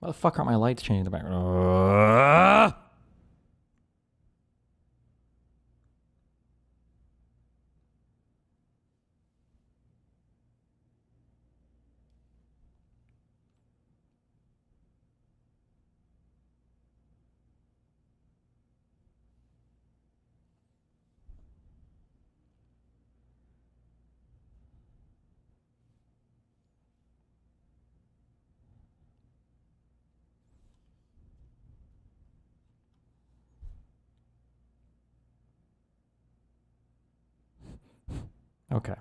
Why the fuck aren't my lights changing in the background? Okay.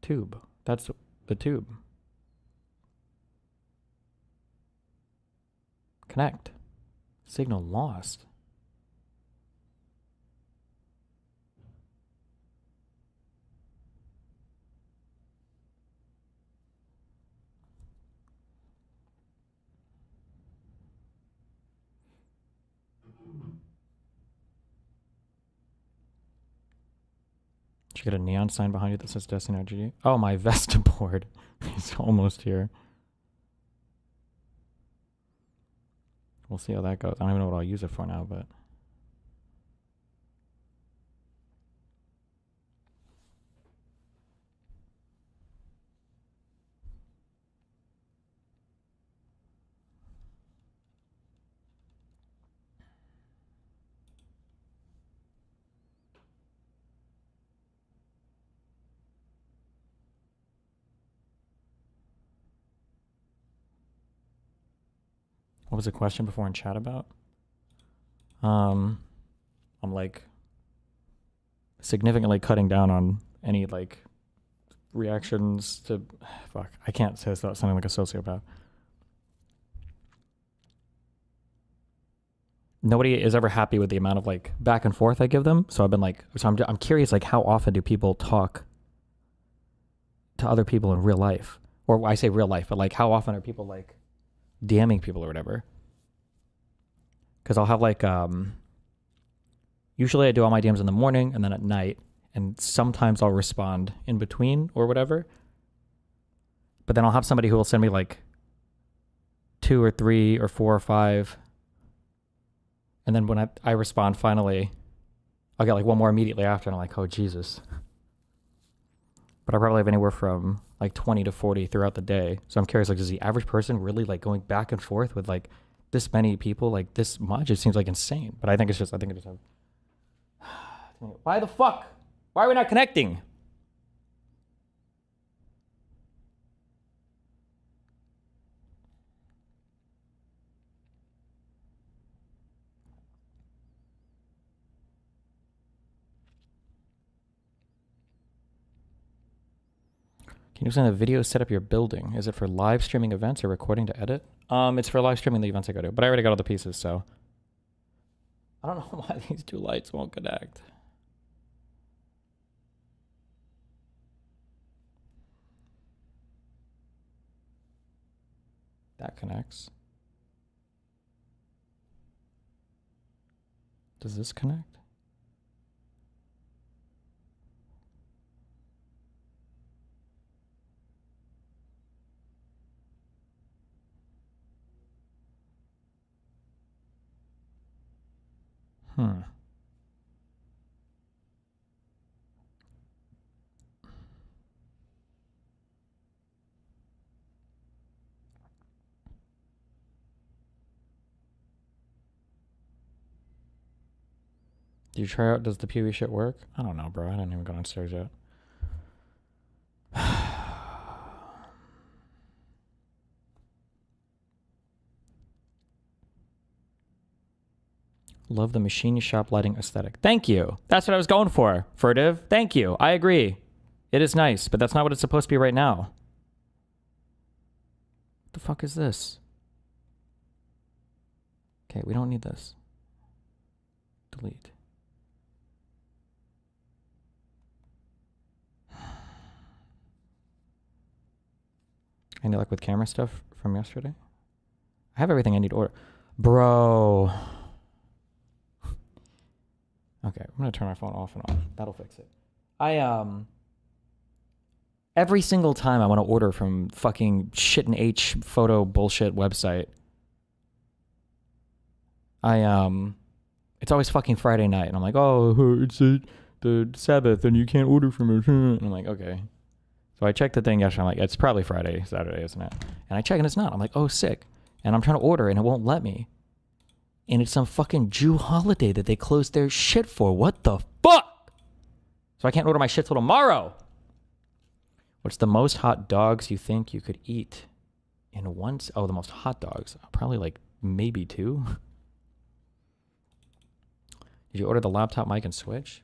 Tube. That's the tube. connect. Signal lost. Did you get a neon sign behind you that says Destiny RGG? Oh, my Vesta board is almost here. We'll see how that goes. I don't even know what I'll use it for now, but... What was the question before in chat about? I'm like significantly cutting down on any like reactions to fuck. I can't say this without sounding like a sociopath. Nobody is ever happy with the amount of like back and forth I give them. So I've been like, I'm curious, like how often do people talk to other people in real life? Or I say real life, but like how often are people like DMing people or whatever? Because I'll have like, usually I do all my DMs in the morning and then at night, and sometimes I'll respond in between or whatever. But then I'll have somebody who will send me like 2 or 3 or 4 or 5. And then when I respond finally, I'll get like one more immediately after, and I'm like, oh, Jesus. But I probably have anywhere from like 20 to 40 throughout the day. So I'm curious, like, is the average person really like going back and forth with like this many people, like this much? It seems like insane. But I think it just have... Why the fuck? Why are we not connecting? Can you send a video set up your building? Is it for live streaming events or recording to edit? It's for live streaming the events I go to, but I already got all the pieces, so. I don't know why these 2 lights won't connect. That connects. Does this connect? Do you try out, does the PoE shit work? I don't know, bro. I didn't even go downstairs yet. Love the machine shop lighting aesthetic. Thank you. That's what I was going for. Furtive. Thank you. I agree. It is nice, but that's not what it's supposed to be right now. What the fuck is this? Okay, we don't need this. Delete. Any luck with camera stuff from yesterday? I have everything I need to order. Bro. Okay, I'm gonna turn my phone off and on. That'll fix it. Every single time I want to order from fucking shit and H photo bullshit website, it's always fucking Friday night, and I'm like, oh, it's the Sabbath, and you can't order from it. And I'm like, okay. So I checked the thing yesterday. I'm like, it's probably Friday, Saturday, isn't it? And I check and it's not. I'm like, oh, sick. And I'm trying to order and it won't let me. And it's some fucking Jew holiday that they closed their shit for. What the fuck? So I can't order my shit till tomorrow. What's the most hot dogs you think you could eat in once? Oh, the most hot dogs. Probably like maybe 2. Did you order the laptop mic and switch?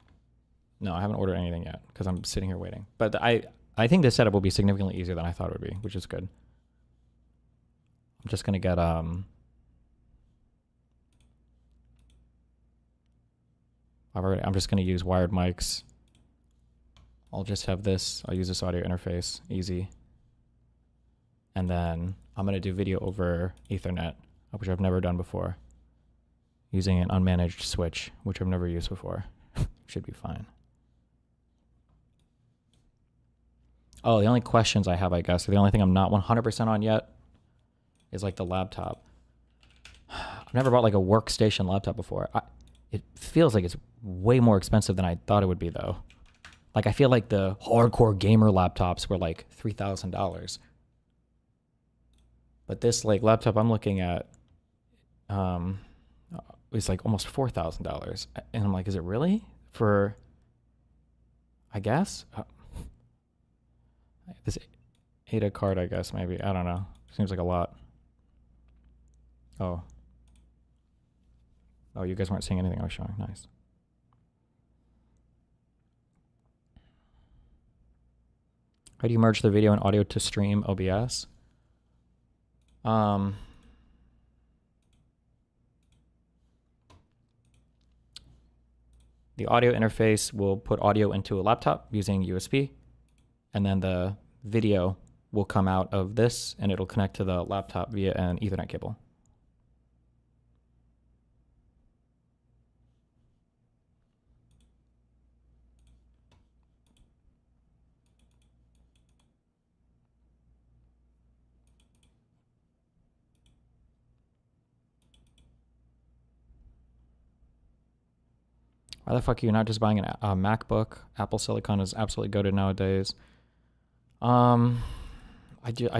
No, I haven't ordered anything yet because I'm sitting here waiting. But I think this setup will be significantly easier than I thought it would be, which is good. I'm just going to get I'm just gonna use wired mics. I'll just have this. I'll use this audio interface, easy. And then I'm gonna do video over Ethernet, which I've never done before, using an unmanaged switch, which I've never used before. Should be fine. Oh, the only questions I have, I guess, the only thing I'm not 100% on yet is like the laptop. I've never bought like a workstation laptop before. It feels like it's way more expensive than I thought it would be, though. Like, I feel like the hardcore gamer laptops were like $3,000. But this like laptop I'm looking at is like almost $4,000. And I'm like, is it really? For, I guess? This ADA card, I guess, maybe. I don't know. Seems like a lot. Oh. Oh, you guys weren't seeing anything I was showing. Nice. How do you merge the video and audio to stream OBS? The audio interface will put audio into a laptop using USB, and then the video will come out of this and it'll connect to the laptop via an Ethernet cable. Why the fuck are you not just buying a MacBook? Apple Silicon is absolutely goated nowadays. I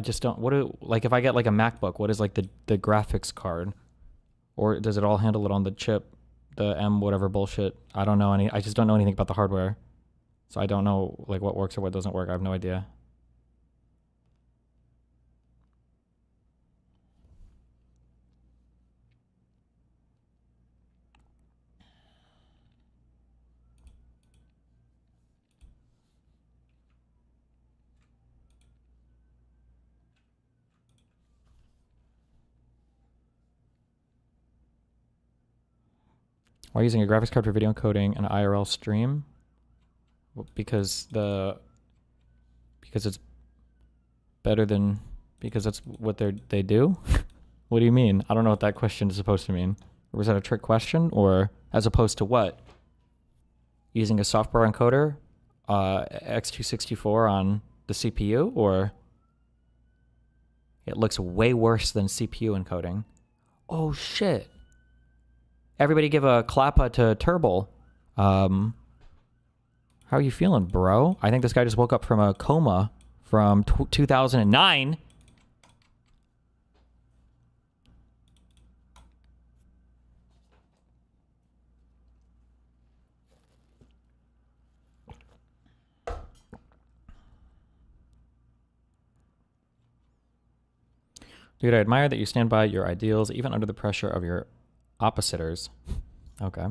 just don't. Like if I get like a MacBook, what is like the graphics card, or does it all handle it on the chip, the M whatever bullshit? I don't know I just don't know anything about the hardware, so I don't know like what works or what doesn't work. I have no idea. Why are you using a graphics card for video encoding and IRL stream? Well, because it's better than, because that's what they do? What do you mean? I don't know what that question is supposed to mean. Or was that a trick question? Or as opposed to what? Using a software encoder, X264 on the CPU, or it looks way worse than CPU encoding. Oh shit. Everybody give a clappa to Turble. How are you feeling, bro? I think this guy just woke up from a coma from 2009. Dude, I admire that you stand by your ideals even under the pressure of your oppositers. Okay.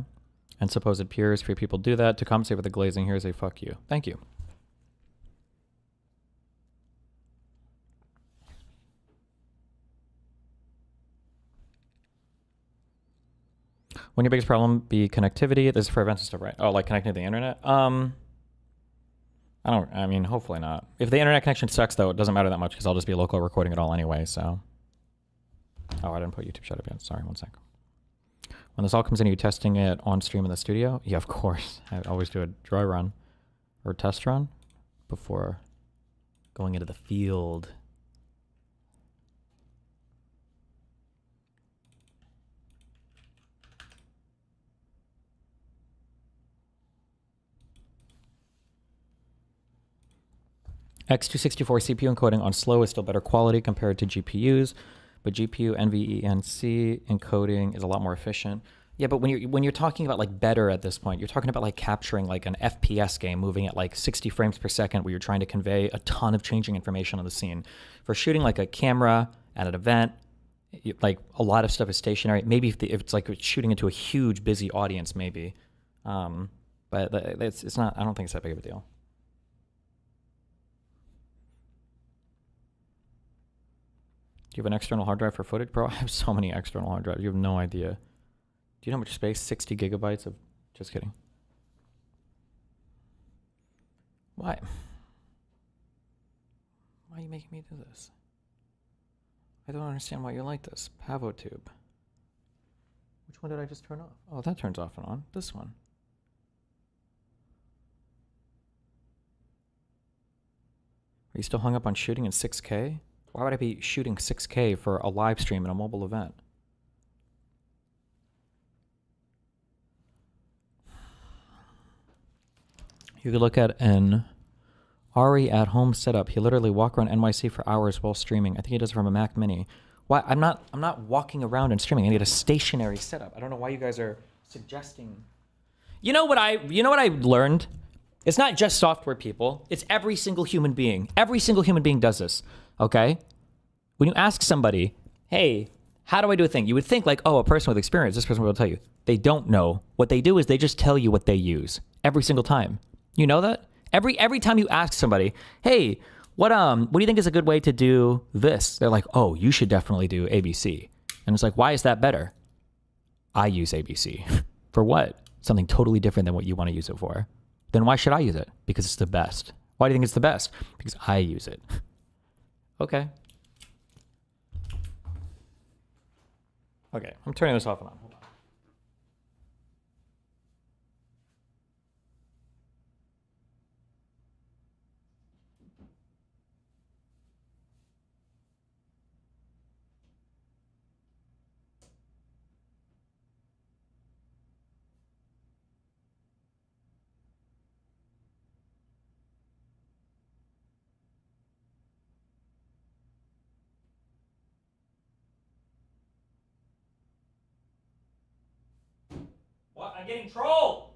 And supposed peers. Few people do that. To compensate for the glazing, here's a fuck you. Thank you. Wouldn't your biggest problem be connectivity? This is for events and stuff, right? Oh, like connecting to the internet? I mean, hopefully not. If the internet connection sucks, though, it doesn't matter that much because I'll just be local recording it all anyway, so. Oh, I didn't put YouTube shut up yet. Sorry, one sec. When this all comes in, are you testing it on stream in the studio? Yeah, of course. I always do a dry run or test run before going into the field. X264 CPU encoding on slow is still better quality compared to GPUs, but GPU NVENC encoding is a lot more efficient. Yeah, but when you're talking about like better at this point, you're talking about like capturing like an FPS game moving at like 60 frames per second where you're trying to convey a ton of changing information on the scene. For shooting like a camera at an event, like a lot of stuff is stationary. Maybe if it's like shooting into a huge busy audience, maybe. But it's not, I don't think it's that big of a deal. Do you have an external hard drive for footage? Bro, I have so many external hard drives. You have no idea. Do you know how much space? 60 gigabytes of... Just kidding. Why? Why are you making me do this? I don't understand why you like this. PavoTube. Which one did I just turn off? Oh, that turns off and on. This one. Are you still hung up on shooting in 6K? Why would I be shooting 6K for a live stream in a mobile event? You could look at an Ari at home setup. He literally walk around NYC for hours while streaming. I think he does it from a Mac Mini. Why? I'm not walking around and streaming. I need a stationary setup. I don't know why you guys are suggesting. You know what I learned? It's not just software people. It's every single human being. Every single human being does this. Okay? When you ask somebody, hey, how do I do a thing? You would think like, oh, a person with experience, this person will tell you. They don't know. What they do is they just tell you what they use every single time. You know that? Every time you ask somebody, hey, what do you think is a good way to do this? They're like, oh, you should definitely do ABC. And it's like, why is that better? I use ABC. For what? Something totally different than what you want to use it for. Then why should I use it? Because it's the best. Why do you think it's the best? Because I use it. Okay. Okay, I'm turning this off and on. Hold on. What? I'm getting trolled!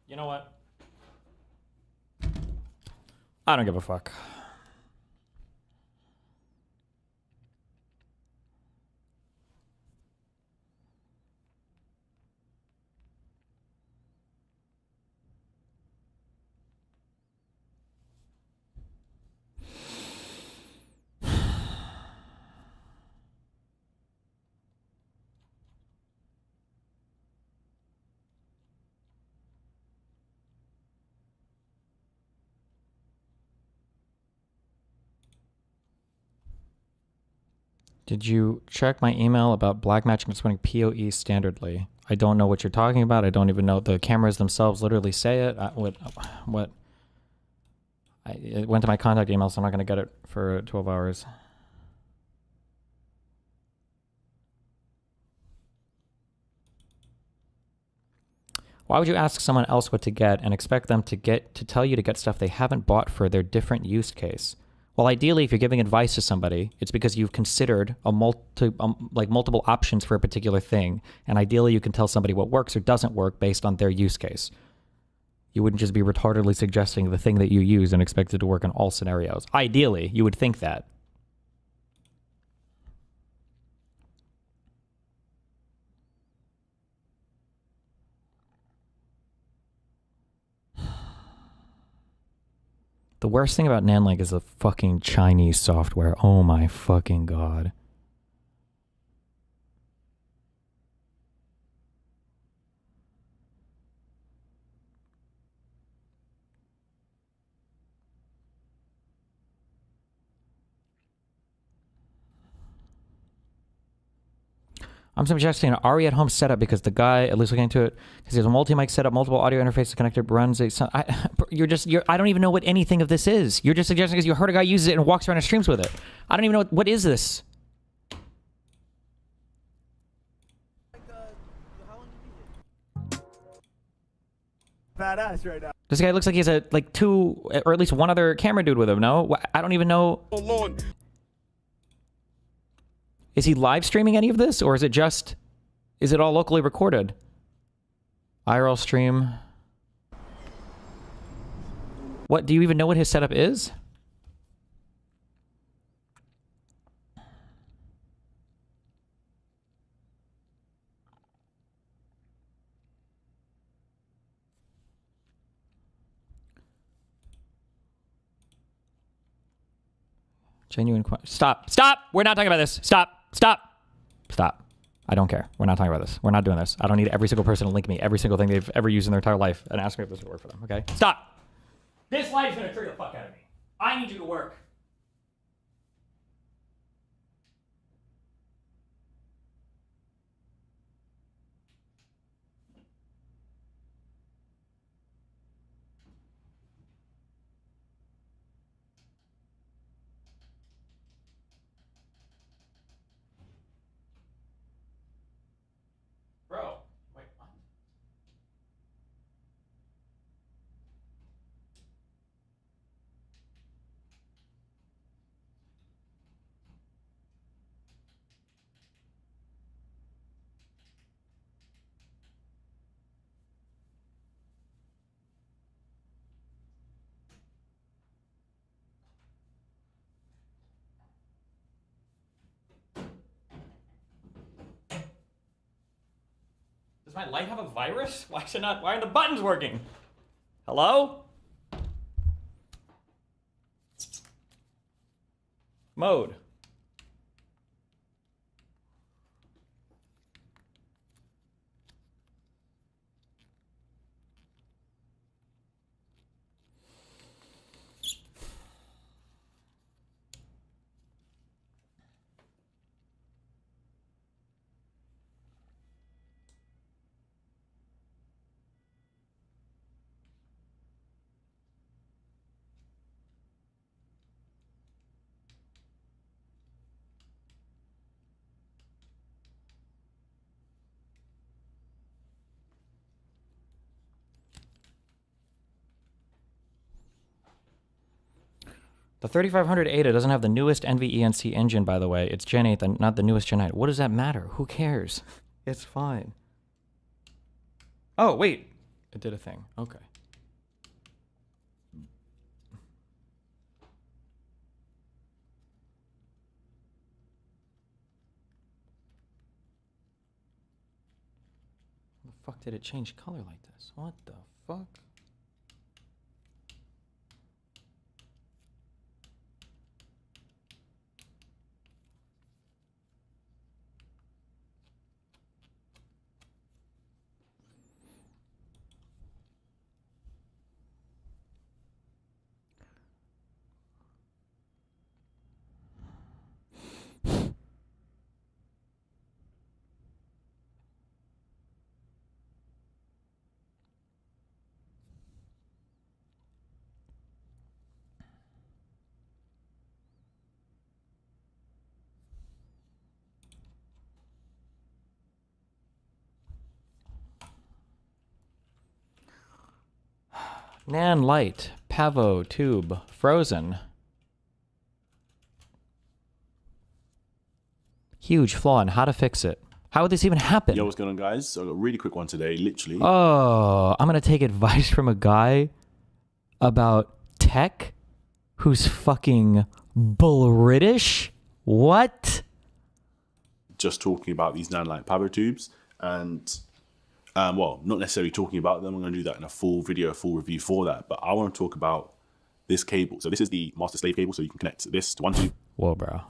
You know what? I don't give a fuck. Did you check my email about black matching responding PoE standardly? I don't know what you're talking about. I don't even know. The cameras themselves literally say it. It went to my contact email, so I'm not going to get it for 12 hours. Why would you ask someone else what to get and expect them to tell you to get stuff they haven't bought for their different use case? Well, ideally, if you're giving advice to somebody, it's because you've considered multiple options for a particular thing, and ideally you can tell somebody what works or doesn't work based on their use case. You wouldn't just be retardedly suggesting the thing that you use and expect it to work in all scenarios. Ideally, you would think that. The worst thing about NAND Link is the fucking Chinese software. Oh my fucking god. I'm suggesting an RE at home setup because the guy, at least looking into it, because he has a multi-mic setup, multiple audio interfaces connected, runs a... I don't even know what anything of this is. You're just suggesting because you heard a guy use it and walks around and streams with it. I don't even know what is this? Badass right now. This guy looks like he has a, like, two, or at least one other camera dude with him, no? I don't even know... Oh, Lord. Is he live streaming any of this, or is it just... Is it all locally recorded? IRL stream... What, do you even know what his setup is? Genuine Stop! Stop! We're not talking about this! Stop! Stop! Stop. I don't care. We're not talking about this. We're not doing this. I don't need every single person to link me every single thing they've ever used in their entire life and ask me if this would work for them, okay? Stop! This light is gonna trigger the fuck out of me. I need you to work. Bro, wait, what? Does my light have a virus? Why is it not? Why aren't the buttons working? Hello? Mode. The 3500 Ada doesn't have the newest NVENC engine, by the way. It's Gen 8, not the newest Gen 9. What does that matter? Who cares? It's fine. Oh, wait. It did a thing. Okay. How the fuck did it change color like this? What the fuck? Nan Light, Pavo, Tube, Frozen. Huge flaw in how to fix it. How would this even happen? Yo, what's going on, guys? So I got a really quick one today, literally. Oh, I'm going to take advice from a guy about tech who's fucking British? What? Just talking about these nanoline power tubes and, well, not necessarily talking about them. I'm going to do that in a full video, a full review for that. But I want to talk about this cable. So this is the master slave cable. So you can connect this to one tube. Whoa, bro.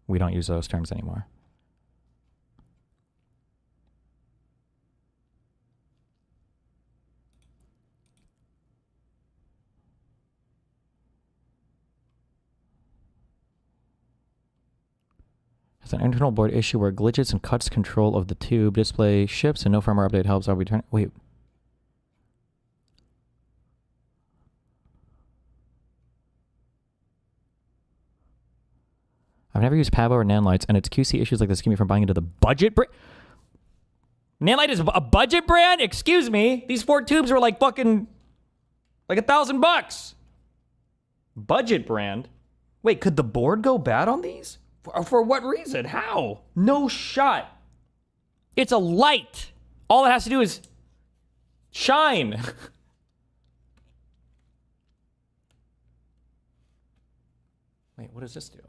We don't use those terms anymore. It's an internal board issue where glitches and cuts control of the tube display ships and no firmware update helps. I'll return. Wait. I've never used Pavo or Nanlights, and its QC issues like this keep me from buying into the budget brand. Nanlite is a budget brand? Excuse me. These 4 tubes were like fucking like $1,000. Budget brand? Wait, could the board go bad on these? For what reason? How? No shot. It's a light. All it has to do is shine. Wait, what does this do?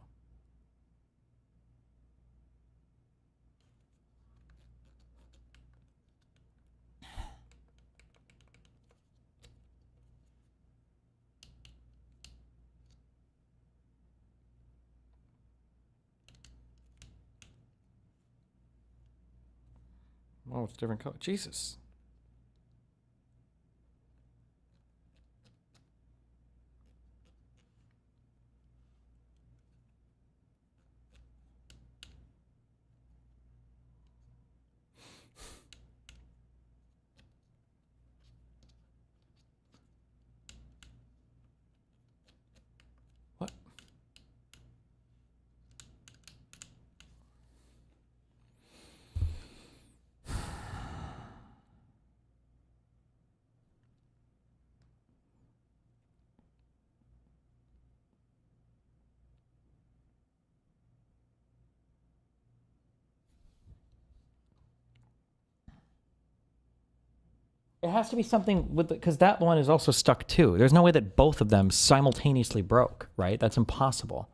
Oh, it's different color. Jesus. What? It has to be something with because that one is also stuck too. There's no way that both of them simultaneously broke, right? That's impossible.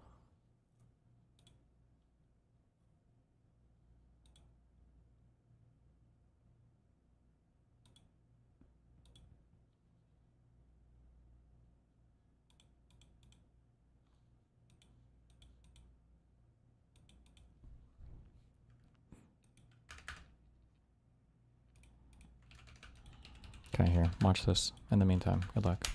Okay, here, watch this. In the meantime, good luck.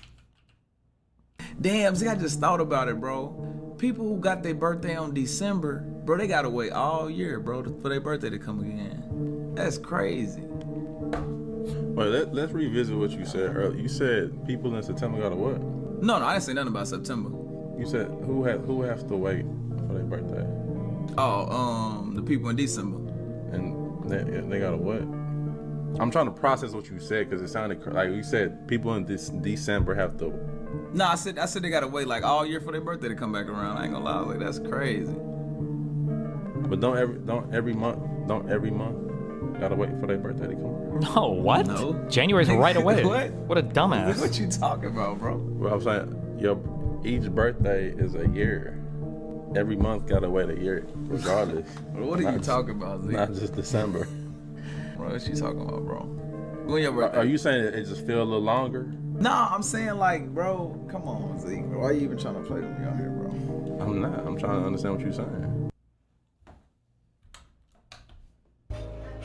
Damn, see, I just thought about it, bro. People who got their birthday on December, bro, they gotta wait all year, bro, for their birthday to come again. That's crazy. Wait, let's revisit what you said earlier. You said people in September gotta what? No, I didn't say nothing about September. You said who has to wait for their birthday? Oh, the people in December. And they gotta what? I'm trying to process what you said because it sounded like you said people in this December have to. No, I said they gotta wait like all year for their birthday to come back around. I ain't gonna lie, I was like, that's crazy. But don't every month gotta wait for their birthday to come around? No, what? No. January's right away. What? What a dumbass. What you talking about, bro? Well, I'm saying each birthday is a year. Every month gotta wait a year, regardless. What are you talking about, Z? Not just December. Bro, what you talking about, bro? When your birthday? Are you saying it just feel a little longer? No, I'm saying like, bro, come on, Z. Why are you even trying to play with me out here, bro? I'm not. I'm trying to understand what you're saying.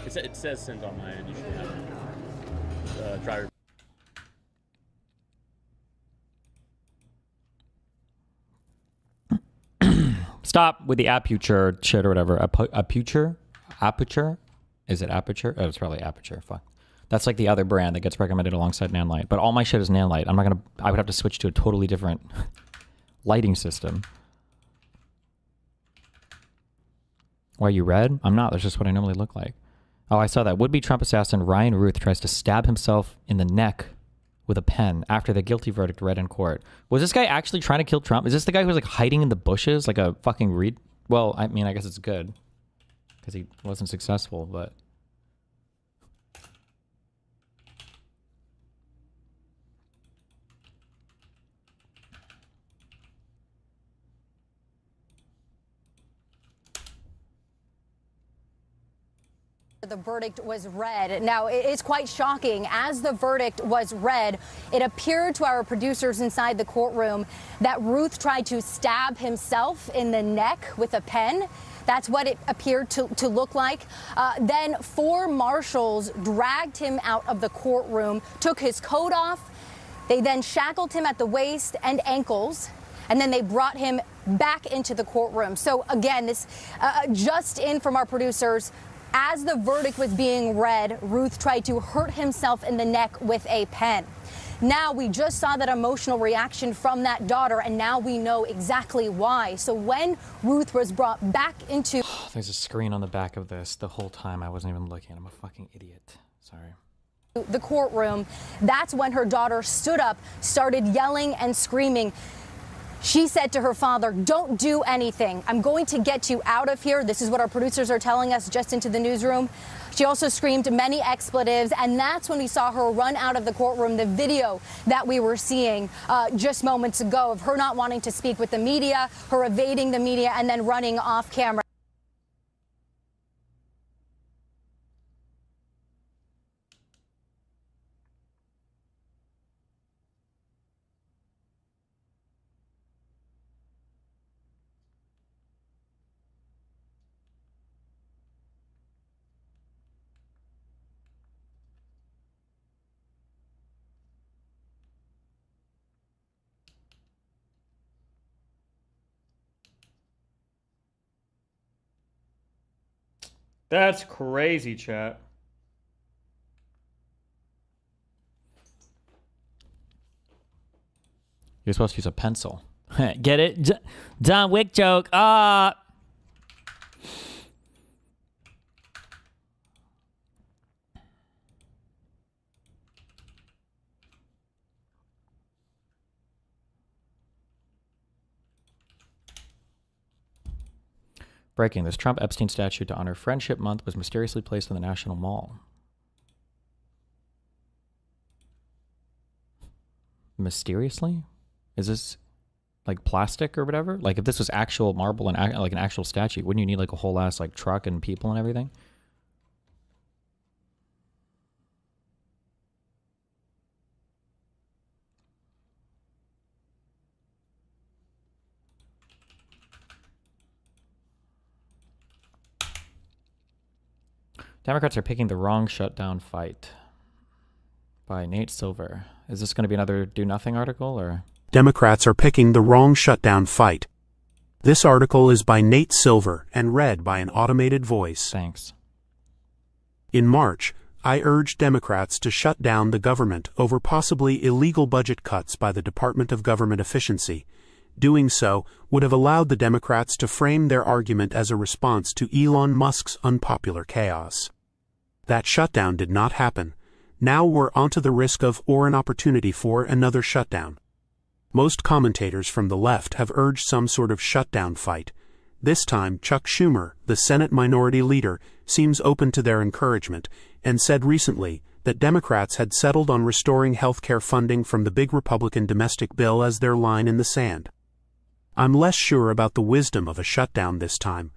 It says sent on my end. You should have driver. Stop with the aperture shit or whatever. Aperture? Aperture? Is it aperture? Oh, it's probably aperture. Fuck. That's like the other brand that gets recommended alongside Nanlite. But all my shit is Nanlite. I'm not gonna. I would have to switch to a totally different lighting system. Why, you red? I'm not. That's just what I normally look like. Oh, I saw that. Would-be Trump assassin Ryan Ruth tries to stab himself in the neck with a pen after the guilty verdict read in court. Was this guy actually trying to kill Trump? Is this the guy who's like hiding in the bushes like a fucking reed? Well, I mean, I guess it's good. because he wasn't successful, but. The verdict was read. Now, it's quite shocking. As the verdict was read, it appeared to our producers inside the courtroom that Ruth tried to stab himself in the neck with a pen. That's what it appeared to look like. Then 4 marshals dragged him out of the courtroom, took his coat off. They then shackled him at the waist and ankles, and then they brought him back into the courtroom. So again, this just in from our producers. As the verdict was being read, Ruth tried to hurt himself in the neck with a pen. Now, we just saw that emotional reaction from that daughter, and now we know exactly why. So when Ruth was brought back into... There's a screen on the back of this the whole time. I wasn't even looking. I'm a fucking idiot. Sorry. The courtroom, that's when her daughter stood up, started yelling and screaming. She said to her father, "Don't do anything. I'm going to get you out of here." This is what our producers are telling us just into the newsroom. She also screamed many expletives, and that's when we saw her run out of the courtroom. The video that we were seeing just moments ago of her not wanting to speak with the media, her evading the media, and then running off camera. That's crazy, chat. You're supposed to use a pencil. Get it? John Wick joke. Breaking. This Trump Epstein statue to honor Friendship Month was mysteriously placed in the National Mall. Mysteriously? Is this like plastic or whatever? Like if this was actual marble and like an actual statue, wouldn't you need like a whole ass like truck and people and everything? Democrats are picking the wrong shutdown fight. By Nate Silver. Is this going to be another do nothing article or? Democrats are picking the wrong shutdown fight. This article is by Nate Silver and read by an automated voice. Thanks. In March, I urged Democrats to shut down the government over possibly illegal budget cuts by the Department of Government Efficiency. Doing so would have allowed the Democrats to frame their argument as a response to Elon Musk's unpopular chaos. That shutdown did not happen. Now we're onto the risk of or an opportunity for another shutdown. Most commentators from the left have urged some sort of shutdown fight. This time, Chuck Schumer, the Senate Minority Leader, seems open to their encouragement and said recently that Democrats had settled on restoring health care funding from the big Republican domestic bill as their line in the sand. I'm less sure about the wisdom of a shutdown this time,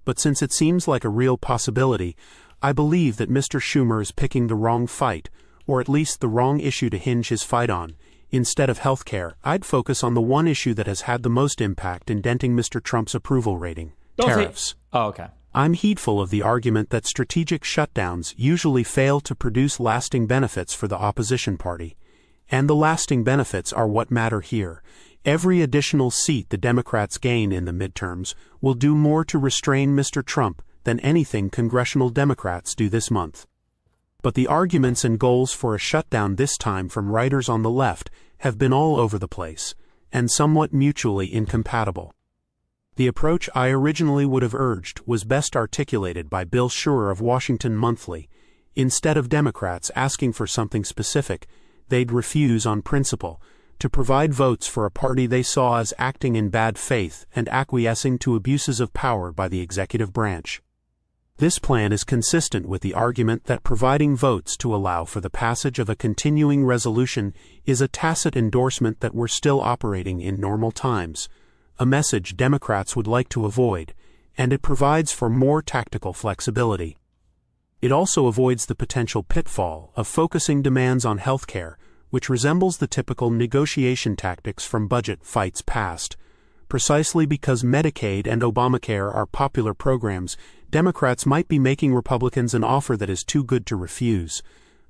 but since it seems like a real possibility, I believe that Mr. Schumer is picking the wrong fight, or at least the wrong issue to hinge his fight on. Instead of health care, I'd focus on the one issue that has had the most impact in denting Mr. Trump's approval rating: tariffs. Oh, okay. I'm heedful of the argument that strategic shutdowns usually fail to produce lasting benefits for the opposition party. And the lasting benefits are what matter here. Every additional seat the Democrats gain in the midterms will do more to restrain Mr. Trump than anything congressional Democrats do this month. But the arguments and goals for a shutdown this time from writers on the left have been all over the place, and somewhat mutually incompatible. The approach I originally would have urged was best articulated by Bill Shurer of Washington Monthly. Instead of Democrats asking for something specific, they'd refuse on principle to provide votes for a party they saw as acting in bad faith and acquiescing to abuses of power by the executive branch. This plan is consistent with the argument that providing votes to allow for the passage of a continuing resolution is a tacit endorsement that we're still operating in normal times, a message Democrats would like to avoid, and it provides for more tactical flexibility. It also avoids the potential pitfall of focusing demands on health care, which resembles the typical negotiation tactics from budget fights past. Precisely because Medicaid and Obamacare are popular programs, Democrats might be making Republicans an offer that is too good to refuse.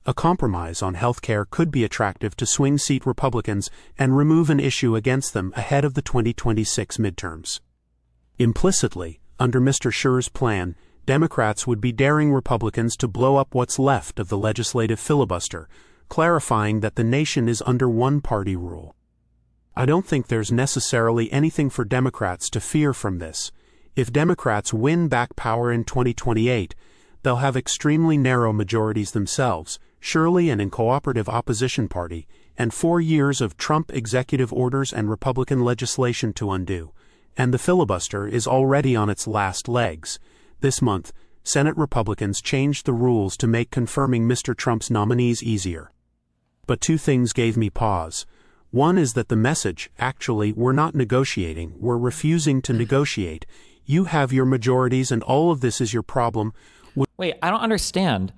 A compromise on health care could be attractive to swing-seat Republicans and remove an issue against them ahead of the 2026 midterms. Implicitly, under Mr. Scher's plan, Democrats would be daring Republicans to blow up what's left of the legislative filibuster, clarifying that the nation is under one-party rule. I don't think there's necessarily anything for Democrats to fear from this. If Democrats win back power in 2028, they'll have extremely narrow majorities themselves, surely an incooperative opposition party, and 4 years of Trump executive orders and Republican legislation to undo. And the filibuster is already on its last legs. This month, Senate Republicans changed the rules to make confirming Mr. Trump's nominees easier. But two things gave me pause. One is that the message, actually, we're not negotiating, we're refusing to negotiate. You have your majorities and all of this is your problem. Wait, I don't understand.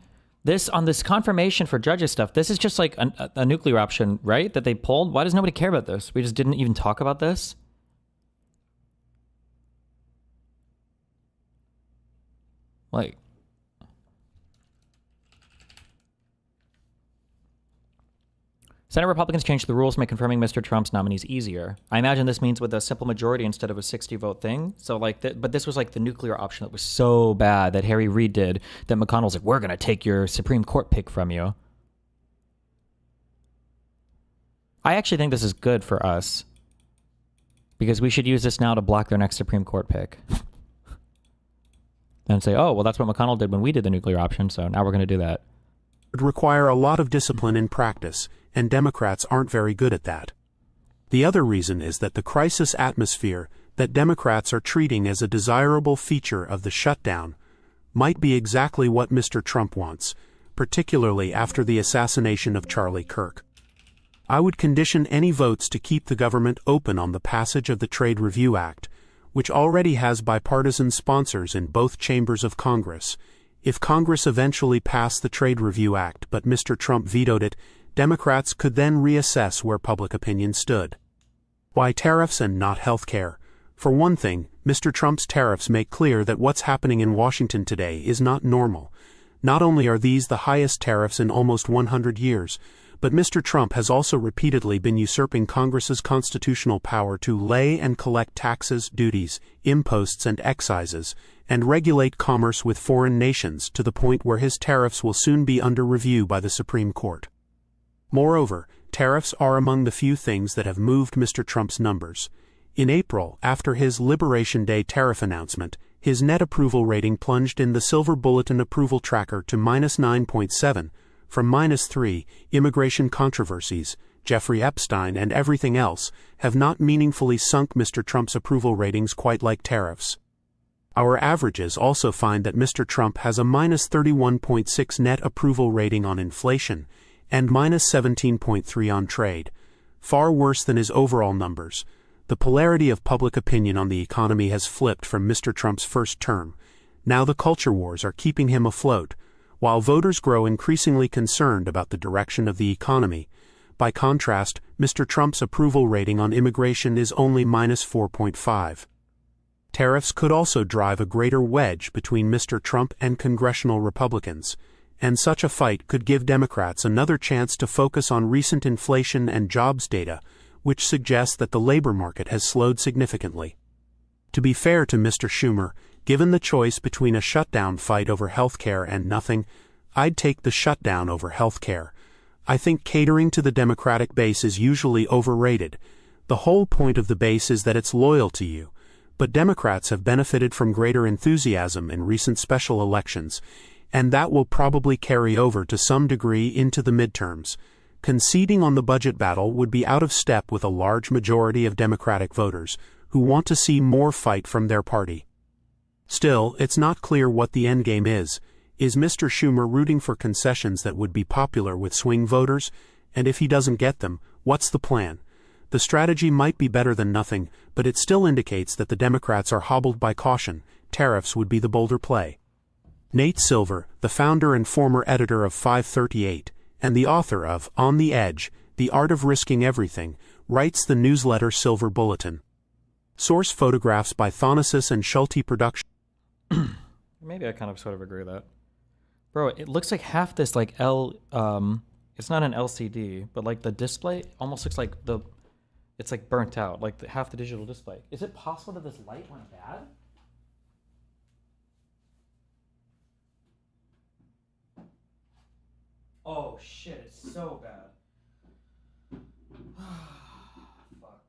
This, on this confirmation for judges stuff, this is just like a nuclear option, right? That they pulled? Why does nobody care about this? We just didn't even talk about this? Like... Senate Republicans changed the rules to make confirming Mr. Trump's nominees easier. I imagine this means with a simple majority instead of a 60-vote thing. So like, but this was like the nuclear option that was so bad that Harry Reid did that McConnell's like, we're going to take your Supreme Court pick from you. I actually think this is good for us because we should use this now to block their next Supreme Court pick. And say, oh, well, that's what McConnell did when we did the nuclear option, so now we're going to do that. It would require a lot of discipline in practice, and Democrats aren't very good at that. The other reason is that the crisis atmosphere that Democrats are treating as a desirable feature of the shutdown might be exactly what Mr. Trump wants, particularly after the assassination of Charlie Kirk. I would condition any votes to keep the government open on the passage of the Trade Review Act, which already has bipartisan sponsors in both chambers of Congress. If Congress eventually passed the Trade Review Act but Mr. Trump vetoed it, Democrats could then reassess where public opinion stood. Why tariffs and not health care? For one thing, Mr. Trump's tariffs make clear that what's happening in Washington today is not normal. Not only are these the highest tariffs in almost 100 years, but Mr. Trump has also repeatedly been usurping Congress's constitutional power to lay and collect taxes, duties, imposts, and excises, and regulate commerce with foreign nations to the point where his tariffs will soon be under review by the Supreme Court. Moreover, tariffs are among the few things that have moved Mr. Trump's numbers. In April, after his Liberation Day tariff announcement, his net approval rating plunged in the Silver Bulletin approval tracker to -9.7, from -3. Immigration controversies, Jeffrey Epstein, and everything else have not meaningfully sunk Mr. Trump's approval ratings quite like tariffs. Our averages also find that Mr. Trump has a -31.6 net approval rating on inflation and -17.3 on trade, far worse than his overall numbers. The polarity of public opinion on the economy has flipped from Mr. Trump's first term. Now the culture wars are keeping him afloat, while voters grow increasingly concerned about the direction of the economy. By contrast, Mr. Trump's approval rating on immigration is only -4.5. Tariffs could also drive a greater wedge between Mr. Trump and congressional Republicans, and such a fight could give Democrats another chance to focus on recent inflation and jobs data, which suggests that the labor market has slowed significantly. To be fair to Mr. Schumer, given the choice between a shutdown fight over health care and nothing, I'd take the shutdown over health care. I think catering to the Democratic base is usually overrated. The whole point of the base is that it's loyal to you. But Democrats have benefited from greater enthusiasm in recent special elections, and that will probably carry over to some degree into the midterms. Conceding on the budget battle would be out of step with a large majority of Democratic voters who want to see more fight from their party. Still, it's not clear what the endgame is. Is Mr. Schumer rooting for concessions that would be popular with swing voters? And if he doesn't get them, what's the plan? The strategy might be better than nothing, but it still indicates that the Democrats are hobbled by caution. Tariffs would be the bolder play. Nate Silver, the founder and former editor of 538, and the author of On the Edge, The Art of Risking Everything, writes the newsletter Silver Bulletin. Source photographs by Thanasis and Schulte Production. Maybe I kind of sort of agree with that. Bro, it looks like half this like it's not an LCD, but like the display almost looks like it's like burnt out, like half the digital display. Is it possible that this light went bad? Oh shit, it's so bad. Fuck.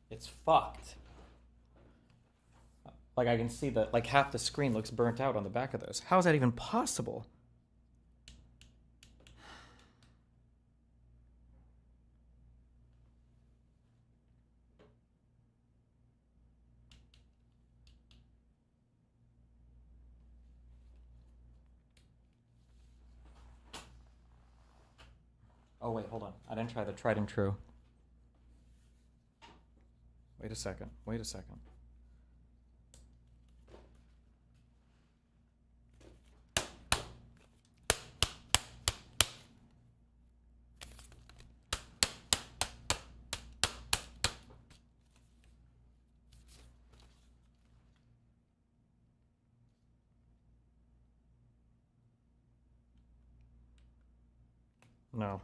It's fucked. Like I can see that like half the screen looks burnt out on the back of those. How is that even possible? Oh wait, hold on. I didn't try the tried and true. Wait a second. Wait a second. No.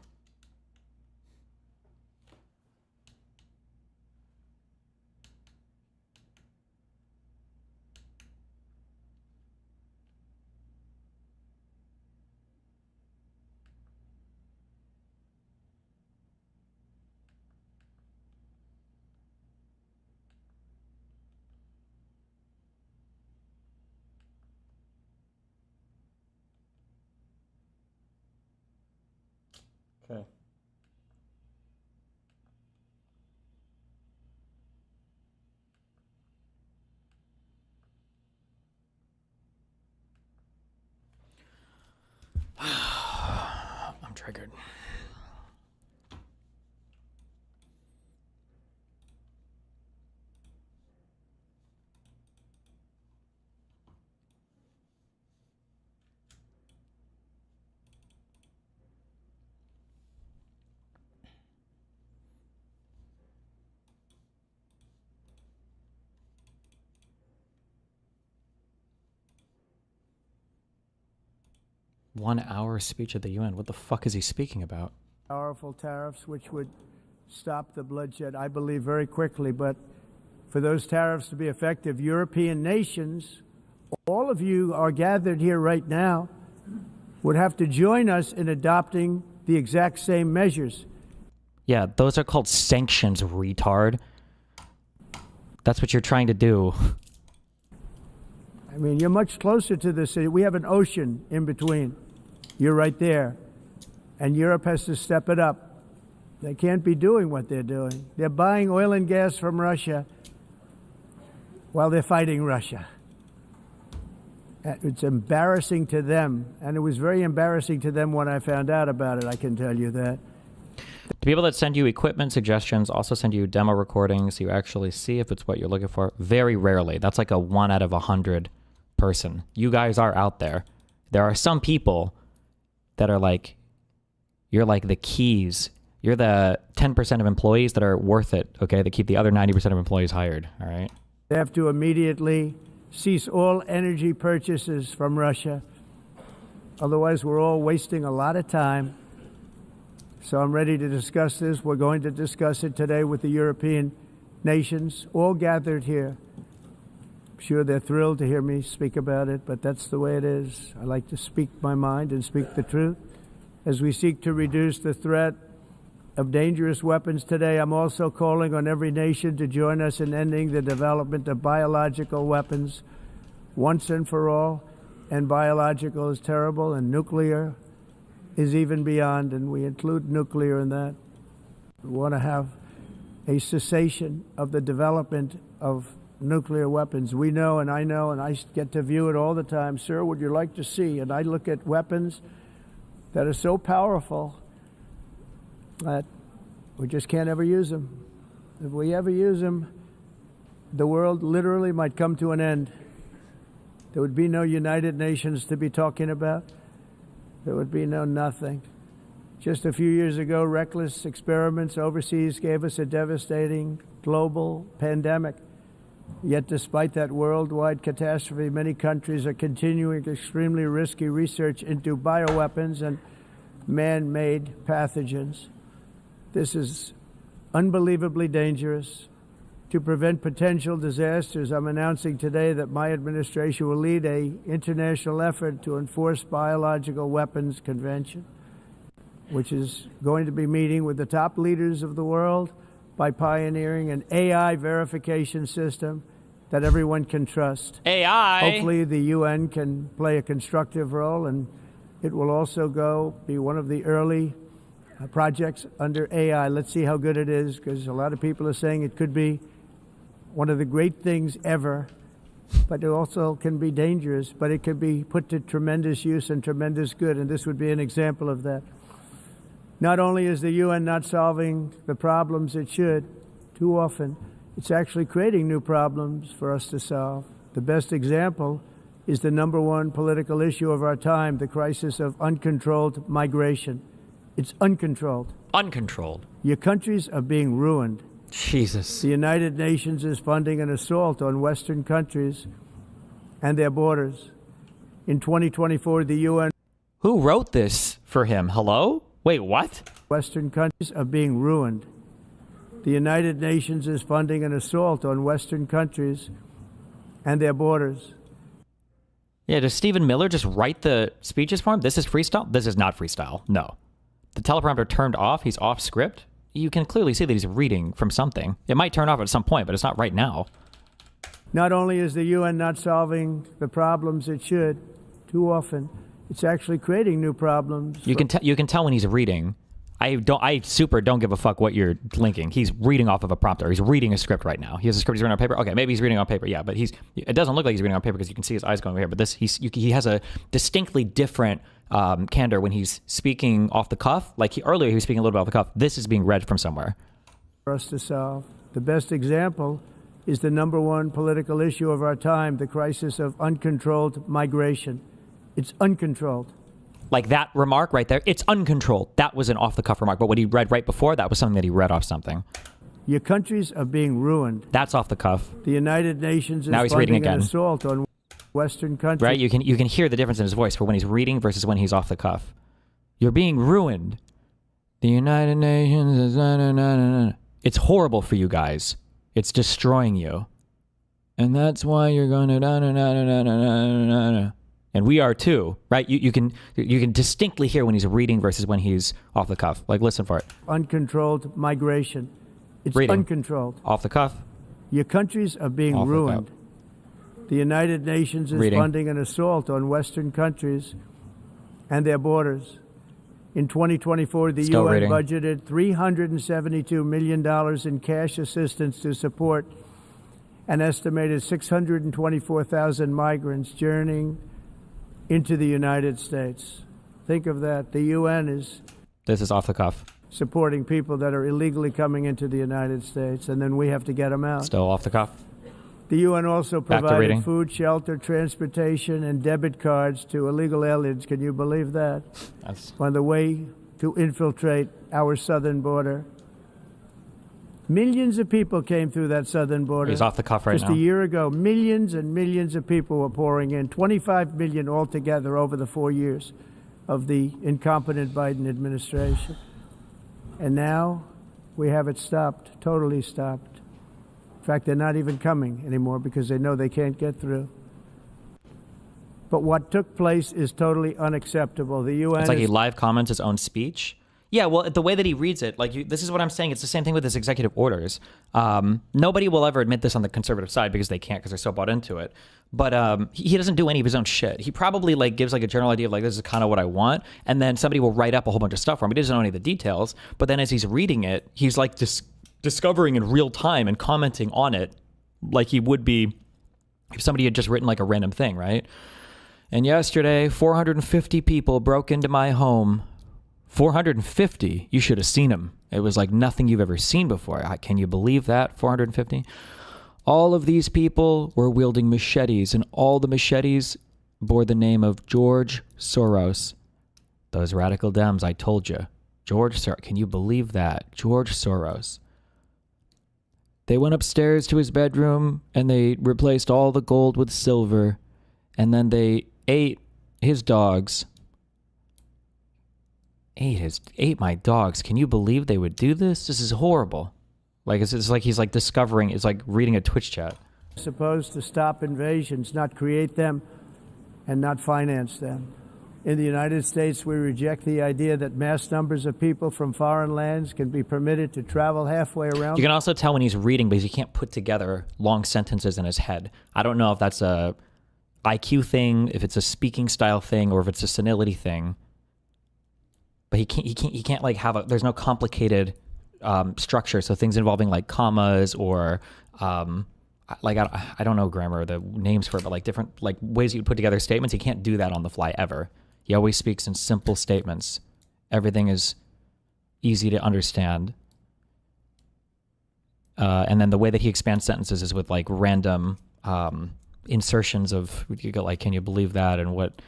Okay. I'm triggered. One hour speech at the UN. What the fuck is he speaking about? Powerful tariffs which would stop the bloodshed, I believe, very quickly. But for those tariffs to be effective, European nations, all of you are gathered here right now, would have to join us in adopting the exact same measures. Yeah, those are called sanctions, retard. That's what you're trying to do. I mean, you're much closer to the city. We have an ocean in between. You're right there. And Europe has to step it up. They can't be doing what they're doing. They're buying oil and gas from Russia while they're fighting Russia. It's embarrassing to them. And it was very embarrassing to them when I found out about it, I can tell you that. The people that send you equipment suggestions also send you demo recordings so you actually see if it's what you're looking for. Very rarely. That's like a 1 out of 100 person. You guys are out there. There are some people that are like, you're like the keys. You're the 10% of employees that are worth it, okay? They keep the other 90% of employees hired, all right? They have to immediately cease all energy purchases from Russia. Otherwise, we're all wasting a lot of time. So I'm ready to discuss this. We're going to discuss it today with the European nations, all gathered here. I'm sure they're thrilled to hear me speak about it, but that's the way it is. I like to speak my mind and speak the truth as we seek to reduce the threat of dangerous weapons today, I'm also calling on every nation to join us in ending the development of biological weapons once and for all. And biological is terrible, and nuclear is even beyond, and we include nuclear in that. We want to have a cessation of the development of nuclear weapons. We know, and I get to view it all the time. Sir, would you like to see? And I look at weapons that are so powerful that we just can't ever use them. If we ever use them, the world literally might come to an end. There would be no United Nations to be talking about. There would be no nothing. Just a few years ago, reckless experiments overseas gave us a devastating global pandemic. Yet despite that worldwide catastrophe, many countries are continuing extremely risky research into bioweapons and man-made pathogens. This is unbelievably dangerous. To prevent potential disasters, I'm announcing today that my administration will lead an international effort to enforce biological weapons convention, which is going to be meeting with the top leaders of the world by pioneering an AI verification system that everyone can trust. AI. Hopefully the UN can play a constructive role, and it will also be one of the early projects under AI. Let's see how good it is, because a lot of people are saying it could be one of the great things ever, but it also can be dangerous, but it could be put to tremendous use and tremendous good, and this would be an example of that. Not only is the UN not solving the problems it should, too often, it's actually creating new problems for us to solve. The best example is the #1 political issue of our time, the crisis of uncontrolled migration. It's uncontrolled. Uncontrolled. Your countries are being ruined. Jesus. The United Nations is funding an assault on Western countries and their borders. In 2024, the UN... Who wrote this for him? Hello? Wait, what? Western countries are being ruined. The United Nations is funding an assault on Western countries and their borders. Yeah, does Stephen Miller just write the speeches for him? This is freestyle? This is not freestyle. No. The teleprompter turned off. He's off script. You can clearly see that he's reading from something. It might turn off at some point, but it's not right now. Not only is the UN not solving the problems it should, too often, it's actually creating new problems. You can tell when he's reading. I super don't give a fuck what you're linking. He's reading off of a prompter. He's reading a script right now. He has a script he's reading on paper. Okay, maybe he's reading on paper. Yeah, but it doesn't look like he's reading on paper because you can see his eyes going over here. But he has a distinctly different candor when he's speaking off the cuff. Like earlier he was speaking a little bit off the cuff. This is being read from somewhere. For us to solve. The best example is the #1 political issue of our time, the crisis of uncontrolled migration. It's uncontrolled. Like that remark right there, it's uncontrolled. That was an off-the-cuff remark. But what he read right before, that was something that he read off something. Your countries are being ruined. That's off the cuff. The United Nations is now he's reading again. An assault on Western countries. Right? You can hear the difference in his voice for when he's reading versus when he's off the cuff. You're being ruined. The United Nations is... It's horrible for you guys. It's destroying you. And that's why you're going to... And we are too, right? You can distinctly hear when he's reading versus when he's off the cuff. Like, listen for it. Uncontrolled migration. It's reading. Uncontrolled. Off the cuff. Your countries are being off ruined. The United Nations is funding an assault on Western countries and their borders. In 2024, the UN budgeted $372 million in cash assistance to support an estimated 624,000 migrants journeying into the United States. Think of that. The UN is... This is off the cuff. Supporting people that are illegally coming into the United States, and then we have to get them out. Still off the cuff. The UN also provided food, shelter, transportation, and debit cards to illegal aliens. Can you believe that? That's... On the way to infiltrate our southern border. Millions of people came through that southern border. He's off the cuff right now. Just a year ago, millions and millions of people were pouring in. 25 million altogether over the 4 years of the incompetent Biden administration. And now we have it stopped, totally stopped. In fact, they're not even coming anymore because they know they can't get through. But what took place is totally unacceptable. The UN... It's like he live comments his own speech. Yeah, well, the way that he reads it, like this is what I'm saying. It's the same thing with his executive orders. Nobody will ever admit this on the conservative side because they can't because they're so bought into it. But he doesn't do any of his own shit. He probably like gives like a general idea of like this is kind of what I want, and then somebody will write up a whole bunch of stuff for him. He doesn't know any of the details. But then as he's reading it, he's like discovering in real time and commenting on it like he would be if somebody had just written like a random thing, right? And yesterday, 450 people broke into my home. 450. You should have seen them. It was like nothing you've ever seen before. Can you believe that? 450. All of these people were wielding machetes, and all the machetes bore the name of George Soros. Those radical Dems, I told you. George Soros. Can you believe that? George Soros. They went upstairs to his bedroom, and they replaced all the gold with silver, and then they ate his dogs. Ate my dogs. Can you believe they would do this? This is horrible. Like it's like he's like discovering. It's like reading a Twitch chat. Supposed to stop invasions, not create them, and not finance them. In the United States, we reject the idea that mass numbers of people from foreign lands can be permitted to travel halfway around. You can also tell when he's reading because he can't put together long sentences in his head. I don't know if that's a IQ thing, if it's a speaking style thing, or if it's a senility thing. But he can't like have there's no complicated structure. So things involving like commas or like I don't know grammar, the names for it, but like different like ways you would put together statements. He can't do that on the fly ever. He always speaks in simple statements. Everything is easy to understand. And then the way that he expands sentences is with like random insertions of you go like, can you believe that? And what,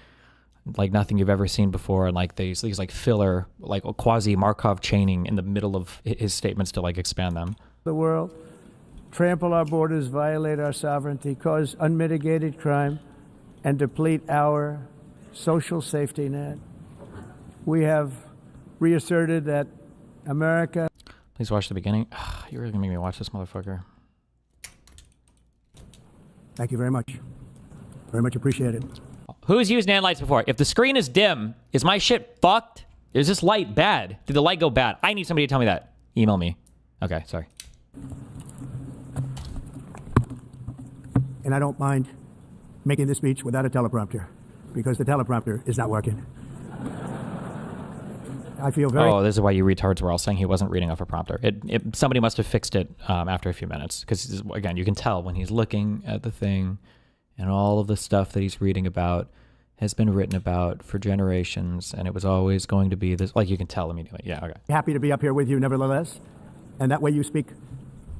like nothing you've ever seen before, and like these like filler, like quasi Markov chaining in the middle of his statements to like expand them. The world, trample our borders, violate our sovereignty, cause unmitigated crime, and deplete our social safety net. We have reasserted that America. Please watch the beginning. You're really gonna make me watch this motherfucker. Thank you very much. Very much appreciated. Who's used NAND lights before? If the screen is dim, is my shit fucked? Is this light bad? Did the light go bad? I need somebody to tell me that. Email me. Okay, sorry. And I don't mind making this speech without a teleprompter, because the teleprompter is not working. I feel very... Oh, this is why you retards were all saying he wasn't reading off a prompter. Somebody must have fixed it after a few minutes, because, again, you can tell when he's looking at the thing, and all of the stuff that he's reading about has been written about for generations, and it was always going to be this. Like, you can tell immediately. Yeah, okay. Happy to be up here with you, nevertheless. And that way you speak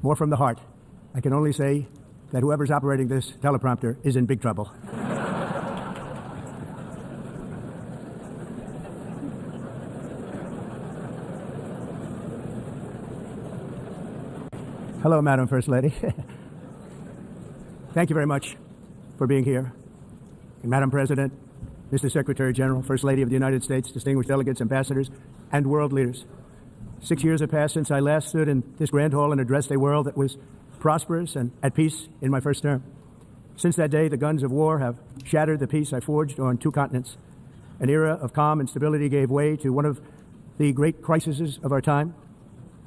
more from the heart. I can only say that whoever's operating this teleprompter is in big trouble. Hello, Madam First Lady. Thank you very much for being here. And Madam President, Mr. Secretary General, First Lady of the United States, distinguished delegates, ambassadors, and world leaders. 6 years have passed since I last stood in this grand hall and addressed a world that was prosperous and at peace in my first term. Since that day, the guns of war have shattered the peace I forged on 2 continents. An era of calm and stability gave way to one of the great crises of our time.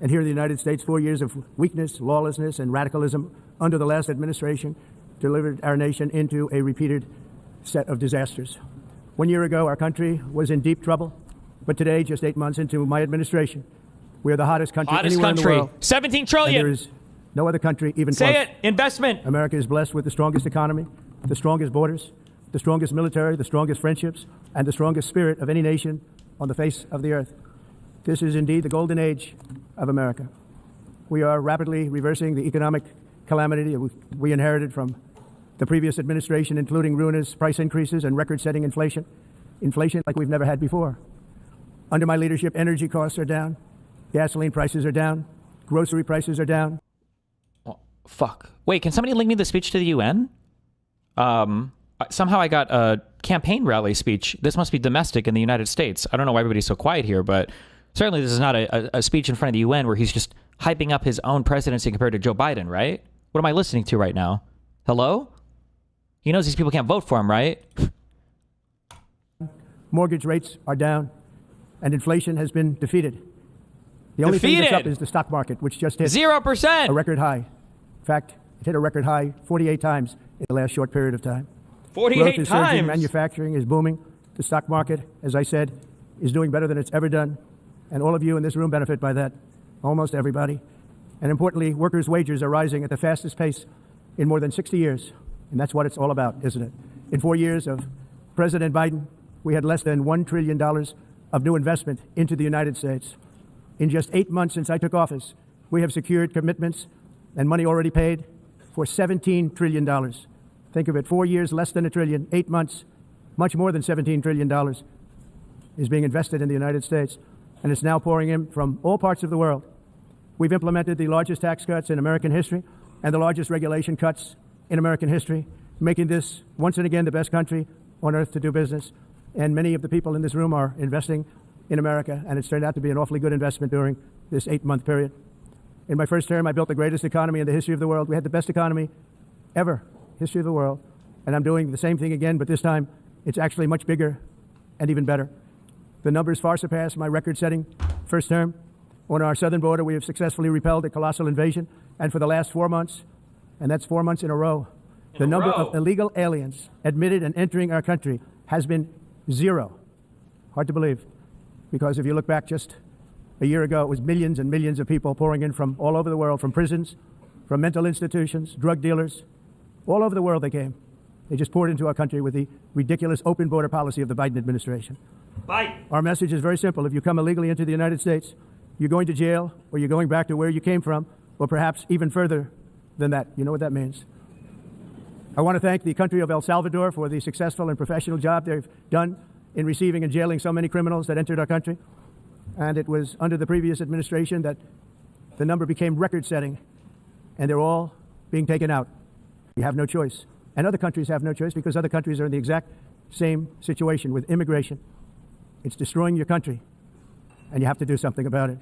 And here in the United States, 4 years of weakness, lawlessness, and radicalism under the last administration delivered our nation into a repeated set of disasters. 1 year ago, our country was in deep trouble. But today, just 8 months into my administration, we are the hottest country anywhere in the world. 17 trillion. And there is no other country even Say close. it. Investment. America is blessed with the strongest economy, the strongest borders, the strongest military, the strongest friendships, and the strongest spirit of any nation on the face of the earth. This is indeed the golden age of America. We are rapidly reversing the economic calamity that we inherited from the previous administration, including ruinous price increases and record-setting inflation. Inflation like we've never had before. Under my leadership, energy costs are down, gasoline prices are down, grocery prices are down. Oh, fuck. Wait, can somebody link me the speech to the UN? Somehow I got a campaign rally speech. This must be domestic in the United States. I don't know why everybody's so quiet here, but certainly this is not a speech in front of the UN where he's just hyping up his own presidency compared to Joe Biden, right? What am I listening to right now? Hello? He knows these people can't vote for him, right? Mortgage rates are down. and inflation has been defeated. The only thing that's up is the stock market, which just hit 0%. a record high. In fact, it hit a record high 48 times in the last short period of time. 48 Growth is surging, times. manufacturing is booming. The stock market, as I said, is doing better than it's ever done. And all of you in this room benefit by that, almost everybody. And importantly, workers' wages are rising at the fastest pace in more than 60 years. And that's what it's all about, isn't it? In 4 years of President Biden, we had less than $1 trillion of new investment into the United States. In just 8 months since I took office, we have secured commitments and money already paid for $17 trillion. Think of it, 4 years, less than $1 trillion, 8 months, much more than $17 trillion is being invested in the United States, and it's now pouring in from all parts of the world. We've implemented the largest tax cuts in American history and the largest regulation cuts in American history, making this once and again the best country on earth to do business. And many of the people in this room are investing in America, and it's turned out to be an awfully good investment during this 8-month period. In my first term, I built the greatest economy in the history of the world. We had the best economy ever, history of the world. And I'm doing the same thing again, but this time it's actually much bigger and even better. The numbers far surpass my record-setting first term. On our southern border, we have successfully repelled a colossal invasion. And for the last 4 months, and that's 4 months in a row, the number of illegal aliens admitted and entering our country has been 0. Hard to believe. Because if you look back just a year ago, it was millions and millions of people pouring in from all over the world, from prisons, from mental institutions, drug dealers. All over the world they came. They just poured into our country with the ridiculous open border policy of the Biden administration. Our message is very simple. If you come illegally into the United States, you're going to jail, or you're going back to where you came from, or perhaps even further than that. You know what that means. I want to thank the country of El Salvador for the successful and professional job they've done in receiving and jailing so many criminals that entered our country. And it was under the previous administration that the number became record-setting, and they're all being taken out. You have no choice. And other countries have no choice because other countries are in the exact same situation with immigration. It's destroying your country, and you have to do something about it.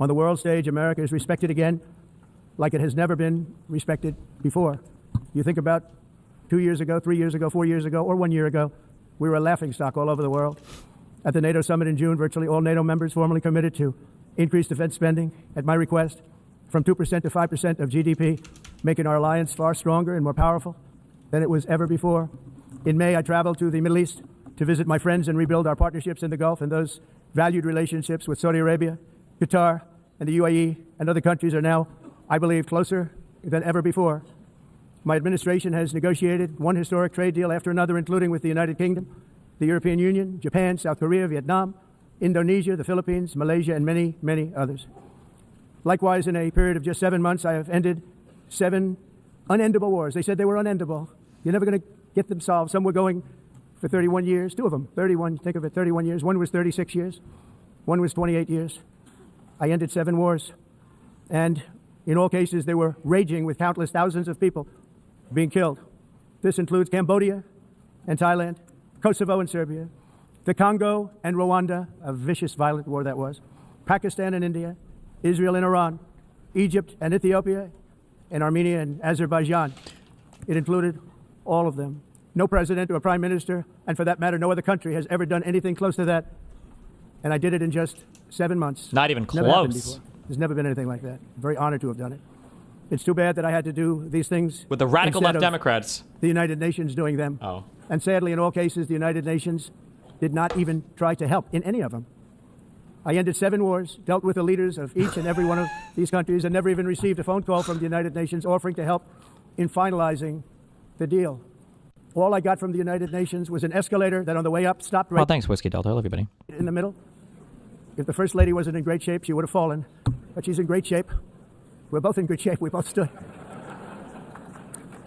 On the world stage, America is respected again like it has never been respected before. You think about 2 years ago, 3 years ago, 4 years ago, or 1 year ago, we were a laughingstock all over the world. At the NATO summit in June, virtually all NATO members formally committed to increase defense spending at my request from 2% to 5% of GDP, making our alliance far stronger and more powerful than it was ever before. In May, I traveled to the Middle East to visit my friends and rebuild our partnerships in the Gulf, and those valued relationships with Saudi Arabia, Qatar, and the UAE and other countries are now, I believe, closer than ever before. My administration has negotiated one historic trade deal after another, including with the United Kingdom, the European Union, Japan, South Korea, Vietnam, Indonesia, the Philippines, Malaysia, and many, many others. Likewise, in a period of just 7 months, I have ended 7 unendable wars. They said they were unendable. You're never going to get them solved. Some were going for 31 years, 2 of them, 31, think of it, 31 years. One was 36 years. One was 28 years. I ended 7 wars. And in all cases, they were raging with countless thousands of people being killed. This includes Cambodia and Thailand, Kosovo and Serbia, the Congo and Rwanda, a vicious, violent war that was, Pakistan and India, Israel and Iran, Egypt and Ethiopia, and Armenia and Azerbaijan. It included all of them. No president or prime minister, and for that matter, no other country has ever done anything close to that. And I did it in just 7 months. Not even Never happened close. before. There's never been anything like that. I'm very honored to have done it. It's too bad that I had to do these things With the radical instead left of Democrats. the United Nations doing them. Oh. And sadly, in all cases, the United Nations did not even try to help in any of them. I ended 7 wars, dealt with the leaders of each and every one of these countries, and never even received a phone call from the United Nations offering to help in finalizing the deal. All I got from the United Nations was an escalator that on the way up stopped right Well, thanks, Whiskey Delta. I love you, buddy. in the middle. If the First Lady wasn't in great shape, she would have fallen. But she's in great shape. We're both in good shape. We both stood.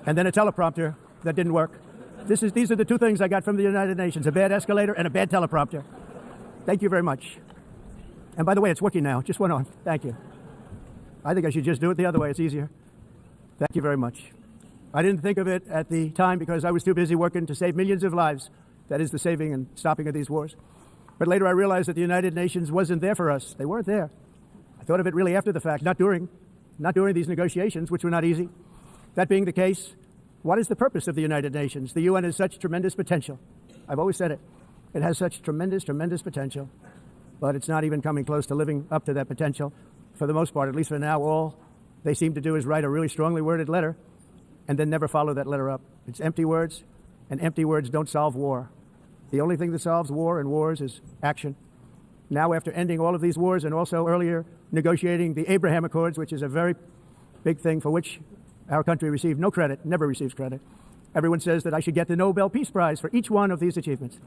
And then a teleprompter that didn't work. These are the 2 things I got from the United Nations, a bad escalator and a bad teleprompter. Thank you very much. And by the way, it's working now. Just went on. Thank you. I think I should just do it the other way. It's easier. Thank you very much. I didn't think of it at the time because I was too busy working to save millions of lives. That is the saving and stopping of these wars. But later I realized that the United Nations wasn't there for us. They weren't there. I thought of it really after the fact, not during these negotiations, which were not easy. That being the case, what is the purpose of the United Nations? The UN has such tremendous potential. I've always said it. It has such tremendous, tremendous potential. but it's not even coming close to living up to that potential. For the most part, at least for now, all they seem to do is write a really strongly worded letter and then never follow that letter up. It's empty words, and empty words don't solve war. The only thing that solves war and wars is action. Now, after ending all of these wars and also earlier negotiating the Abraham Accords, which is a very big thing for which our country received no credit, never receives credit, everyone says that I should get the Nobel Peace Prize for each one of these achievements.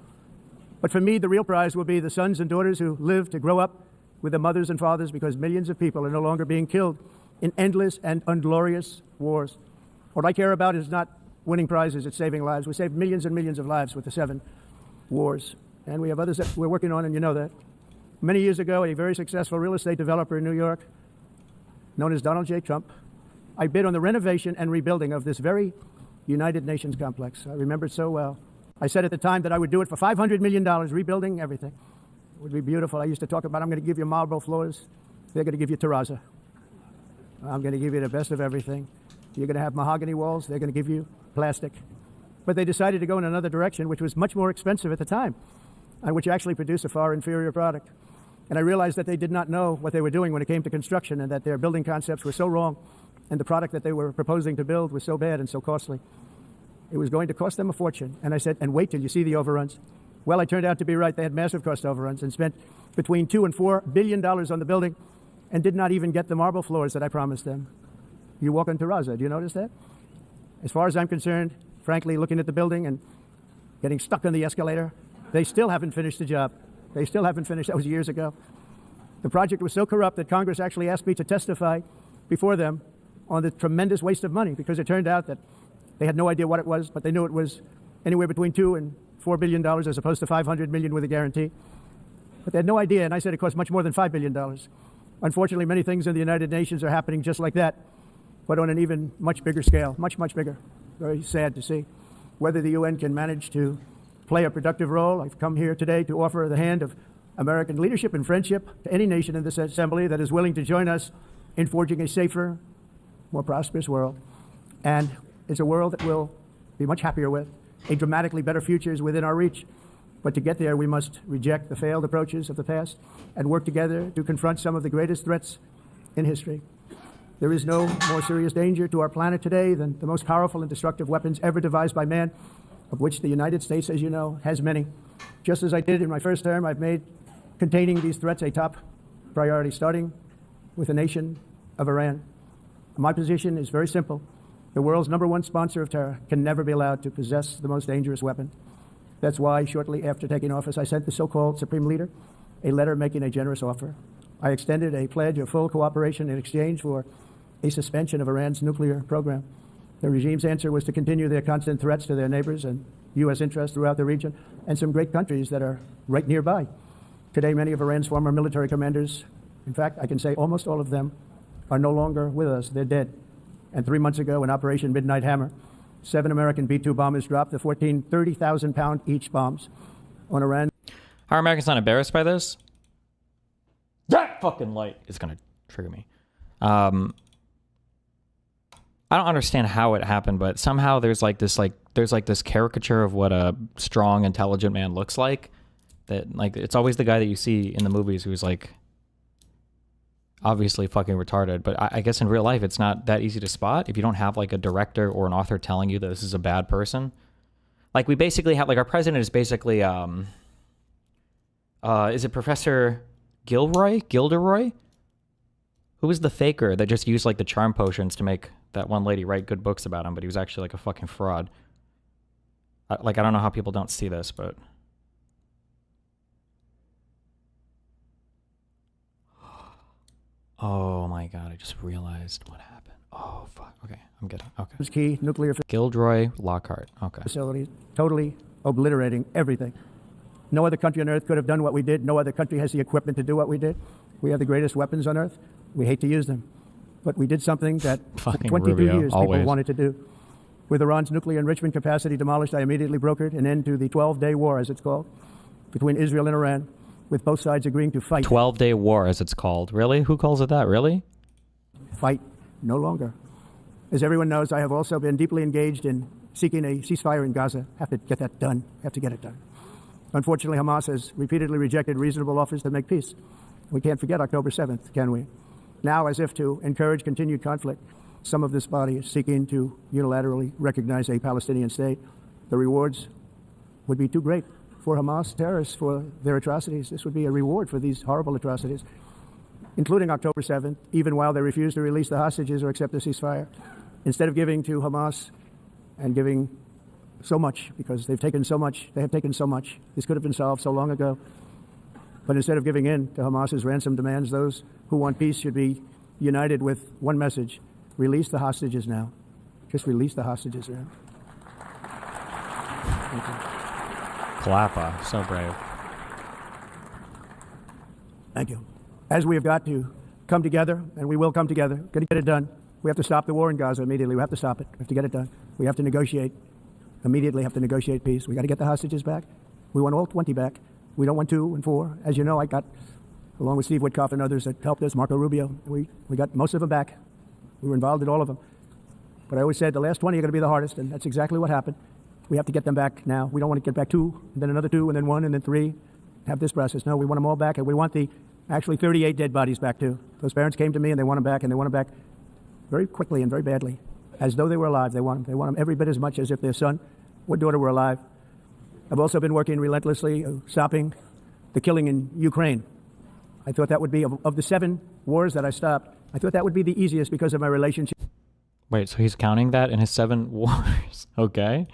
But for me, the real prize will be the sons and daughters who live to grow up with the mothers and fathers, because millions of people are no longer being killed in endless and unglorious wars. What I care about is not winning prizes, it's saving lives. We saved millions and millions of lives with the 7 wars. And we have others that we're working on, and you know that. Many years ago, a very successful real estate developer in New York, known as Donald J. Trump, I bid on the renovation and rebuilding of this very United Nations complex. I remember it so well. I said at the time that I would do it for $500 million, rebuilding everything. It would be beautiful. I used to talk about, I'm going to give you marble floors. They're going to give you terrazzo. I'm going to give you the best of everything. You're going to have mahogany walls. They're going to give you plastic. But they decided to go in another direction, which was much more expensive at the time, and which actually produced a far inferior product. And I realized that they did not know what they were doing when it came to construction, and that their building concepts were so wrong, and the product that they were proposing to build was so bad and so costly. It was going to cost them a fortune. And I said, and wait till you see the overruns. Well, I turned out to be right. They had massive cost overruns and spent between $2 and $4 billion on the building and did not even get the marble floors that I promised them. You walk on terrazzo. Do you notice that? As far as I'm concerned, frankly, looking at the building and getting stuck on the escalator, they still haven't finished the job. They still haven't finished. That was years ago. The project was so corrupt that Congress actually asked me to testify before them on the tremendous waste of money, because it turned out that they had no idea what it was, but they knew it was anywhere between $2 and $4 billion as opposed to $500 million with a guarantee. But they had no idea, and I said it cost much more than $5 billion. Unfortunately, many things in the United Nations are happening just like that, but on an even much bigger scale, much, much bigger. Very sad to see. Whether the UN can manage to play a productive role, I've come here today to offer the hand of American leadership and friendship to any nation in this assembly that is willing to join us in forging a safer, more prosperous world. And it's a world that we'll be much happier with. A dramatically better future is within our reach. But to get there, we must reject the failed approaches of the past and work together to confront some of the greatest threats in history. There is no more serious danger to our planet today than the most powerful and destructive weapons ever devised by man, of which the United States, as you know, has many. Just as I did in my first term, I've made containing these threats a top priority, starting with the nation of Iran. My position is very simple. The world's #1 sponsor of terror can never be allowed to possess the most dangerous weapon. That's why, shortly after taking office, I sent the so-called Supreme Leader a letter making a generous offer. I extended a pledge of full cooperation in exchange for a suspension of Iran's nuclear program. The regime's answer was to continue their constant threats to their neighbors and U.S. interests throughout the region and some great countries that are right nearby. Today, many of Iran's former military commanders, in fact, I can say almost all of them, are no longer with us. They're dead. And 3 months ago, in Operation Midnight Hammer, 7 American B-2 bombers dropped the 14 30,000-pound each bombs on Iran. How are Americans not embarrassed by this? That fucking light is going to trigger me. I don't understand how it happened, but somehow there's this caricature of what a strong, intelligent man looks like. That, like, it's always the guy that you see in the movies who's like obviously fucking retarded. But I guess in real life, it's not that easy to spot if you don't have like a director or an author telling you that this is a bad person. Like, we basically have, like, our president is basically, is it Professor Gilderoy? Who was the faker that just used like the charm potions to make that one lady write good books about him, but he was actually like a fucking fraud. I don't know how people don't see this, but oh my god, I just realized what happened. Oh fuck. Okay, I'm getting okay. Key nuclear Gilderoy Lockhart. Okay. Facility, totally obliterating everything. No other country on earth could have done what we did. No other country has the equipment to do what we did. We have the greatest weapons on earth. We hate to use them. But we did something that for 22 Rubio, years always. people wanted to do. With Iran's nuclear enrichment capacity demolished, I immediately brokered an end to the 12-day war, as it's called, between Israel and Iran, with both sides agreeing to fight. 12-day war, as it's called. Really? Who calls it that? Really? Fight no longer. As everyone knows, I have also been deeply engaged in seeking a ceasefire in Gaza. Have to get that done. Have to get it done. Unfortunately, Hamas has repeatedly rejected reasonable offers to make peace. We can't forget October 7th, can we? Now, as if to encourage continued conflict, some of this body is seeking to unilaterally recognize a Palestinian state. The rewards would be too great for Hamas terrorists for their atrocities. This would be a reward for these horrible atrocities, including October 7th, even while they refuse to release the hostages or accept a ceasefire. Instead of giving to Hamas and giving so much, because they've taken so much, they have taken so much. This could have been solved so long ago. But instead of giving in to Hamas's ransom demands, those who want peace should be united with one message: release the hostages now. Just release the hostages now. Thank you. Kalapa, so brave. Thank you. As we have got to come together, and we will come together, got to get it done. We have to stop the war in Gaza immediately. We have to stop it. We have to get it done. We have to negotiate. Immediately have to negotiate peace. We got to get the hostages back. We want all 20 back. We don't want 2 and 4. As you know, I got, along with Steve Witkoff and others that helped us, Marco Rubio, we got most of them back. We were involved in all of them. But I always said the last 20 are going to be the hardest, and that's exactly what happened. We have to get them back now. We don't want to get back 2, and then another 2, and then 1, and then 3. Have this process. No, we want them all back, and we want the actually 38 dead bodies back too. Those parents came to me and they want them back, and they want them back very quickly and very badly, as though they were alive. They want them. They want them every bit as much as if their son or daughter were alive. I've also been working relentlessly stopping the killing in Ukraine. I thought that would be, of the 7 wars that I stopped, I thought that would be the easiest because of my relationship Wait, so he's counting that in his 7 wars? Okay.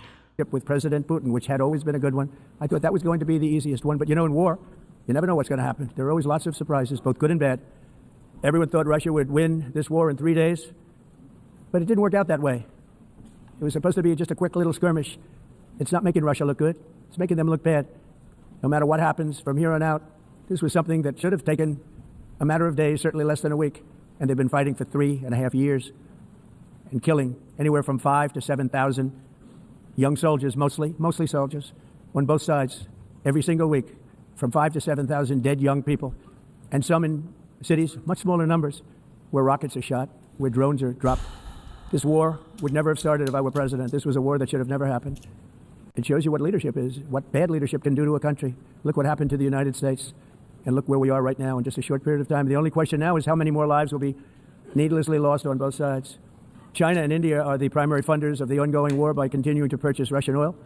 with President Putin, which had always been a good one. I thought that was going to be the easiest one. But you know, in war, you never know what's going to happen. There are always lots of surprises, both good and bad. Everyone thought Russia would win this war in 3 days, but it didn't work out that way. It was supposed to be just a quick little skirmish. It's not making Russia look good. It's making them look bad. No matter what happens from here on out, this was something that should have taken a matter of days, certainly less than a week. And they've been fighting for 3.5 years and killing anywhere from 5,000 to 7,000 young soldiers, mostly soldiers, on both sides, every single week, from 5,000 to 7,000 dead young people. And some in cities, much smaller numbers, where rockets are shot, where drones are dropped. This war would never have started if I were president. This was a war that should have never happened. It shows you what leadership is, what bad leadership can do to a country. Look what happened to the United States, and look where we are right now in just a short period of time. The only question now is how many more lives will be needlessly lost on both sides. China and India are the primary funders of the ongoing war by continuing to purchase Russian oil.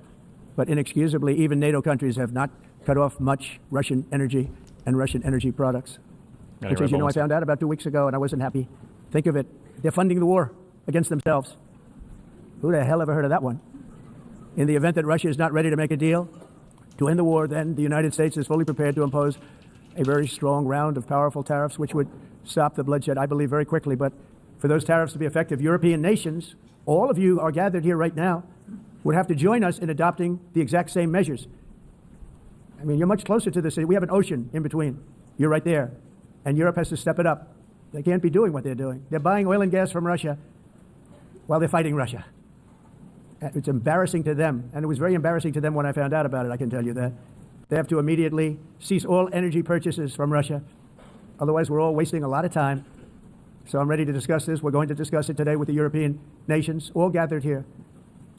But inexcusably, even NATO countries have not cut off much Russian energy and Russian energy products. Which, as you know, I found out about 2 weeks ago, and I wasn't happy. Think of it. They're funding the war against themselves. Who the hell ever heard of that one? In the event that Russia is not ready to make a deal to end the war, then the United States is fully prepared to impose a very strong round of powerful tariffs, which would stop the bloodshed, I believe, very quickly. But for those tariffs to be effective, European nations, all of you are gathered here right now, would have to join us in adopting the exact same measures. I mean, you're much closer to this. We have an ocean in between. You're right there. And Europe has to step it up. They can't be doing what they're doing. They're buying oil and gas from Russia while they're fighting Russia. It's embarrassing to them, and it was very embarrassing to them when I found out about it, I can tell you that. They have to immediately cease all energy purchases from Russia. Otherwise, we're all wasting a lot of time. So I'm ready to discuss this. We're going to discuss it today with the European nations, all gathered here.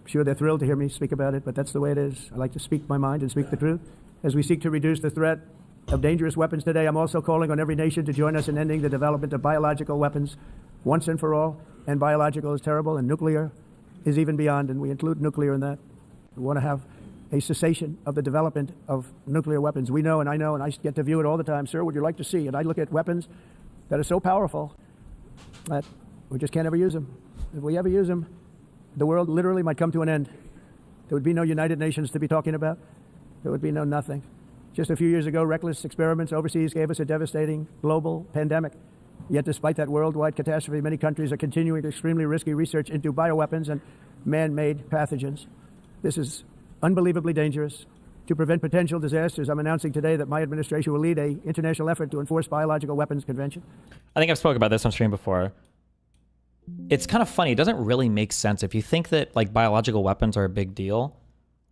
I'm sure they're thrilled to hear me speak about it, but that's the way it is. I like to speak my mind and speak the truth. As we seek to reduce the threat of dangerous weapons today, I'm also calling on every nation to join us in ending the development of biological weapons once and for all. And biological is terrible, and nuclear is even beyond, and we include nuclear in that. We want to have a cessation of the development of nuclear weapons. We know, and I get to view it all the time. Sir, would you like to see? And I look at weapons that are so powerful that we just can't ever use them. If we ever use them, the world literally might come to an end. There would be no United Nations to be talking about. There would be no nothing. Just a few years ago, reckless experiments overseas gave us a devastating global pandemic. Yet despite that worldwide catastrophe, many countries are continuing extremely risky research into bioweapons and man-made pathogens. This is unbelievably dangerous. To prevent potential disasters, I'm announcing today that my administration will lead an international effort to enforce biological weapons convention. I think I've spoken about this on stream before. It's kind of funny. It doesn't really make sense. If you think that like biological weapons are a big deal,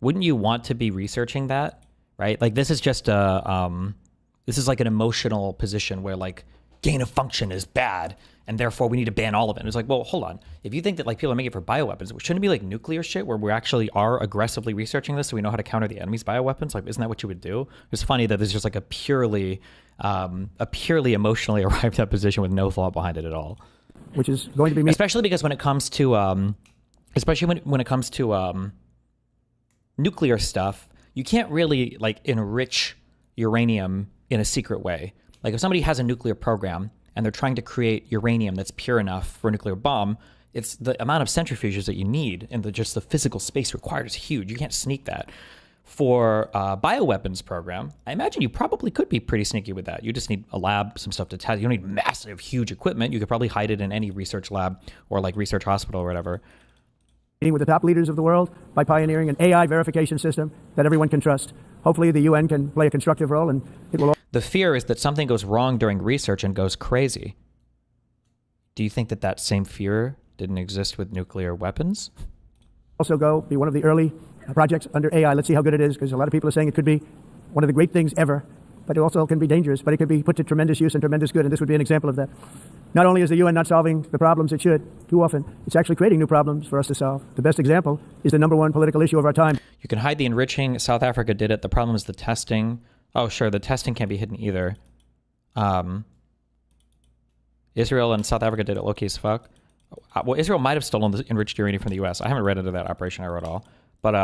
wouldn't you want to be researching that, right? Like this is just this is like an emotional position where like gain of function is bad, and therefore we need to ban all of it. And it's like, well, hold on. If you think that like people are making it for bioweapons, shouldn't it be like nuclear shit where we actually are aggressively researching this so we know how to counter the enemy's bioweapons? Like, isn't that what you would do? It's funny that there's just like a purely emotionally arrived at position with no thought behind it at all. Which is going to be especially because when it comes to nuclear stuff, you can't really like enrich uranium in a secret way. Like if somebody has a nuclear program and they're trying to create uranium that's pure enough for a nuclear bomb, it's the amount of centrifuges that you need and just the physical space required is huge. You can't sneak that. For a bioweapons program, I imagine you probably could be pretty sneaky with that. You just need a lab, some stuff to test. You don't need massive, huge equipment. You could probably hide it in any research lab or like research hospital or whatever. Meeting with the top leaders of the world by pioneering an AI verification system that everyone can trust. Hopefully the UN can play a constructive role, and it will. The fear is that something goes wrong during research and goes crazy. Do you think that that same fear didn't exist with nuclear weapons? Also be one of the early projects under AI. Let's see how good it is, because a lot of people are saying it could be one of the great things ever, but it also can be dangerous, but it could be put to tremendous use and tremendous good, and this would be an example of that. Not only is the UN not solving the problems it should too often, it's actually creating new problems for us to solve. The best example is the #1 political issue of our time. You can hide the enriching. South Africa did it. The problem is the testing. Oh, sure, the testing can't be hidden either. Israel and South Africa did it low-key as fuck. Well, Israel might have stolen the enriched uranium from the U.S. I haven't read into that operation I wrote all. But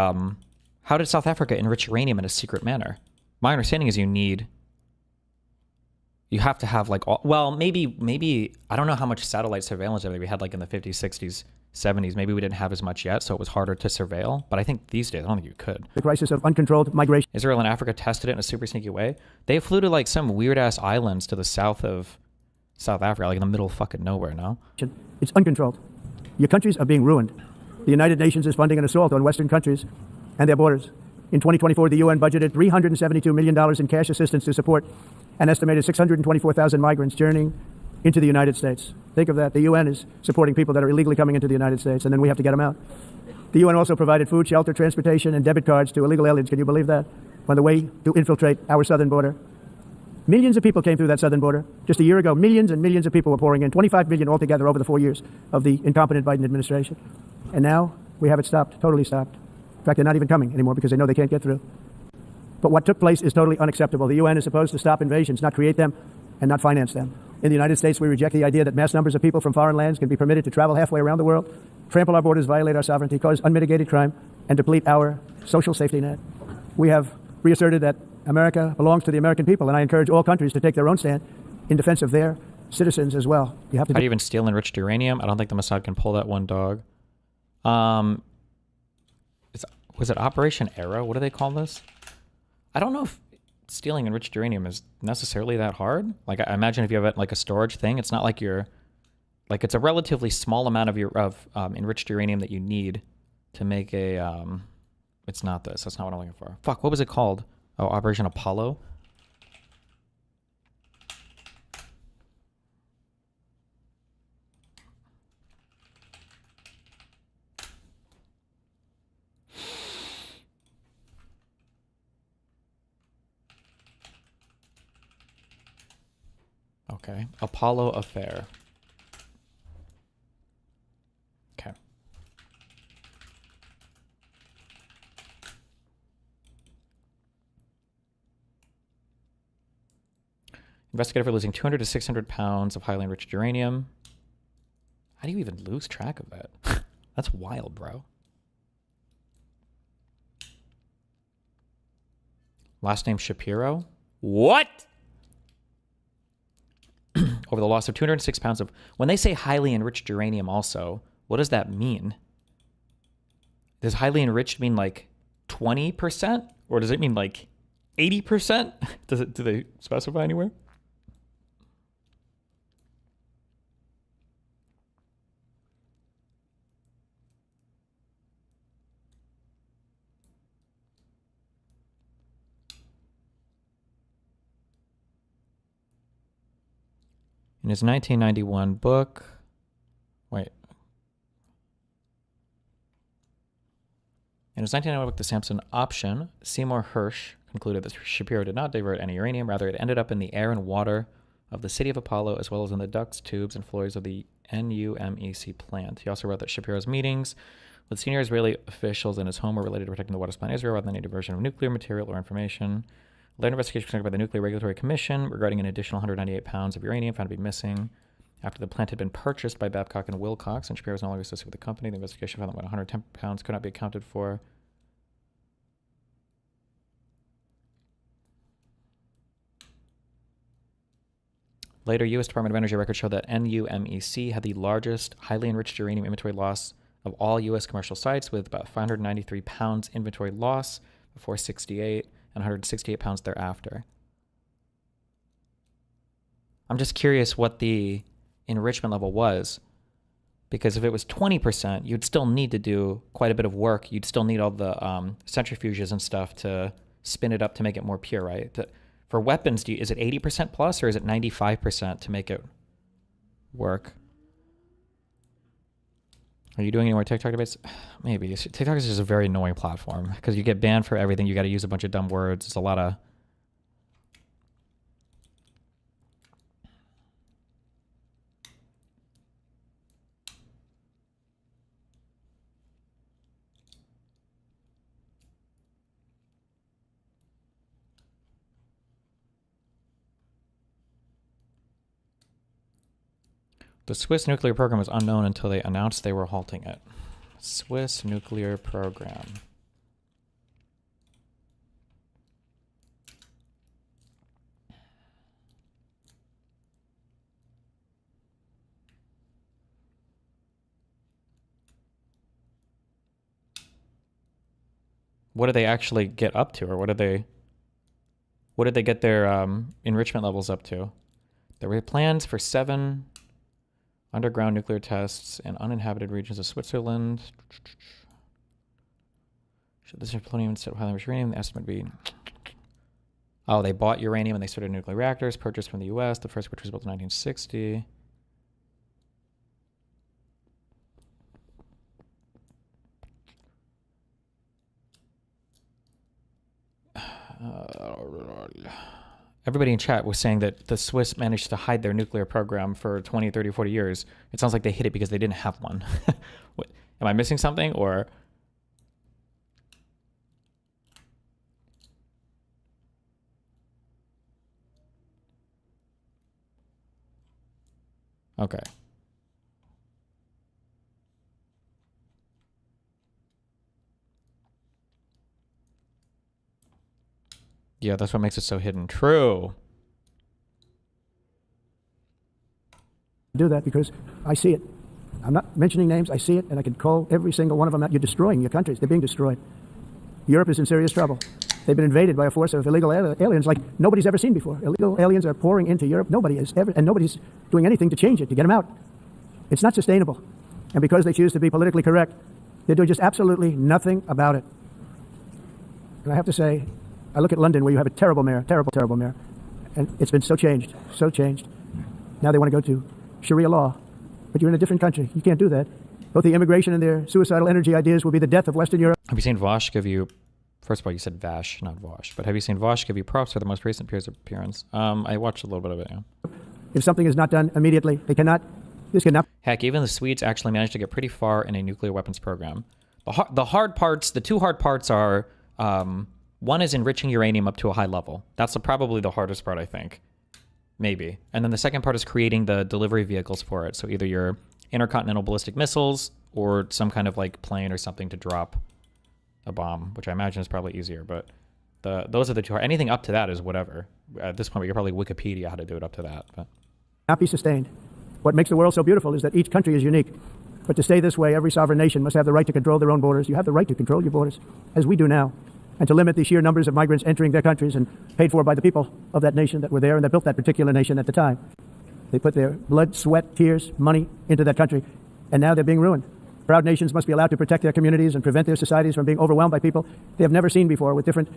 how did South Africa enrich uranium in a secret manner? My understanding is you have to have like, maybe, I don't know how much satellite surveillance we had like in the 50s, 60s, 70s. Maybe we didn't have as much yet, so it was harder to surveil. But I think these days, I don't think you could. The crisis of uncontrolled migration. Israel and Africa tested it in a super sneaky way. They flew to like some weird-ass islands to the south of South Africa, like in the middle of fucking nowhere, no? It's uncontrolled. Your countries are being ruined. The United Nations is funding an assault on Western countries and their borders. In 2024, the UN budgeted $372 million in cash assistance to support an estimated 624,000 migrants journeying into the United States. Think of that. The UN is supporting people that are illegally coming into the United States, and then we have to get them out. The UN also provided food, shelter, transportation, and debit cards to illegal aliens. Can you believe that? On the way to infiltrate our southern border. Millions of people came through that southern border. Just a year ago, millions and millions of people were pouring in, 25 million altogether over the 4 years of the incompetent Biden administration. And now we have it stopped, totally stopped. In fact, they're not even coming anymore because they know they can't get through. But what took place is totally unacceptable. The UN is supposed to stop invasions, not create them and not finance them. In the United States, we reject the idea that mass numbers of people from foreign lands can be permitted to travel halfway around the world, trample our borders, violate our sovereignty, cause unmitigated crime, and deplete our social safety net. We have reasserted that America belongs to the American people, and I encourage all countries to take their own stand in defense of their citizens as well. You have to. How do you even steal enriched uranium? I don't think the Mossad can pull that one, dog. Was it Operation Arrow? What do they call this? I don't know if stealing enriched uranium is necessarily that hard. Like, I imagine if you have it like a storage thing, it's not like it's a relatively small amount of enriched uranium that you need to make a. It's not this. That's not what I'm looking for. Fuck, what was it called? Oh, Operation Apollo. Okay, Apollo Affair. Okay. Investigated for losing 200 to 600 pounds of highly enriched uranium. How do you even lose track of that? That's wild, bro. Last name Shapiro? What? Over the loss of 206 pounds of... When they say highly enriched uranium also, what does that mean? Does highly enriched mean like 20%? Or does it mean like 80%? Do they specify anywhere? In his 1991 book, in his 1991 book, The Samson Option, Seymour Hersh concluded that Shapiro did not divert any uranium. Rather, it ended up in the air and water of the city of Apollo, as well as in the ducts, tubes, and floors of the NUMEC plant. He also wrote that Shapiro's meetings with senior Israeli officials in his home were related to protecting the water supply in Israel rather than any diversion of nuclear material or information. A later investigation conducted by the Nuclear Regulatory Commission regarding an additional 198 pounds of uranium found to be missing after the plant had been purchased by Babcock and Wilcox, and Shapiro was no longer associated with the company. The investigation found that 110 pounds could not be accounted for. Later, U.S. Department of Energy records show that NUMEC had the largest highly enriched uranium inventory loss of all U.S. commercial sites, with about 593 pounds inventory loss before 68 and 168 pounds thereafter. I'm just curious what the enrichment level was, because if it was 20%, you'd still need to do quite a bit of work. You'd still need all the centrifuges and stuff to spin it up to make it more pure, right? For weapons, is it 80% plus or is it 95% to make it work? Are you doing any more TikTok debates? Maybe. TikTok is just a very annoying platform because you get banned for everything. You got to use a bunch of dumb words. It's a lot of... The Swiss nuclear program was unknown until they announced they were halting it. Swiss nuclear program. What did they actually get up to, or what did they get their enrichment levels up to? There were plans for 7 underground nuclear tests in uninhabited regions of Switzerland. Should this have plutonium instead of highly enriched uranium? The estimate would be... Oh, they bought uranium and they started nuclear reactors, purchased from the U.S., the first which was built in 1960. Everybody in chat was saying that the Swiss managed to hide their nuclear program for 20, 30, 40 years. It sounds like they hid it because they didn't have one. What, am I missing something, or... Okay. Yeah, that's what makes it so hidden. True. Do that because I see it. I'm not mentioning names. I see it, and I can call every single one of them out. You're destroying your countries. They're being destroyed. Europe is in serious trouble. They've been invaded by a force of illegal aliens like nobody's ever seen before. Illegal aliens are pouring into Europe. Nobody is ever, and nobody's doing anything to change it, to get them out. It's not sustainable. And because they choose to be politically correct, they're doing just absolutely nothing about it. And I have to say, I look at London, where you have a terrible mayor, terrible mayor, and it's been so changed, so changed. Now they want to go to Sharia law, but you're in a different country. You can't do that. Both the immigration and their suicidal energy ideas will be the death of Western Europe. Have you seen Vosh give you... First of all, you said Vash, not Vosh. But have you seen Vosh give you props for the most recent peer's appearance? I watched a little bit of it, yeah. If something is not done immediately, they cannot... This cannot... Heck, even the Swedes actually managed to get pretty far in a nuclear weapons program. The hard parts, the two hard parts are... one is enriching uranium up to a high level. That's probably the hardest part, I think. Maybe. And then the second part is creating the delivery vehicles for it. So either your intercontinental ballistic missiles or some kind of like plane or something to drop a bomb, which I imagine is probably easier. But those are the two. Anything up to that is whatever. At this point, we could probably Wikipedia how to do it up to that. But not be sustained. What makes the world so beautiful is that each country is unique. But to stay this way, every sovereign nation must have the right to control their own borders. You have the right to control your borders, as we do now, and to limit the sheer numbers of migrants entering their countries and paid for by the people of that nation that were there and that built that particular nation at the time. They put their blood, sweat, tears, money into that country, and now they're being ruined. Proud nations must be allowed to protect their communities and prevent their societies from being overwhelmed by people they have never seen before, with different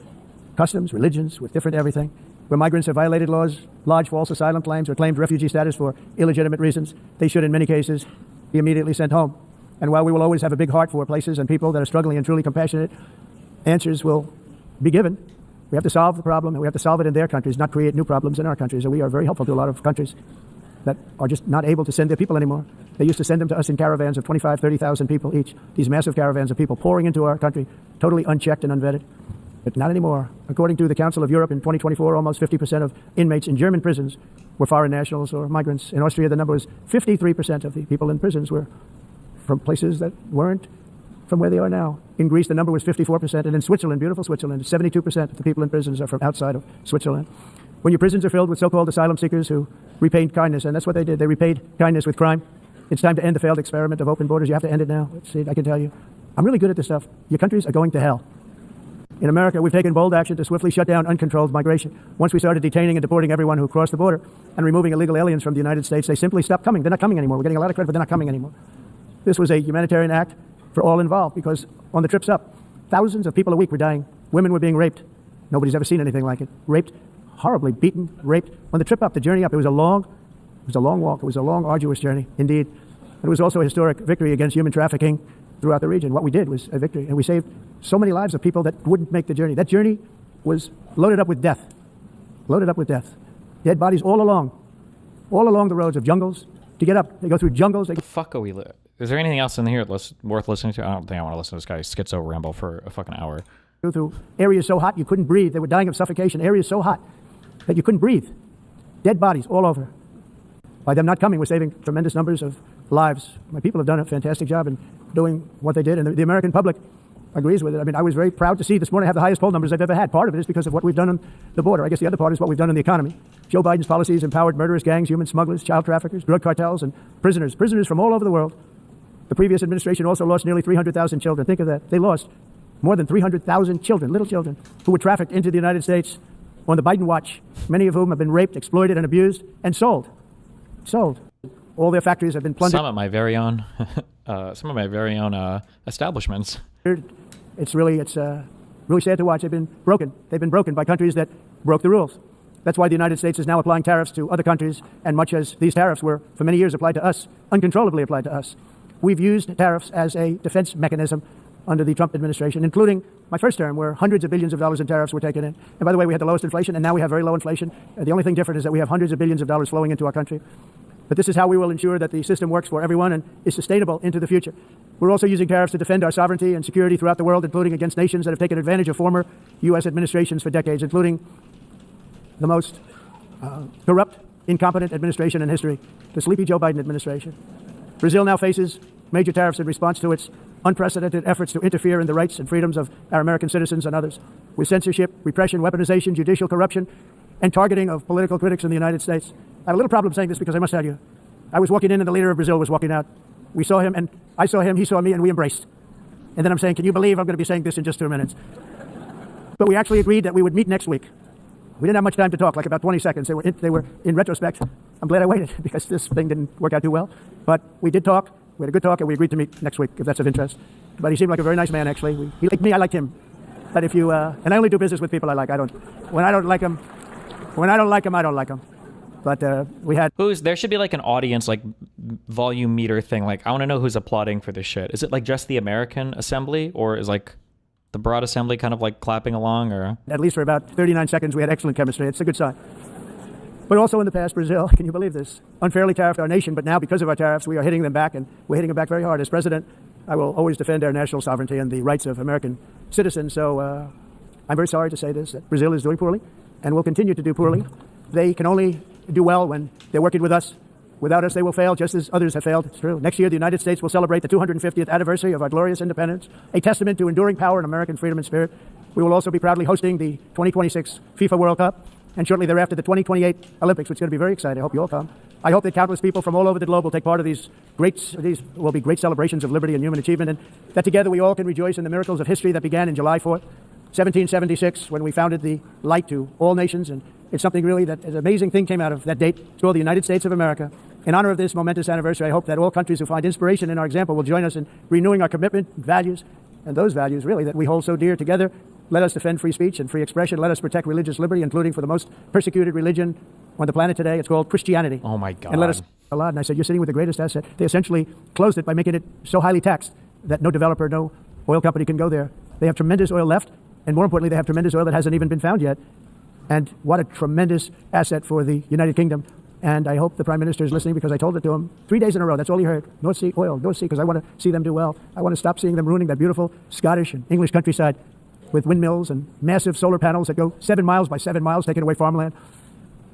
customs, religions, with different everything. Where migrants have violated laws, lodged false asylum claims, or claimed refugee status for illegitimate reasons, they should, in many cases, be immediately sent home. And while we will always have a big heart for places and people that are struggling and truly compassionate, answers will be given. We have to solve the problem, and we have to solve it in their countries, not create new problems in our countries. And we are very helpful to a lot of countries that are just not able to send their people anymore. They used to send them to us in caravans of 25, 30,000 people each, these massive caravans of people pouring into our country, totally unchecked and unvetted. But not anymore. According to the Council of Europe in 2024, almost 50% of inmates in German prisons were foreign nationals or migrants. In Austria, the number was 53% of the people in prisons were from places that weren't from where they are now. In Greece, the number was 54%. And in Switzerland, beautiful Switzerland, 72% of the people in prisons are from outside of Switzerland. When your prisons are filled with so-called asylum seekers who repaid kindness, and that's what they did. They repaid kindness with crime. It's time to end the failed experiment of open borders. You have to end it now. Let's see, I can tell you. I'm really good at this stuff. Your countries are going to hell. In America, we've taken bold action to swiftly shut down uncontrolled migration. Once we started detaining and deporting everyone who crossed the border and removing illegal aliens from the United States, they simply stopped coming. They're not coming anymore. We're getting a lot of credit, but they're not coming anymore. This was a humanitarian act for all involved, because on the trips up, thousands of people a week were dying. Women were being raped. Nobody's ever seen anything like it. Raped, horribly beaten, raped. On the trip up, the journey up, it was a long walk. It was a long, arduous journey, indeed. It was also a historic victory against human trafficking throughout the region. What we did was a victory, and we saved so many lives of people that wouldn't make the journey. That journey was loaded up with death. Loaded up with death. Dead bodies all along the roads of jungles. To get up, they go through jungles. The fuck are we Is there anything else in here worth listening to? I don't think I want to listen to this guy schizo ramble for a fucking hour. Go through areas so hot you couldn't breathe. They were dying of suffocation. Areas so hot that you couldn't breathe. Dead bodies all over. By them not coming, we're saving tremendous numbers of lives. My people have done a fantastic job in doing what they did, and the American public agrees with it. I mean, I was very proud to see this morning I have the highest poll numbers I've ever had. Part of it is because of what we've done on the border. I guess the other part is what we've done in the economy. Joe Biden's policies empowered murderous gangs, human smugglers, child traffickers, drug cartels, and prisoners from all over the world. The previous administration also lost nearly 300,000 children. Think of that. They lost more than 300,000 children, little children, who were trafficked into the United States on the Biden watch, many of whom have been raped, exploited, and abused, and sold. All their factories have been plundered. Some of my very own establishments. It's really sad to watch. They've been broken. They've been broken by countries that broke the rules. That's why the United States is now applying tariffs to other countries, and much as these tariffs were for many years applied to us, uncontrollably applied to us. We've used tariffs as a defense mechanism under the Trump administration, including my first term, where hundreds of billions of dollars in tariffs were taken in. And by the way, we had the lowest inflation, and now we have very low inflation. The only thing different is that we have hundreds of billions of dollars flowing into our country. But this is how we will ensure that the system works for everyone and is sustainable into the future. We're also using tariffs to defend our sovereignty and security throughout the world, including against nations that have taken advantage of former U.S. administrations for decades, including the most corrupt, incompetent administration in history, the sleepy Joe Biden administration. Brazil now faces major tariffs in response to its unprecedented efforts to interfere in the rights and freedoms of our American citizens and others, with censorship, repression, weaponization, judicial corruption, and targeting of political critics in the United States. I have a little problem saying this because I must tell you, I was walking in and the leader of Brazil was walking out. We saw him, and I saw him, he saw me, and we embraced. And then I'm saying, can you believe I'm going to be saying this in just 2 minutes? But we actually agreed that we would meet next week. We didn't have much time to talk, like about 20 seconds. They were in retrospect, I'm glad I waited because this thing didn't work out too well. But we did talk, we had a good talk, and we agreed to meet next week, if that's of interest. But he seemed like a very nice man, actually. He liked me, I liked him. But if you, and I only do business with people I like. When I don't like them, I don't like them. But we had... There should be like an audience, like volume meter thing. Like, I want to know who's applauding for this shit. Is it like just the American assembly, or is like the broad assembly kind of like clapping along, or? At least for about 39 seconds, we had excellent chemistry. It's a good sign. But also in the past, Brazil, can you believe this? Unfairly tariffed our nation, but now because of our tariffs, we are hitting them back, and we're hitting them back very hard. As president, I will always defend our national sovereignty and the rights of American citizens. So I'm very sorry to say this, that Brazil is doing poorly and will continue to do poorly. They can only do well when they're working with us. Without us, they will fail, just as others have failed. It's true. Next year, the United States will celebrate the 250th anniversary of our glorious independence, a testament to enduring power and American freedom and spirit. We will also be proudly hosting the 2026 FIFA World Cup, and shortly thereafter, the 2028 Olympics, which is going to be very exciting. I hope you all come. I hope that countless people from all over the globe will take part of these will be great celebrations of liberty and human achievement, and that together we all can rejoice in the miracles of history that began in July 4th, 1776, when we founded the light to all nations. And it's something really that an amazing thing came out of that date. It's called the United States of America. In honor of this momentous anniversary, I hope that all countries who find inspiration in our example will join us in renewing our commitment, values, and those values really that we hold so dear together. Let us defend free speech and free expression. Let us protect religious liberty, including for the most persecuted religion on the planet today. It's called Christianity. Oh my God. And let us a lot. And I said, you're sitting with the greatest asset. They essentially closed it by making it so highly taxed that no developer, no oil company can go there. They have tremendous oil left, And more importantly, they have tremendous oil that hasn't even been found yet. And what a tremendous asset for the United Kingdom. And I hope the Prime Minister is listening, because I told it to him 3 days in a row. That's all he heard. North Sea oil, North Sea, because I want to see them do well. I want to stop seeing them ruining that beautiful Scottish and English countryside with windmills and massive solar panels that go 7 miles by 7 miles, taking away farmland.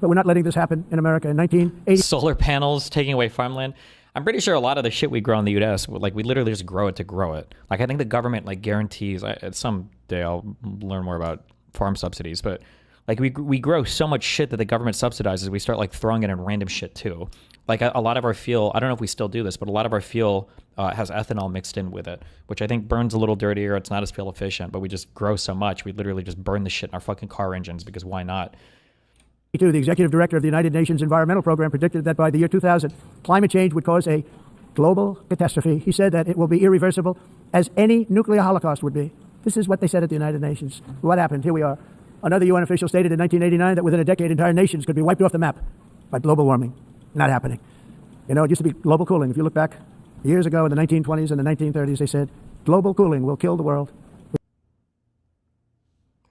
But we're not letting this happen in America. In 1980, Solar panels taking away farmland. I'm pretty sure a lot of the shit we grow in the U.S., like, we literally just grow it to grow it. Like, I think the government, like, guarantees, someday I'll learn more about farm subsidies, but, like, we grow so much shit that the government subsidizes, we start, like, throwing it in random shit, too. Like, a lot of our fuel, I don't know if we still do this, but a lot of our fuel has ethanol mixed in with it, which I think burns a little dirtier. It's not as fuel efficient, but we just grow so much, we literally just burn the shit in our fucking car engines, because why not? The executive director of the United Nations Environmental Program predicted that by the year 2000, climate change would cause a global catastrophe. He said that it will be irreversible, as any nuclear holocaust would be. This is what they said at the United Nations. What happened? Here we are. Another UN official stated in 1989 that within a decade, entire nations could be wiped off the map by global warming. Not happening. You know, it used to be global cooling. If you look back years ago in the 1920s and the 1930s, they said global cooling will kill the world.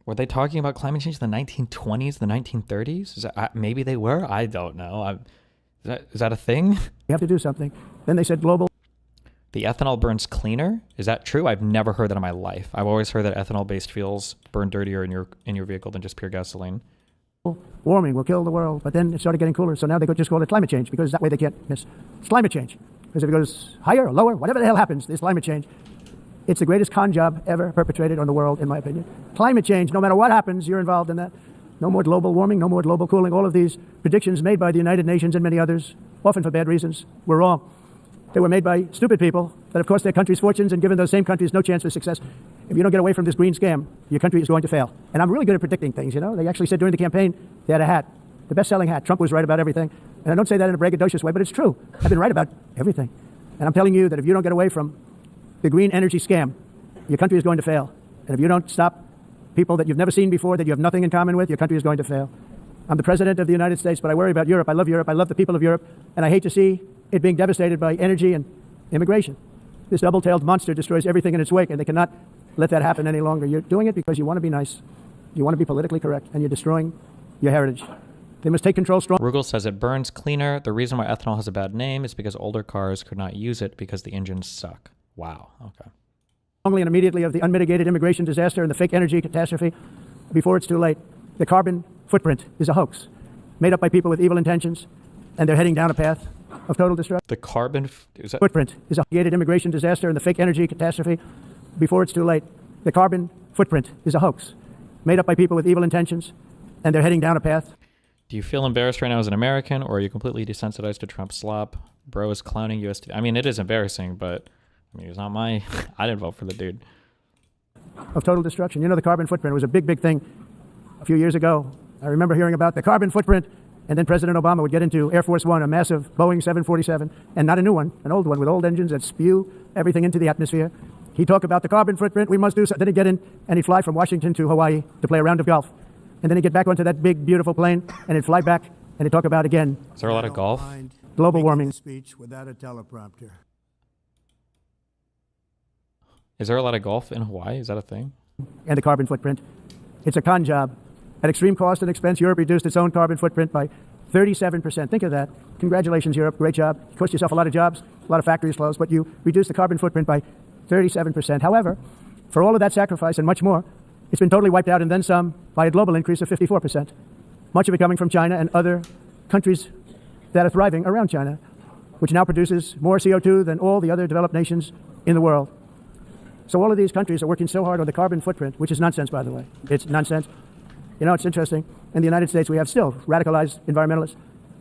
Were they talking about climate change in the 1920s, the 1930s? Maybe they were. I don't know. Is that a thing? We have to do something. Then they said global. The ethanol burns cleaner. Is that true? I've never heard that in my life. I've always heard that ethanol-based fuels burn dirtier in your vehicle than just pure gasoline. Warming will kill the world, but then it started getting cooler, so now they just call it climate change, because that way they can't miss. It's climate change. Because if it goes higher or lower, whatever the hell happens, there's climate change. It's the greatest con job ever perpetrated on the world, in my opinion. Climate change, no matter what happens, you're involved in that. No more global warming, no more global cooling. All of these predictions made by the United Nations and many others, often for bad reasons, were wrong. They were made by stupid people that have cost their countries fortunes and given those same countries no chance for success. If you don't get away from this green scam, your country is going to fail. And I'm really good at predicting things, you know. They actually said during the campaign they had a hat, the best-selling hat. Trump was right about everything. And I don't say that in a braggadocious way, but it's true. I've been right about everything. And I'm telling you that if you don't get away from the green energy scam, your country is going to fail. And if you don't stop people that you've never seen before, that you have nothing in common with, your country is going to fail. I'm the president of the United States, but I worry about Europe. I love Europe. I love the people of Europe. And I hate to see it being devastated by energy and immigration. This double-tailed monster destroys everything in its wake, and they cannot let that happen any longer. You're doing it because you want to be nice. You want to be politically correct, and you're destroying your heritage. They must take control strong. Rugel says it burns cleaner. The reason why ethanol has a bad name is because older cars could not use it because the engines suck. Wow. Okay. Strongly and immediately of the unmitigated immigration disaster and the fake energy catastrophe before it's too late. The carbon footprint is a hoax made up by people with evil intentions, and they're heading down a path of total destruction. The carbon footprint is a gated immigration disaster and the fake energy catastrophe before it's too late. The carbon footprint is a hoax made up by people with evil intentions, and they're heading down a path. Do you feel embarrassed right now as an American, or are you completely desensitized to Trump's slop? Bro is clowning US. I mean, it is embarrassing, but I mean, it's not my... I didn't vote for the dude. Of total destruction. You know, the carbon footprint was a big, big thing a few years ago. I remember hearing about the carbon footprint, and then President Obama would get into Air Force One, a massive Boeing 747, and not a new one, an old one with old engines that spew everything into the atmosphere. He'd talk about the carbon footprint, we must do something. Then he'd get in, and he'd fly from Washington to Hawaii to play a round of golf. And then he'd get back onto that big, beautiful plane, and he'd fly back, and he'd talk about again. Is there a lot of golf? Global warming. Speech without a teleprompter. Is there a lot of golf in Hawaii? Is that a thing? And the carbon footprint. It's a con job. At extreme cost and expense, Europe reduced its own carbon footprint by 37%. Think of that. Congratulations, Europe. Great job. You cost yourself a lot of jobs, a lot of factories closed, but you reduced the carbon footprint by 37%. However, for all of that sacrifice and much more, it's been totally wiped out and then some by a global increase of 54%. Much of it coming from China and other countries that are thriving around China, which now produces more CO2 than all the other developed nations in the world. So all of these countries are working so hard on the carbon footprint, which is nonsense, by the way. It's nonsense. You know, it's interesting. In the United States, we have still radicalized environmentalists,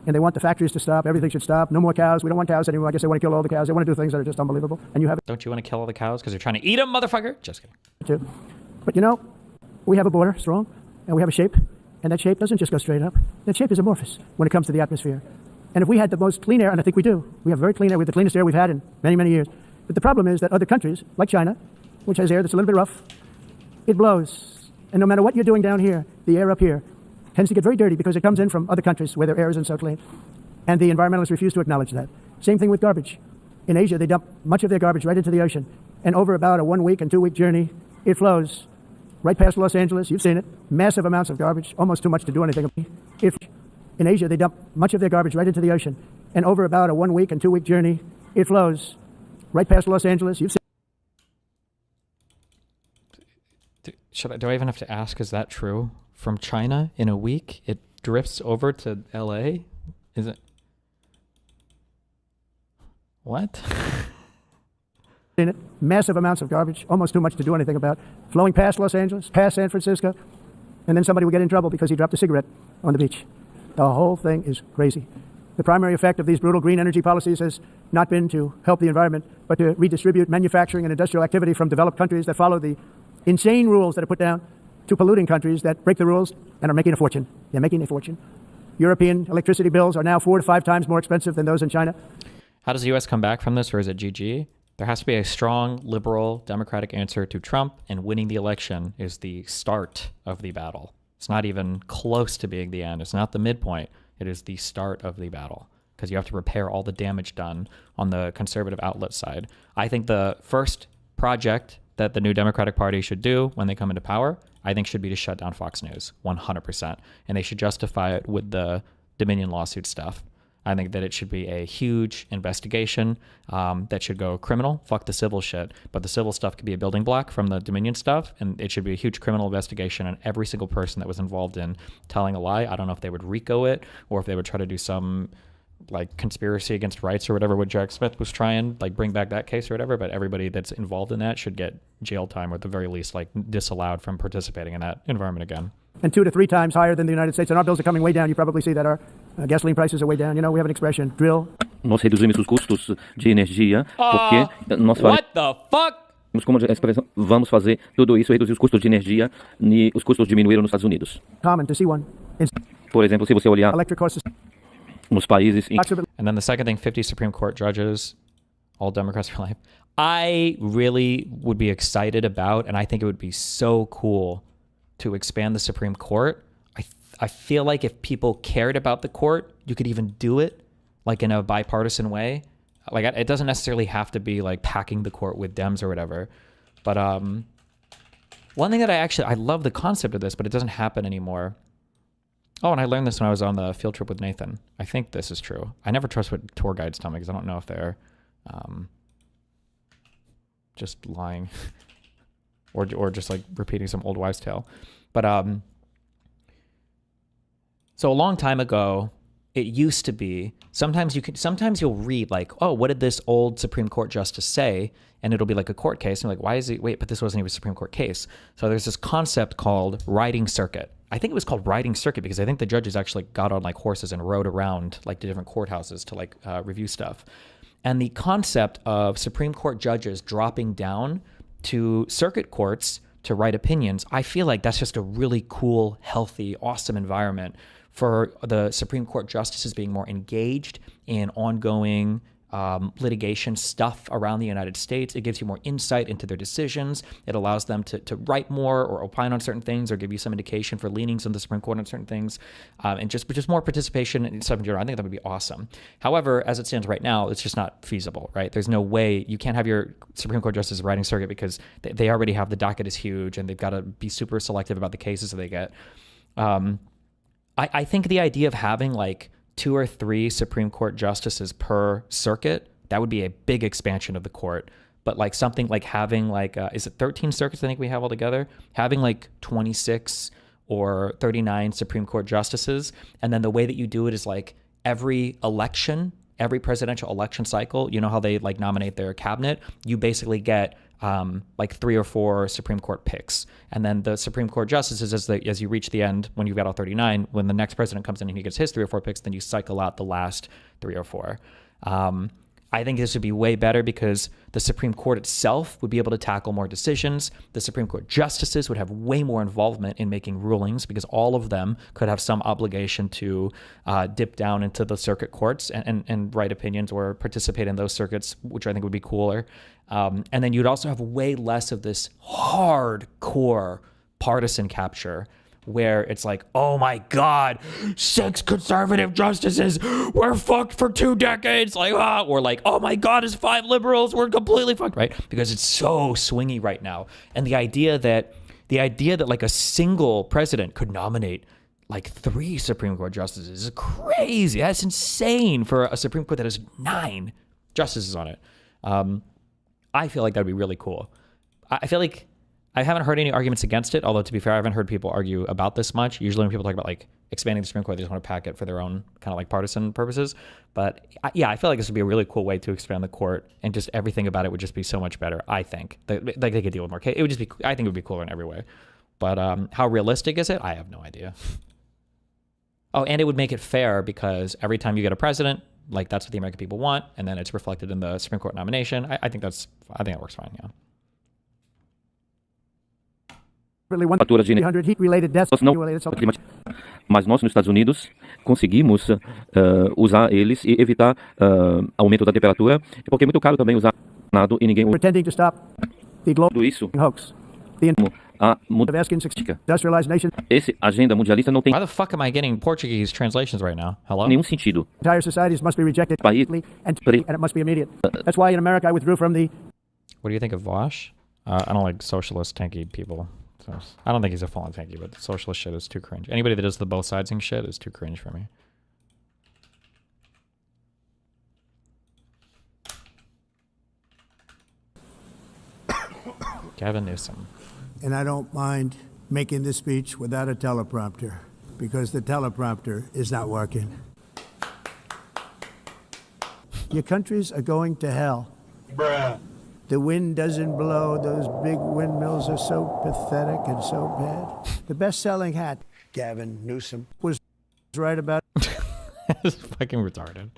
and they want the factories to stop. Everything should stop. No more cows. We don't want cows anymore. I guess they want to kill all the cows. They want to do things that are just unbelievable. And you have it. Don't you want to kill all the cows because they're trying to eat them, motherfucker? Just kidding. Too. But you know, we have a border, strong, and we have a shape, and that shape doesn't just go straight up. That shape is amorphous when it comes to the atmosphere. And if we had the most clean air, and I think we do, we have very clean air, we have the cleanest air we've had in many, many years. But the problem is that other countries, like China, which has air that's a little bit rough, it blows. And no matter what you're doing down here, the air up here tends to get very dirty because it comes in from other countries where their air isn't so clean. And the environmentalists refuse to acknowledge that. Same thing with garbage. In Asia, they dump much of their garbage right into the ocean. And over about a 1 week and 2 week journey, it flows right past Los Angeles. You've seen it. Massive amounts of garbage, almost too much to do anything. If in Asia, they dump much of their garbage right into the ocean. And over about a 1 week and 2 week journey, it flows right past Los Angeles. You've seen Do I even have to ask, is that true? From China in a week, it drifts over to LA? Is it? What? in it. Massive amounts of garbage, almost too much to do anything about, flowing past Los Angeles, past San Francisco, and then somebody would get in trouble because he dropped a cigarette on the beach. The whole thing is crazy. The primary effect of these brutal green energy policies has not been to help the environment, but to redistribute manufacturing and industrial activity from developed countries that follow the insane rules that are put down to polluting countries that break the rules and are making a fortune. They're making a fortune. European electricity bills are now 4 to 5 times more expensive than those in China. How does the U.S. come back from this, or is it GG? There has to be a strong, liberal, democratic answer to Trump, and winning the election is the start of the battle. It's not even close to being the end. It's not the midpoint. It is the start of the battle, because you have to repair all the damage done on the conservative outlet side. I think the first project that the new Democratic Party should do when they come into power, I think should be to shut down Fox News, 100%. And they should justify it with the Dominion lawsuit stuff. I think that it should be a huge investigation that should go criminal. Fuck the civil shit. But the civil stuff could be a building block from the Dominion stuff, and it should be a huge criminal investigation on every single person that was involved in telling a lie. I don't know if they would RICO it or if they would try to do some like conspiracy against rights or whatever what Jack Smith was trying, like bring back that case or whatever, but everybody that's involved in that should get jail time, or at the very least like disallowed from participating in that environment again. And 2 to 3 times higher than the United States. And our bills are coming way down. You probably see that our gasoline prices are way down. You know, we have an expression, drill. Nós reduzimos os custos de energia porque nós What the fuck? como expressão, vamos fazer tudo isso, reduzir os custos de energia e os custos diminuíram nos Estados Unidos. Common to see one. Por exemplo, se você olhar Electric costs. nos países And then the second thing, 50 Supreme Court judges, all Democrats for life. I really would be excited about, and I think it would be so cool to expand the Supreme Court. I feel like if people cared about the court, you could even do it like in a bipartisan way. Like it doesn't necessarily have to be like packing the court with Dems or whatever. But one thing that I love the concept of this, but it doesn't happen anymore. Oh, and I learned this when I was on the field trip with Nathan. I think this is true. I never trust what tour guides tell me because I don't know if they're just lying or just like repeating some old wives' tale. But so a long time ago, it used to be sometimes you'll read like, oh, what did this old Supreme Court justice say? And it'll be like a court case. And you're like, why is it? Wait, but this wasn't even a Supreme Court case. So there's this concept called riding circuit. I think it was called riding circuit because I think the judges actually got on like horses and rode around like the different courthouses to like review stuff. And the concept of Supreme Court judges dropping down to circuit courts to write opinions, I feel like that's just a really cool, healthy, awesome environment for the Supreme Court justices being more engaged in ongoing litigation stuff around the United States. It gives you more insight into their decisions. It allows them to write more or opine on certain things or give you some indication for leanings in the Supreme Court on certain things, and just more participation in stuff in general. I think that would be awesome. However, as it stands right now, it's just not feasible, right? There's no way you can't have your Supreme Court justices writing circuit because they already have the docket is huge and they've got to be super selective about the cases that they get. I think the idea of having like 2 or 3 Supreme Court justices per circuit, that would be a big expansion of the court. But like something like having like, is it 13 circuits I think we have altogether? Having like 26 or 39 Supreme Court justices. And then the way that you do it is like every election, every presidential election cycle, you know how they like nominate their cabinet? You basically get like 3 or 4 Supreme Court picks. And then the Supreme Court justices, as you reach the end, when you've got all 39, when the next president comes in and he gets his 3 or 4 picks, then you cycle out the last 3 or 4. I think this would be way better because the Supreme Court itself would be able to tackle more decisions. The Supreme Court justices would have way more involvement in making rulings because all of them could have some obligation to dip down into the circuit courts and write opinions or participate in those circuits, which I think would be cooler. And then you'd also have way less of this hardcore partisan capture where it's like, oh my God, 6 conservative justices, we're fucked for 2 decades. Like, or like, oh my God, it's 5 liberals, we're completely fucked, right? Because it's so swingy right now. And the idea that the idea that like a single president could nominate like 3 Supreme Court justices is crazy. That's insane for a Supreme Court that has 9 justices on it. I feel like that'd be really cool. I feel like I haven't heard any arguments against it, although to be fair, I haven't heard people argue about this much. Usually when people talk about like expanding the Supreme Court, they just want to pack it for their own kind of like partisan purposes. But yeah, I feel like this would be a really cool way to expand the court, and just everything about it would just be so much better. I think like they could deal with more cases. It would just be, I think it would be cooler in every way. But how realistic is it? I have no idea. Oh, and it would make it fair because every time you get a president, like that's what the American people want, and then it's reflected in the Supreme Court nomination. I think that works fine. Yeah. Fatura de heat-related deaths. não, mas nós nos Estados Unidos conseguimos usar eles e evitar aumento da temperatura, porque é muito caro também usar nada e ninguém pretending to stop the global isso. Hoax. The industrialized nation. Esse agenda mundialista não tem Why the fuck am I getting Portuguese translations right now? Hello? nenhum sentido. Entire societies must be rejected completely, and it must be immediate. That's why in America I withdrew from the... What do you think of Vosh? I don't like socialist tanky people. So I don't think he's a full-on tanky, but socialist shit is too cringe. Anybody that does the both sidesing shit is too cringe for me. Gavin Newsom. And I don't mind making this speech without a teleprompter, because the teleprompter is not working. Your countries are going to hell. Bruh. The wind doesn't blow. Those big windmills are so pathetic and so bad. The best-selling hat, Gavin Newsom, was right about... It's fucking retarded.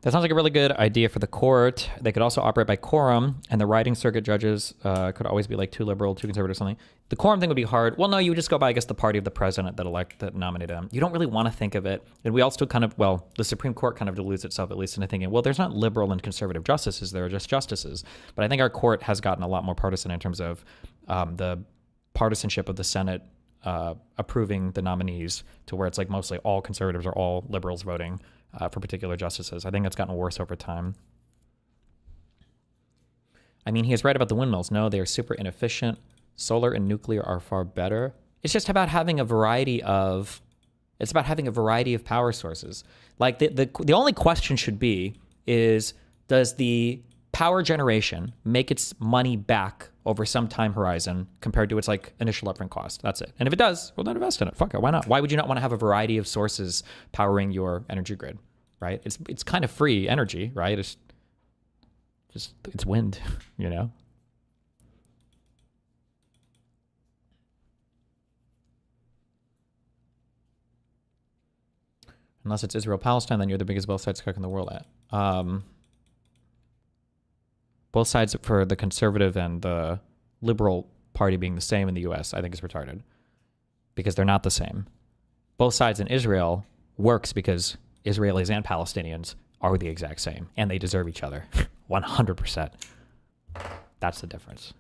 That sounds like a really good idea for the court. They could also operate by quorum, and the riding circuit judges could always be like too liberal, too conservative, or something. The quorum thing would be hard. Well, no, you would just go by, I guess, the party of the president that nominated him. You don't really want to think of it. And we all still kind of, well, the Supreme Court kind of deludes itself, at least into thinking, well, there's not liberal and conservative justices. There are just justices. But I think our court has gotten a lot more partisan in terms of the partisanship of the Senate approving the nominees to where it's like mostly all conservatives or all liberals voting for particular justices. I think that's gotten worse over time. I mean, he is right about the windmills. No, they are super inefficient. Solar and nuclear are far better. It's just about having a variety of power sources. Like the only question should be is, does the power generation make its money back over some time horizon compared to its like initial upfront cost? That's it. And if it does, well, then invest in it. Fuck it. Why not? Why would you not want to have a variety of sources powering your energy grid, right? It's kind of free energy, right? It's wind, you know? Unless it's Israel-Palestine, then you're the biggest both sides cook in the world at. Both sides for the conservative and the liberal party being the same in the U.S., I think is retarded. Because they're not the same. Both sides in Israel works because Israelis and Palestinians are the exact same. And they deserve each other. 100%. That's the difference.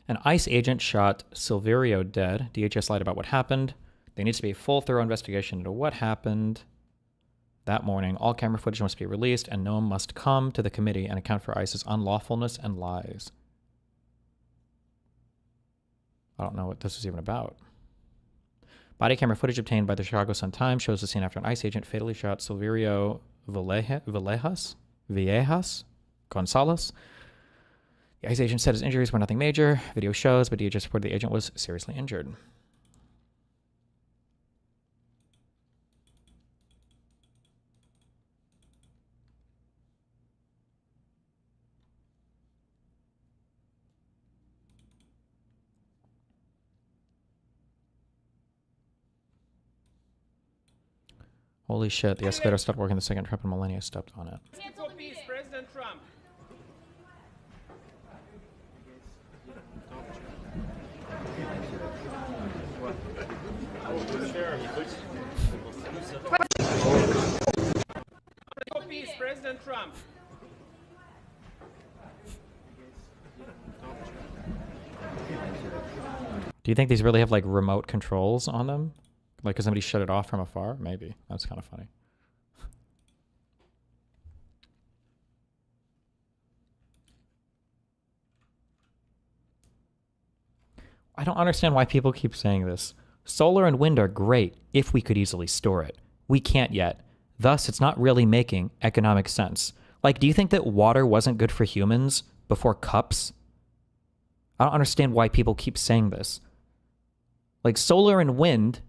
An ICE agent shot Silverio dead. DHS lied about what happened. There needs to be a full, thorough investigation into what happened that morning. All camera footage must be released, and no one must come to the committee and account for ICE's unlawfulness and lies. I don't know what this is even about. Body camera footage obtained by the Chicago Sun-Times shows the scene after an ICE agent fatally shot Silverio Villejas Gonzalez. The ICE agent said his injuries were nothing major. Video shows, but DHS reported the agent was seriously injured. Holy shit, the escalator stopped working the second Trump and Melania stepped on it. Cancel peace, President Trump. Peace, President Trump. Do you think these really have like remote controls on them? Like, could somebody shut it off from afar? Maybe. That's kind of funny. I don't understand why people keep saying this. Solar and wind are great if we could easily store it. We can't yet. Thus, it's not really making economic sense. Like, do you think that water wasn't good for humans before cups? I don't understand why people keep saying this. Like, solar and wind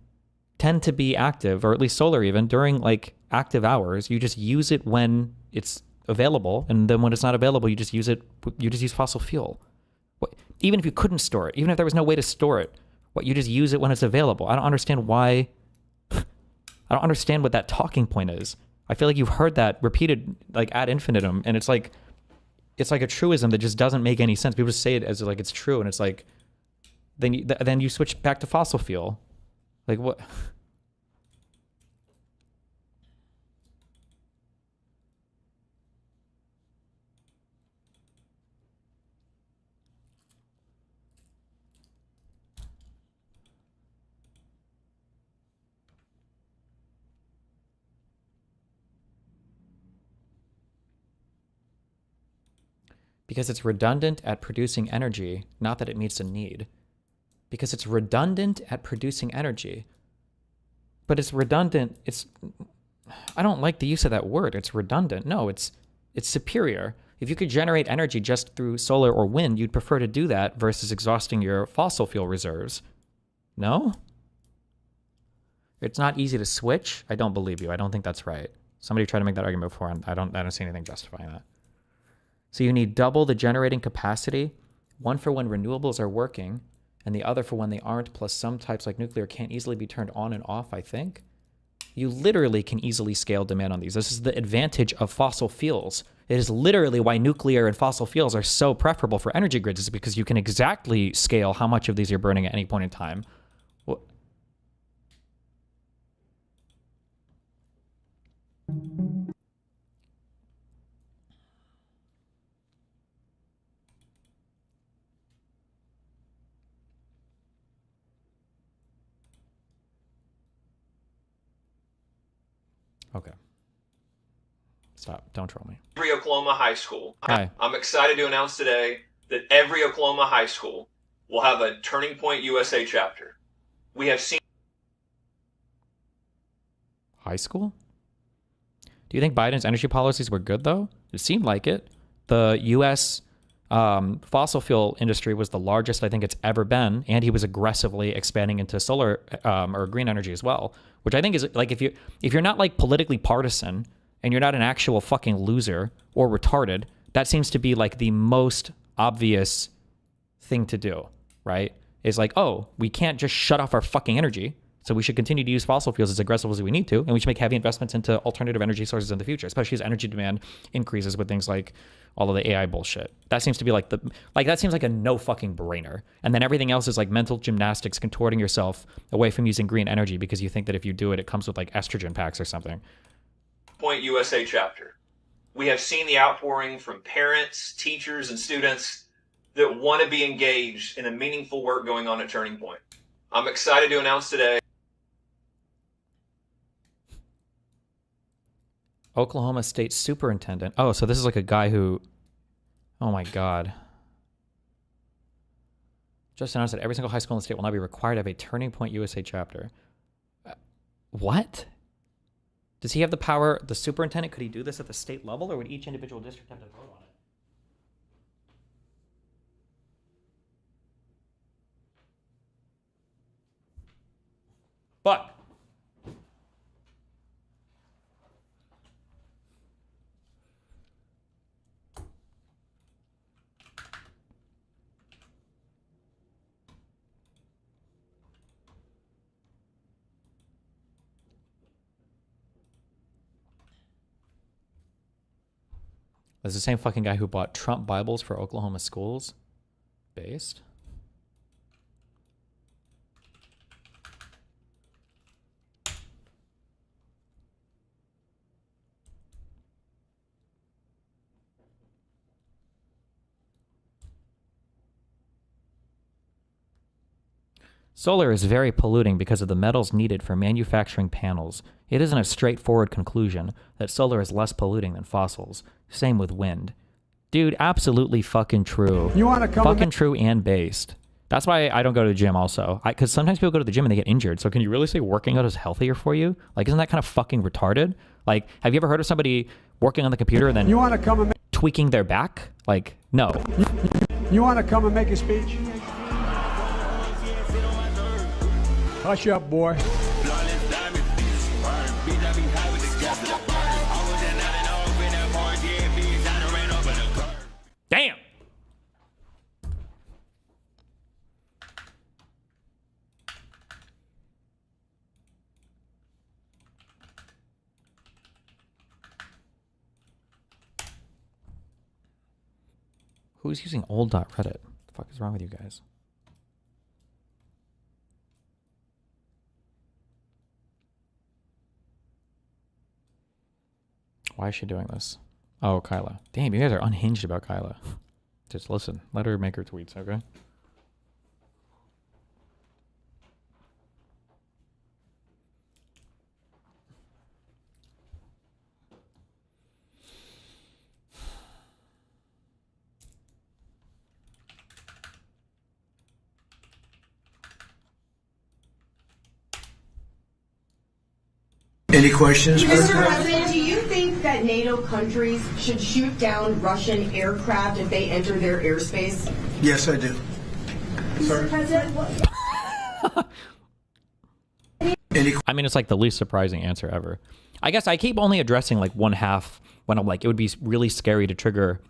tend to be active, or at least solar even, during like active hours. You just use it when it's available, and then when it's not available, you just use fossil fuel. What, even if you couldn't store it, even if there was no way to store it, you just use it when it's available. I don't understand why. I don't understand what that talking point is. I feel like you've heard that repeated like ad infinitum, and it's like a truism that just doesn't make any sense. People just say it as like it's true, and it's like then you switch back to fossil fuel. Like what? Because it's redundant at producing energy, not that it meets a need. Because it's redundant at producing energy. But it's redundant, I don't like the use of that word, it's redundant. No, it's superior. If you could generate energy just through solar or wind, you'd prefer to do that versus exhausting your fossil fuel reserves. No? It's not easy to switch? I don't believe you. I don't think that's right. Somebody tried to make that argument before, and I don't see anything justifying that. So you need double the generating capacity, one for when renewables are working, and the other for when they aren't, plus some types like nuclear can't easily be turned on and off, I think. You literally can easily scale demand on these. This is the advantage of fossil fuels. It is literally why nuclear and fossil fuels are so preferable for energy grids, is because you can exactly scale how much of these you're burning at any point in time. What? Okay. Stop. Don't troll me. Every Oklahoma high school. Hi. I'm excited to announce today that every Oklahoma high school will have a Turning Point USA chapter. We have seen... High school? Do you think Biden's energy policies were good, though? It seemed like it. The U.S. Fossil fuel industry was the largest I think it's ever been, and he was aggressively expanding into solar or green energy as well, which I think is like if you're not like politically partisan and you're not an actual fucking loser or retarded, that seems to be like the most obvious thing to do, right? Is like, oh, we can't just shut off our fucking energy, so we should continue to use fossil fuels as aggressively as we need to, and we should make heavy investments into alternative energy sources in the future, especially as energy demand increases with things like all of the AI bullshit. That seems to be like that seems like a no fucking brainer. And then everything else is like mental gymnastics, contorting yourself away from using green energy because you think that if you do it, it comes with like estrogen packs or something. Point USA chapter. We have seen the outpouring from parents, teachers, and students that want to be engaged in a meaningful work going on at Turning Point. I'm excited to announce today Oklahoma State Superintendent. Oh, so this is like a guy who, oh my God. Just announced that every single high school in the state will now be required to have a Turning Point USA chapter. What? Does he have the power, the superintendent, could he do this at the state level, or would each individual district have to vote on it? But this is the same fucking guy who bought Trump Bibles for Oklahoma schools. Based. Solar is very polluting because of the metals needed for manufacturing panels. It isn't a straightforward conclusion that solar is less polluting than fossils. Same with wind. Dude, absolutely fucking true. You want to come? Fucking true and based. That's why I don't go to the gym also. Because sometimes people go to the gym and they get injured. So can you really say working out is healthier for you? Like, isn't that kind of fucking retarded? Like, have you ever heard of somebody working on the computer and then You want to come and tweaking their back? Like, no. you want to come and make a speech? Hush up, boy. Damn! Who's using old.reddit? What the fuck is wrong with you guys? Why is she doing this? Oh, Kyla. Damn, you guys are unhinged about Kyla. Just listen. Let her make her tweets, okay? Any questions? Mr. President, do you think that NATO countries should shoot down Russian aircraft if they enter their airspace? Yes, I do. Mr. President, I mean, it's like the least surprising answer ever. I guess I keep only addressing like one half when I'm like, it would be really scary to trigger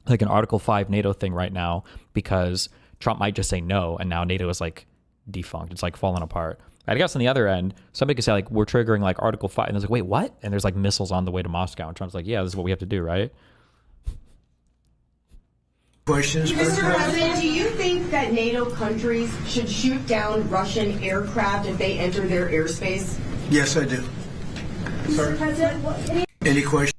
like an Article 5 NATO thing right now because Trump might just say no, and now NATO is like defunct. It's like falling apart. I guess on the other end, somebody could say like, we're triggering like Article 5, and it's like, wait, what? And there's like missiles on the way to Moscow, and Trump's like, yeah, this is what we have to do, right? Questions? Mr. President, do you think that NATO countries should shoot down Russian aircraft if they enter their airspace? Yes, I do. Mr. President, Any questions?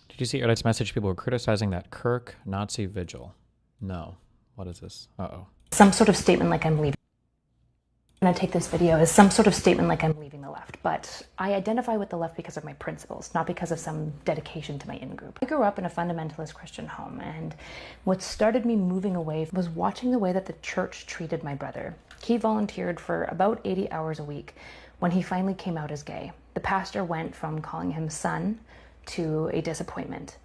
Did you see Erdog's message? People were criticizing that Kirk Nazi vigil. No. What is this? Uh-oh. Some sort of statement like I'm leaving. I'm going to take this video as some sort of statement like I'm leaving the left, but I identify with the left because of my principles, not because of some dedication to my in-group. I grew up in a fundamentalist Christian home, and what started me moving away was watching the way that the church treated my brother. He volunteered for about 80 hours a week when he finally came out as gay. The pastor went from calling him son to a disappointment.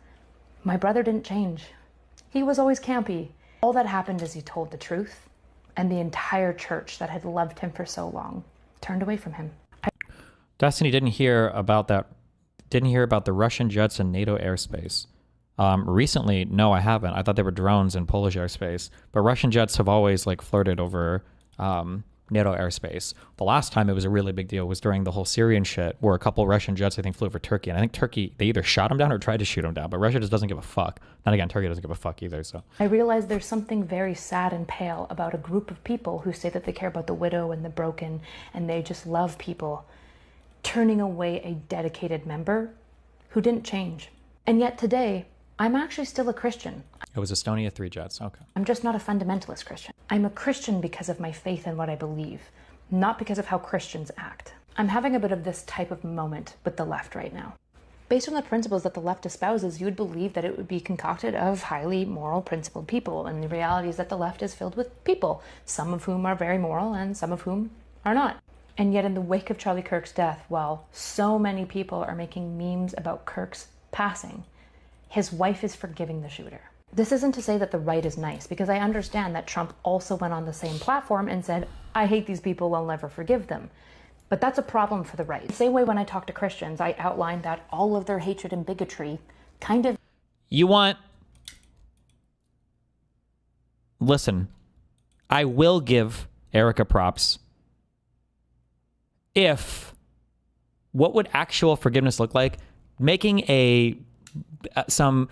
My brother didn't change. He was always campy. All that happened is he told the truth, and the entire church that had loved him for so long turned away from him. Destiny didn't hear about that. Didn't hear about the Russian jets in NATO airspace. Recently, no, I haven't. I thought they were drones in Polish airspace, but Russian jets have always like flirted over NATO airspace. The last time it was a really big deal was during the whole Syrian shit, where a couple Russian jets I think flew over Turkey, and I think Turkey, they either shot them down or tried to shoot them down, but Russia just doesn't give a fuck. Then again, Turkey doesn't give a fuck either. So I realize there's something very sad and pale about a group of people who say that they care about the widow and the broken, and they just love people, turning away a dedicated member who didn't change. And yet today, I'm actually still a Christian. it was Estonia 3 jets. Okay. I'm just not a fundamentalist Christian. I'm a Christian because of my faith and what I believe, not because of how Christians act. I'm having a bit of this type of moment with the left right now. Based on the principles that the left espouses, you would believe that it would be concocted of highly moral, principled people. And the reality is that the left is filled with people, some of whom are very moral and some of whom are not. And yet in the wake of Charlie Kirk's death, while so many people are making memes about Kirk's passing, his wife is forgiving the shooter. This isn't to say that the right is nice, because I understand that Trump also went on the same platform and said, I hate these people, I'll never forgive them. But that's a problem for the right. The same way when I talk to Christians, I outline that all of their hatred and bigotry kind of... You want... Listen, I will give Erica props if... What would actual forgiveness look like? Making some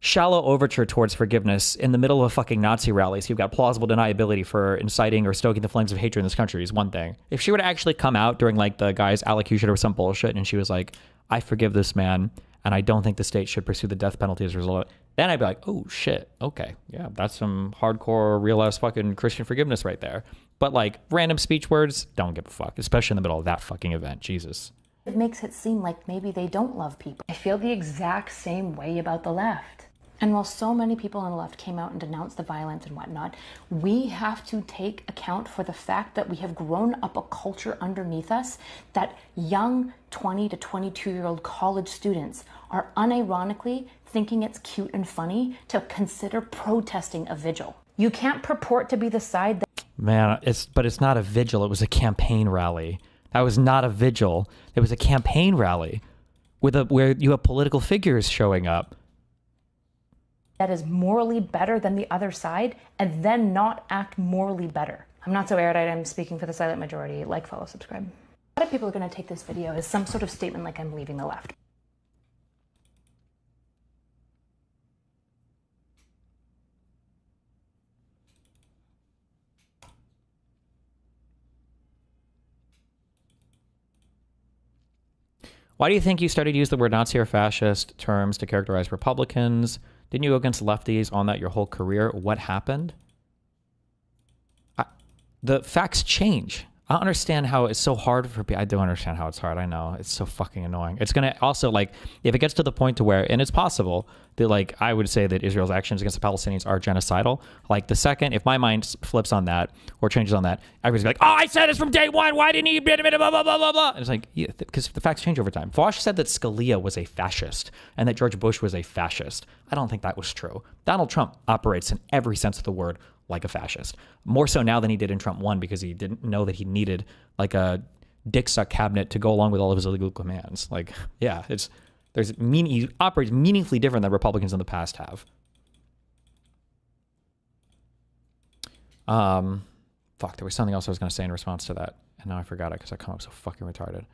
shallow overture towards forgiveness in the middle of a fucking Nazi rally, so you've got plausible deniability for inciting or stoking the flames of hatred in this country is one thing. If she were to actually come out during like the guy's allocution or some bullshit and she was like, I forgive this man and I don't think the state should pursue the death penalty as a result of it, then I'd be like, oh shit, okay, yeah, that's some hardcore real ass fucking Christian forgiveness right there. But like random speech words, don't give a fuck, especially in the middle of that fucking event. Jesus. It makes it seem like maybe they don't love people. I feel the exact same way about the left. And while so many people on the left came out and denounced the violence and whatnot, we have to take account for the fact that we have grown up a culture underneath us that young 20 to 22-year-old college students are unironically thinking it's cute and funny to consider protesting a vigil. You can't purport to be the side that... Man, but it's not a vigil. It was a campaign rally. That was not a vigil. It was a campaign rally where you have political figures showing up. That is morally better than the other side and then not act morally better. I'm not so erudite, I'm speaking for the silent majority. Like, follow, subscribe. A lot of people are going to take this video as some sort of statement like I'm leaving the left. Why do you think you started to use the word Nazi or fascist terms to characterize Republicans? Didn't you go against lefties on that your whole career? What happened? The facts change. I don't understand how it's so hard for people. I don't understand how it's hard. I know. It's so fucking annoying. It's going to also, like, if it gets to the point to where, and it's possible that, like, I would say that Israel's actions against the Palestinians are genocidal. Like, the second, if my mind flips on that or changes on that, everybody's like, oh, I said this from day one. Why didn't he? Blah, blah, blah, blah, blah, blah. And it's like, yeah, because the facts change over time. Vosh said that Scalia was a fascist and that George Bush was a fascist. I don't think that was true. Donald Trump operates in every sense of the word like a fascist. More so now than he did in Trump 1 because he didn't know that he needed like a dick suck cabinet to go along with all of his illegal commands. Like, yeah, he operates meaningfully different than Republicans in the past have. Fuck, there was something else I was going to say in response to that. And now I forgot it because I come up so fucking retarded.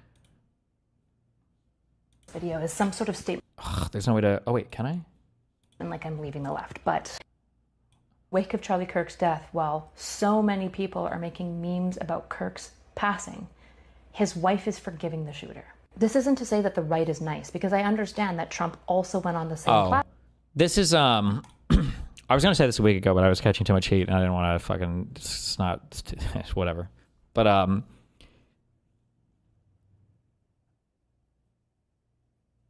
Video is some sort of statement. Ugh, there's no way to, oh wait, can I? And like I'm leaving the left, but wake of Charlie Kirk's death, while so many people are making memes about Kirk's passing, his wife is forgiving the shooter. This isn't to say that the right is nice, because I understand that Trump also went on the same platform. This is, I was going to say this a week ago, but I was catching too much heat and I didn't want to fucking, it's not, whatever. But,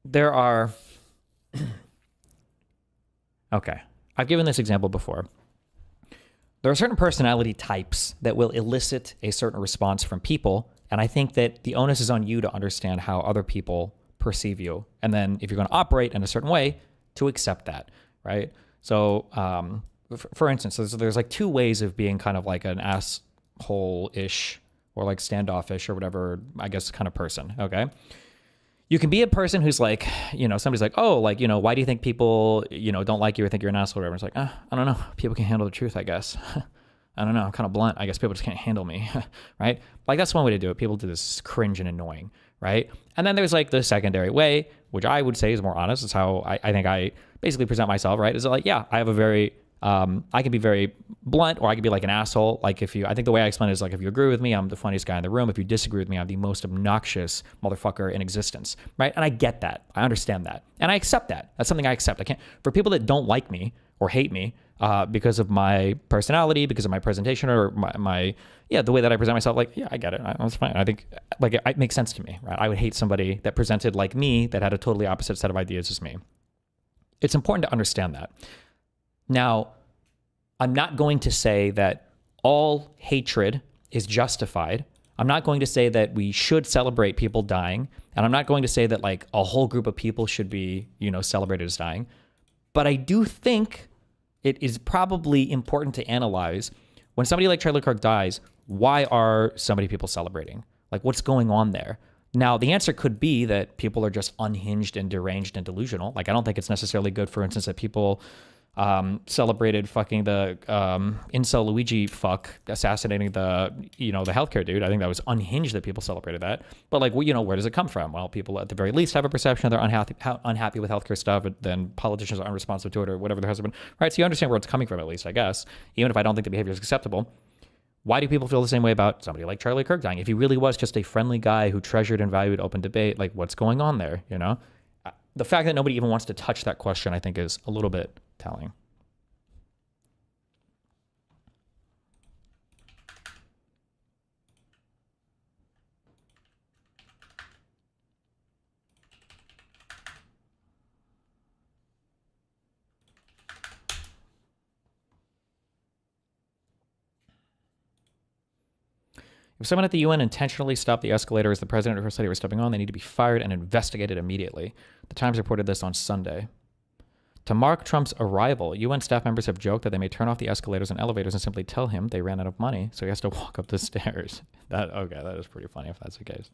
there are, okay, I've given this example before. There are certain personality types that will elicit a certain response from people, and I think that the onus is on you to understand how other people perceive you, and then if you're going to operate in a certain way, to accept that, right? So, for instance, there's like two ways of being kind of like an asshole-ish or like standoffish or whatever, I guess, kind of person, okay? You can be a person who's like, you know, somebody's like, oh, like, you know, why do you think people, you know, don't like you or think you're an asshole or whatever? It's like, I don't know. People can handle the truth, I guess. I don't know. I'm kind of blunt. I guess people just can't handle me, right? Like, that's one way to do it. People do this cringe and annoying, right? And then there's like the secondary way, which I would say is more honest. It's how I think I basically present myself, right? Is like, yeah, I have a very, I can be very blunt or I can be like an asshole. Like I think the way I explain it is like, if you agree with me, I'm the funniest guy in the room. If you disagree with me, I'm the most obnoxious motherfucker in existence, right? And I get that. I understand that. And I accept that. That's something I accept. I can't, for people that don't like me or hate me because of my personality, because of my presentation or the way that I present myself, like, yeah, I get it. That's fine. I think like it makes sense to me, right? I would hate somebody that presented like me that had a totally opposite set of ideas as me. It's important to understand that. Now, I'm not going to say that all hatred is justified. I'm not going to say that we should celebrate people dying. And I'm not going to say that like a whole group of people should be, you know, celebrated as dying. But I do think it is probably important to analyze when somebody like Charlie Kirk dies, why are so many people celebrating? Like, what's going on there? Now, the answer could be that people are just unhinged and deranged and delusional. Like, I don't think it's necessarily good, for instance, that people celebrated fucking the incel Luigi fuck assassinating the the healthcare dude. I think that was unhinged that people celebrated that. But like, where does it come from? Well, people at the very least have a perception they're unhappy with healthcare stuff, but then politicians are unresponsive to it or whatever there has been. Right? So you understand where it's coming from, at least, I guess. Even if I don't think the behavior is acceptable. Why do people feel the same way about somebody like Charlie Kirk dying? If he really was just a friendly guy who treasured and valued open debate, like what's going on there? The fact that nobody even wants to touch that question, I think, is a little bit telling. If someone at the UN intentionally stopped the escalator as the president or first lady were stepping on, they need to be fired and investigated immediately. The Times reported this on Sunday. To mark Trump's arrival, UN staff members have joked that they may turn off the escalators and elevators and simply tell him they ran out of money, so he has to walk up the stairs. That is pretty funny if that's the case.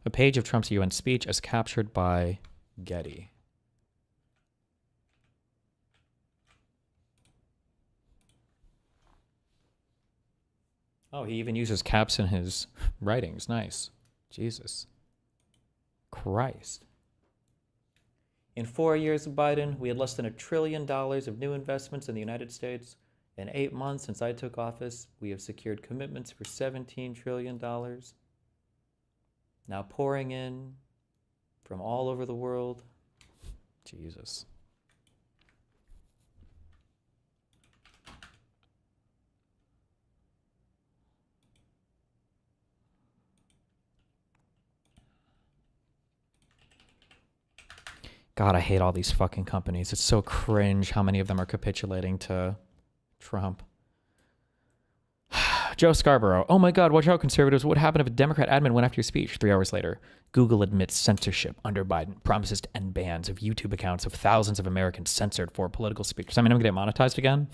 A page of Trump's UN speech as captured by Getty. Oh, he even uses caps in his writings. Nice. Jesus Christ. In 4 years of Biden, we had less than $1 trillion of new investments in the United States. In 8 months since I took office, we have secured commitments for $17 trillion. Now pouring in from all over the world. Jesus. God, I hate all these fucking companies. It's so cringe how many of them are capitulating to Trump. Joe Scarborough. Oh my God, watch out, conservatives. What happened if a Democrat admin went after your speech? 3 hours later, Google admits censorship under Biden, promises to end bans of YouTube accounts of thousands of Americans censored for political speakers. I mean, I'm going to get monetized again.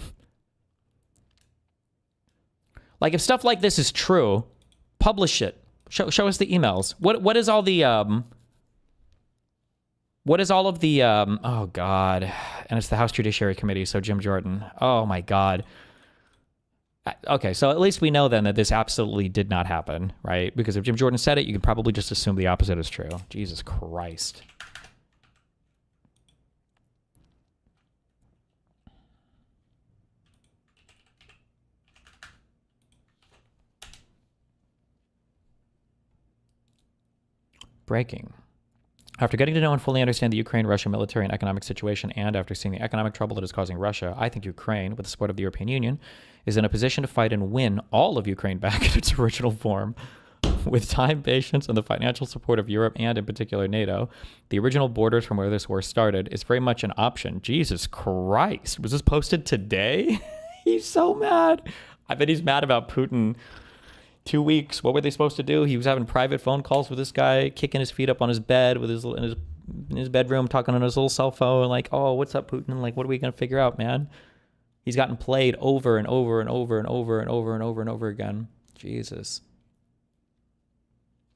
Like, if stuff like this is true, publish it. Show us the emails. What is all the what is all of the oh God, and it's the House Judiciary Committee, so Jim Jordan. Oh my God. Okay, so at least we know then that this absolutely did not happen, right? Because if Jim Jordan said it, you can probably just assume the opposite is true. Jesus Christ. Breaking. After getting to know and fully understand the Ukraine-Russia military and economic situation, and after seeing the economic trouble that is causing Russia, I think Ukraine, with the support of the European Union, is in a position to fight and win all of Ukraine back in its original form. With time, patience, and the financial support of Europe and, in particular, NATO, the original borders from where this war started is very much an option. Jesus Christ. Was this posted today? He's so mad. I bet he's mad about Putin. 2 weeks. What were they supposed to do? He was having private phone calls with this guy, kicking his feet up on his bed with in his bedroom, talking on his little cell phone, like, "Oh, what's up, Putin? Like, what are we gonna figure out, man?" He's gotten played over and over and over and over and over and over and over again. Jesus.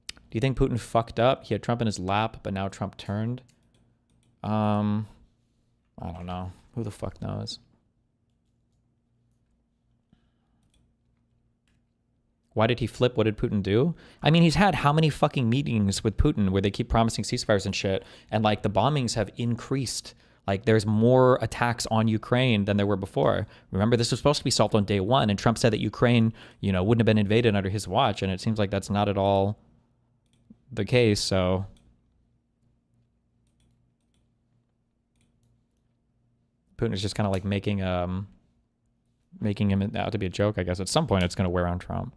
Do you think Putin fucked up? He had Trump in his lap, but now Trump turned. I don't know. Who the fuck knows? Why did he flip? What did Putin do? I mean, he's had how many fucking meetings with Putin where they keep promising ceasefires and shit, and like the bombings have increased. Like there's more attacks on Ukraine than there were before. Remember, this was supposed to be solved on day one, and Trump said that Ukraine, wouldn't have been invaded under his watch, and it seems like that's not at all the case. So Putin is just kind of like making him out to be a joke, I guess. At some point, it's going to wear on Trump.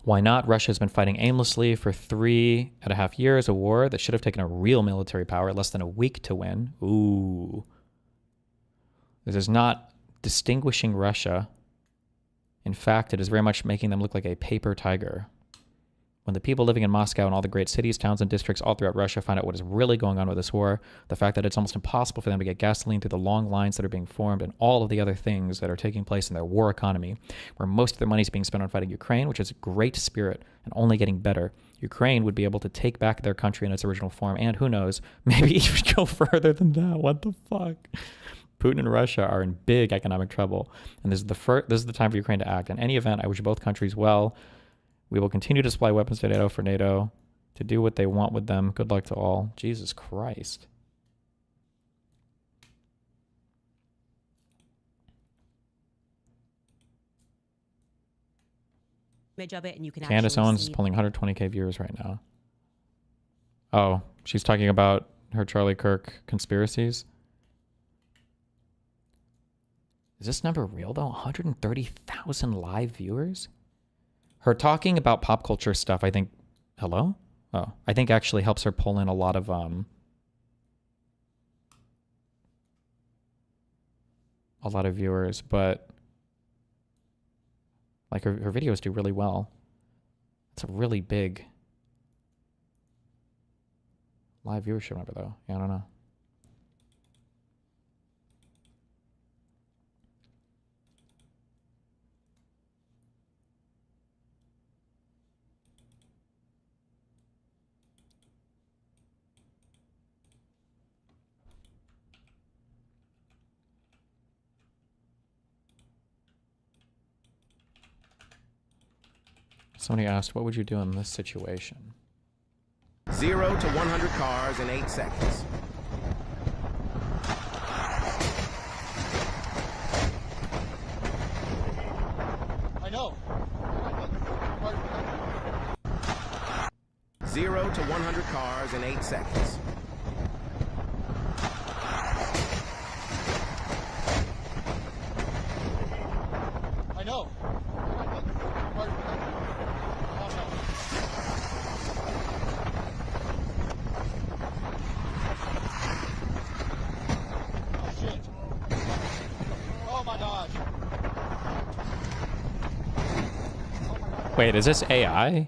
Why not? Russia has been fighting aimlessly for 3.5 years, a war that should have taken a real military power less than a week to win. Ooh. This is not distinguishing Russia. In fact, it is very much making them look like a paper tiger. When the people living in Moscow and all the great cities, towns, and districts all throughout Russia find out what is really going on with this war, the fact that it's almost impossible for them to get gasoline through the long lines that are being formed, and all of the other things that are taking place in their war economy, where most of their money is being spent on fighting Ukraine, which is a great spirit and only getting better, Ukraine would be able to take back their country in its original form, and who knows, maybe even go further than that. What the fuck? Putin and Russia are in big economic trouble, and this is the time for Ukraine to act. In any event, I wish both countries well. We will continue to supply weapons to NATO for NATO to do what they want with them. Good luck to all. Jesus Christ. And you can Candace Owens is pulling 120k viewers right now. Oh, she's talking about her Charlie Kirk conspiracies. Is this number real though? 130,000 live viewers? Her talking about pop culture stuff, I think, hello? Oh, I think actually helps her pull in a lot of, viewers, but like her videos do really well. It's a really big live viewership number though. Yeah, I don't know. Somebody asked, what would you do in this situation? 0 to 100 cars in 8 seconds. I know. 0 to 100 cars in 8 seconds. I know. Wait, is this AI?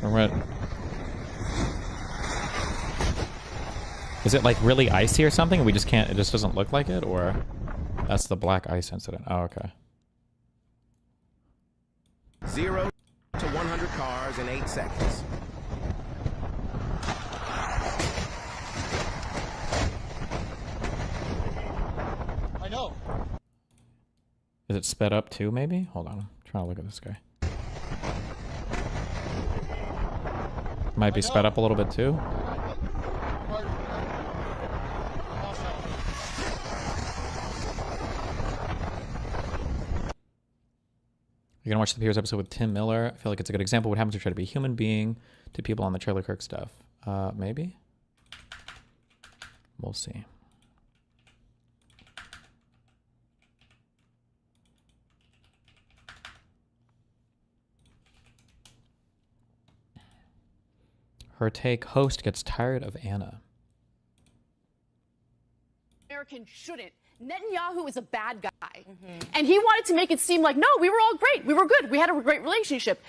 Or what? Is it like really icy or something? We just can't, it just doesn't look like it? Or that's the black ice incident. Oh, okay. 0 to 100 cars in 8 seconds. I know. Is it sped up too, maybe? Hold on. I'm trying to look at this guy. Might be sped up a little bit too. You're gonna watch the Piers episode with Tim Miller. I feel like it's a good example of what happens if you try to be a human being to people on the Charlie Kirk stuff. Maybe? We'll see. Her take, host gets tired of Anna. American shouldn't. Netanyahu is a bad guy. And he wanted to make it seem like, no, we were all great. We were good. We had a great relationship.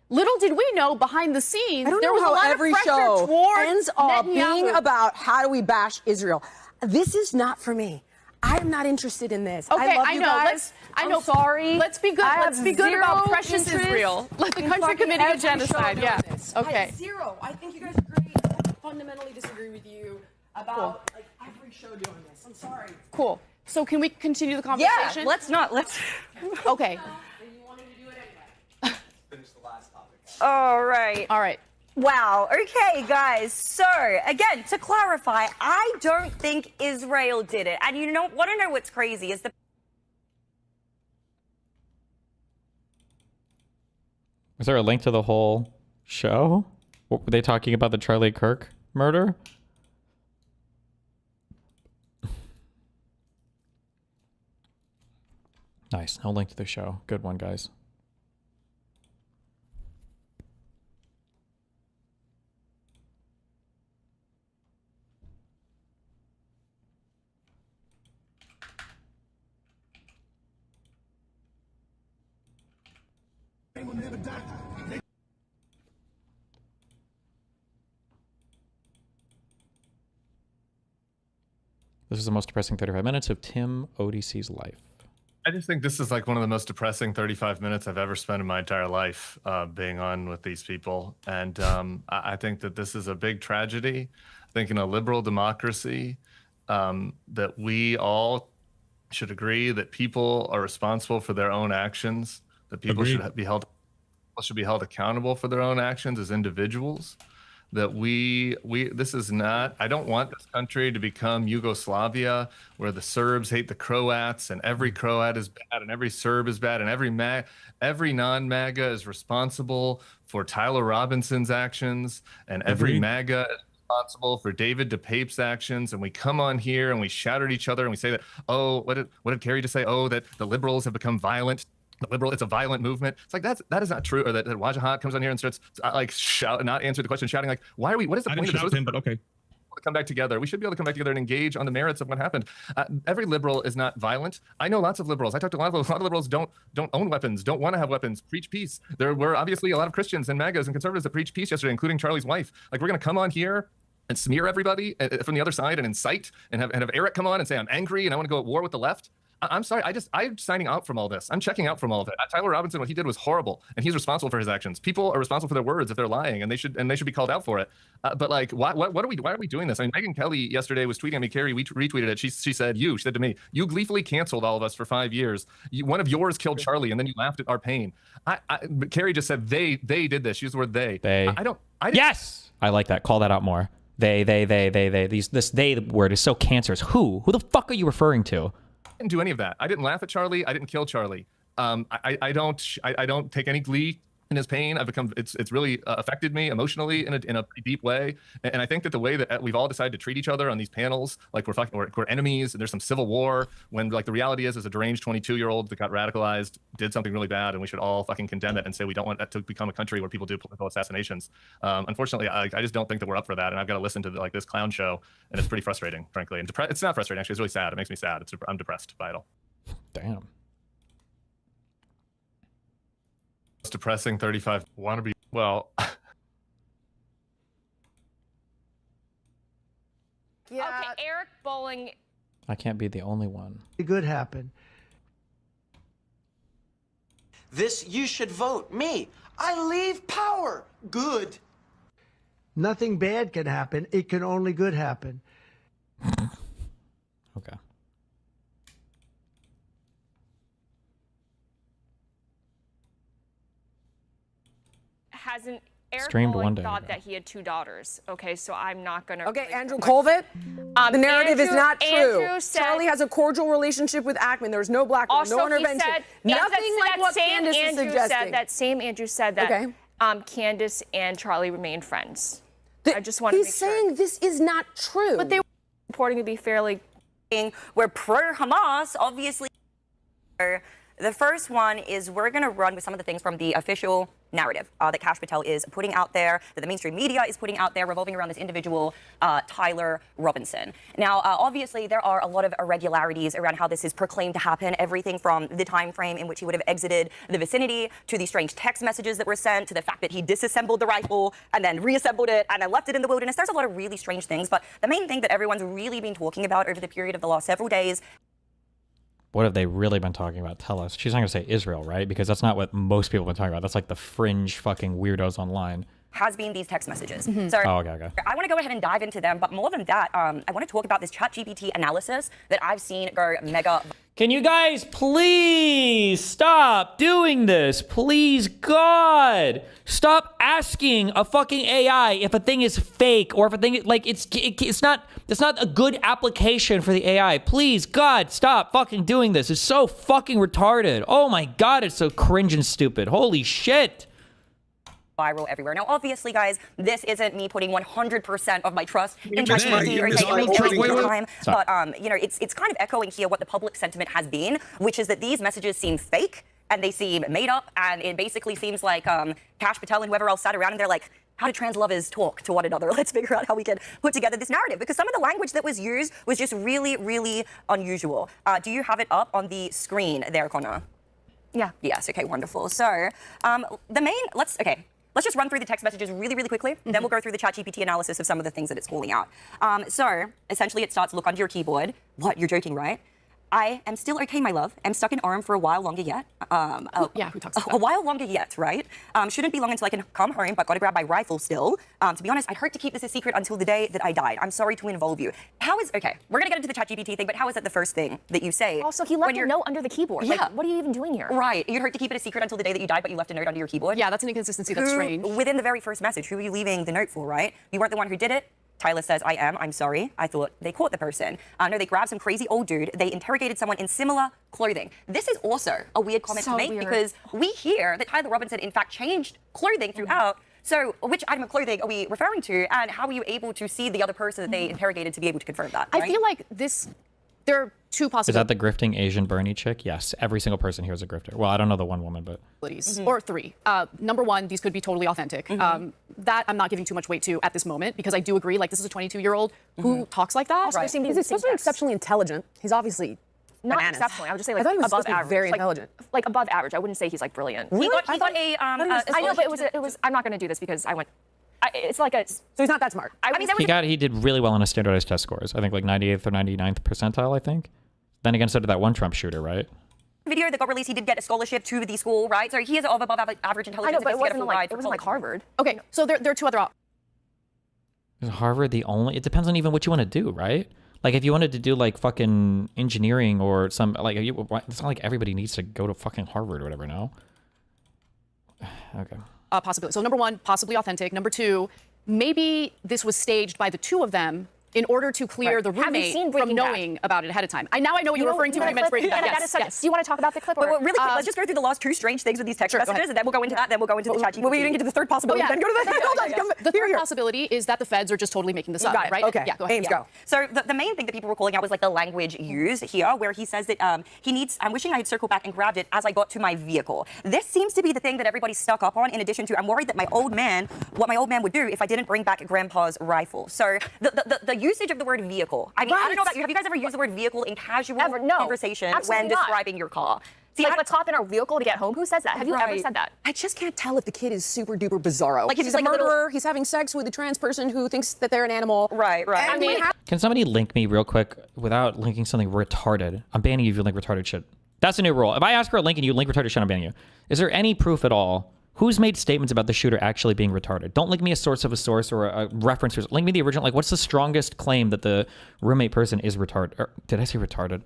Little did we know behind the scenes, there was a lot of pressure toward ends up Netanyahu. being about how do we bash Israel. This is not for me. I'm not interested in this. Okay, I love I you know. guys. I'm sorry. Let's be good. I Let's have be good zero about precious interest Israel. Let the in country fucking committing a every show genocide. doing Yeah. this. Okay. Zero. I think you guys are great. I fundamentally disagree with you about like every show doing this. I'm sorry. Cool. So can we continue the conversation? Yeah, let's not. Let's. Okay. All right. All right. Wow. Okay, guys. So, again, to clarify, I don't think Israel did it. And you want to know what's crazy is Is there a link to the whole show? What, were they talking about the Charlie Kirk murder? Nice. No link to the show. Good one, guys. This is the most depressing 35 minutes of Tim ODC's life. I just think this is like one of the most depressing 35 minutes I've ever spent in my entire life being on with these people. And I think that this is a big tragedy. I think in a liberal democracy that we all should agree that people are responsible for their own actions, that people should be held accountable for their own actions as individuals. That this is not, I don't want this country to become Yugoslavia where the Serbs hate the Croats and every Croat is bad and every Serb is bad and every non-MAGA is responsible for Tyler Robinson's actions and every MAGA is responsible for David DePape's actions. And we come on here and we shout at each other and we say that, oh, what did Kerry just say? Oh, that the liberals have become violent. It's a violent movement. It's like that is not true. Or that Wajahat comes on here and starts like not answer the question, shouting like, "Why are we? What is the point of this?" Him, but okay. To come back together. We should be able to come back together and engage on the merits of what happened. Every liberal is not violent. I know lots of liberals. I talked to a lot of liberals. Don't own weapons. Don't want to have weapons. Preach peace. There were obviously a lot of Christians and MAGAs and conservatives that preached peace yesterday, including Charlie's wife. Like we're gonna come on here and smear everybody from the other side and incite and have Eric come on and say I'm angry and I want to go at war with the left. I'm sorry. I'm signing out from all this. I'm checking out from all of it. Tyler Robinson, what he did was horrible, and he's responsible for his actions. People are responsible for their words if they're lying, and they should be called out for it. But like, why are we doing this? I mean, Megyn Kelly yesterday was tweeting at me. Carrie, we retweeted it. She said to me, you gleefully canceled all of us for 5 years. One of yours killed Charlie, and then you laughed at our pain. But Carrie just said they did this. She used the word they. Yes, I like that. Call that out more. They. This they word is so cancerous. Who the fuck are you referring to? I didn't do any of that. I didn't laugh at Charlie. I didn't kill Charlie. I don't take any glee in his pain. It's really affected me emotionally in a pretty deep way. And I think that the way that we've all decided to treat each other on these panels, like we're enemies and there's some civil war, when like the reality is a deranged 22-year-old that got radicalized did something really bad, and we should all fucking condemn it and say we don't want that to become a country where people do political assassinations. Unfortunately, I just don't think that we're up for that, and I've got to listen to like this clown show, and it's pretty frustrating, frankly. And it's not frustrating actually. It's really sad. It makes me sad. I'm depressed by it all. Damn. Most depressing 35 wannabe. Well. Yeah. Okay, Eric Bolling. I can't be the only one. Good happen. You should vote me. I leave power. Good. Nothing bad can happen. It can only good happen. Okay. Hasn't Eric Streamed Bolling one day thought ago. that he had 2 daughters. Okay, so I'm not gonna. Okay, Andrew Colvett. The narrative is not true. Andrew said, Charlie has a cordial relationship with Ackman. There's no blackmail, also, no intervention. Nothing like what Candace is suggesting. That same Andrew said that Okay. Candace and Charlie remain friends. I just want to make He's sure. saying this is not true. But they were reporting to be fairly. We're pro-Hamas, obviously. The first one is we're going to run with some of the things from the official narrative that Kash Patel is putting out there, that the mainstream media is putting out there, revolving around this individual, Tyler Robinson. Now, obviously, there are a lot of irregularities around how this is proclaimed to happen, everything from the time frame in which he would have exited the vicinity, to the strange text messages that were sent, to the fact that he disassembled the rifle and then reassembled it and then left it in the wilderness. There's a lot of really strange things, but the main thing that everyone's really been talking about over the period of the last several days. What have they really been talking about? Tell us. She's not going to say Israel, right? Because that's not what most people have been talking about. That's like the fringe fucking weirdos online. Has been these text messages. So okay. I want to go ahead and dive into them, but more than that, I want to talk about this ChatGPT analysis that I've seen go mega. Can you guys please stop doing this? Please, God, stop asking a fucking AI if a thing is fake or if a thing like it's not a good application for the AI. Please, God, stop fucking doing this. It's so fucking retarded. Oh my God, it's so cringe and stupid. Holy shit. Viral everywhere. Now, obviously, guys, this isn't me putting 100% of my trust in ChatGPT or taking any time, but you know, it's kind of echoing here what the public sentiment has been, which is that these messages seem fake and they seem made up, and it basically seems like Kash Patel and whoever else sat around and they're like, how do trans lovers talk to one another? Let's figure out how we can put together this narrative, because some of the language that was used was just really, really unusual. Do you have it up on the screen there, Connor? Yeah. Yes. Okay. Wonderful. So, let's just run through the text messages really, really quickly. Then we'll go through the ChatGPT analysis of some of the things that it's calling out. So essentially, it starts, look under your keyboard. What? You're joking, right? I am still okay, my love. I'm stuck in Orem for a while longer yet. Yeah, who talks about that? A while longer yet, right? Shouldn't be long until I can come home, but gotta grab my rifle still. To be honest, I'd hurt to keep this a secret until the day that I died. I'm sorry to involve you. Okay, we're gonna get into the ChatGPT thing, but how is that the first thing that you say? Also, he left a note under the keyboard. Yeah. Like, what are you even doing here? Right, you'd hurt to keep it a secret until the day that you died, but you left a note under your keyboard? Yeah, that's an inconsistency. That's strange. Within the very first message, who are you leaving the note for, right? You weren't the one who did it. Tyler says, I am. I'm sorry. I thought they caught the person. No, they grabbed some crazy old dude. They interrogated someone in similar clothing. This is also a weird comment to make because we hear that Tyler Robinson, in fact, changed clothing throughout. So which item of clothing are we referring to? And how were you able to see the other person that they interrogated to be able to confirm that? I feel like there are two possibilities. Is that the grifting Asian Bernie chick? Yes. Every single person here is a grifter. Well, I don't know the one woman, but... Or three. Number one, these could be totally authentic. That I'm not giving too much weight to at this moment because I do agree, like, this is a 22-year-old who talks like that. Also, he's supposed to be exceptionally intelligent. He's obviously not bananas. exceptionally. I would just say like I thought he was above supposed to be average. very intelligent. Like above average. I wouldn't say he's like brilliant. He got a I know, but it was. I'm not going to do this because I went. It's like a. So he's not that smart. He did really well on his standardized test scores. I think like 98th or 99th percentile, I think. Then again, so did that one Trump shooter, right? Video that got released, he did get a scholarship to the school, right? So he is of above average intelligence. I know, but it wasn't like Harvard. Okay, so there are two other options. Is Harvard the only? It depends on even what you want to do, right? Like if you wanted to do like fucking engineering or some like, it's not like everybody needs to go to fucking Harvard or whatever. No. Okay. Possibility. So number one, possibly authentic. Number two, maybe this was staged by the two of them in order to clear the roommate from knowing about it ahead of time. I know what you're referring to when you mentioned Breaking Bad. Yes. Do you want to talk about the clip? But really quick, let's just go through the last two strange things with these text messages, and then we'll go into that, then we'll go into the ChatGPT. Well, we didn't get to the third possibility. Then go to the The third possibility is that the feds are just totally making this up, right? Okay. Yeah, go ahead. Ames, go. So the main thing that people were calling out was like the language used here, where he says that he needs, I'm wishing I had circled back and grabbed it as I got to my vehicle. This seems to be the thing that everybody's stuck up on, in addition to, I'm worried that what my old man would do if I didn't bring back Grandpa's rifle. So the usage of the word vehicle. I mean, I don't know about you. Have you guys ever used the word vehicle in casual conversation when describing your car? See, like, let's hop in our vehicle to get home. Who says that? Have you ever said that? I just can't tell if the kid is super duper bizarro. Like he's a murderer. He's having sex with a trans person who thinks that they're an animal. Right. I mean, can somebody link me real quick without linking something retarded? I'm banning you if you link retarded shit. That's a new rule. If I ask for a link and you link retarded shit, I'm banning you. Is there any proof at all? Who's made statements about the shooter actually being retarded? Don't link me a source of a source or a reference. Link me the original. Like, what's the strongest claim that the roommate person is retarded? Or, did I say retarded?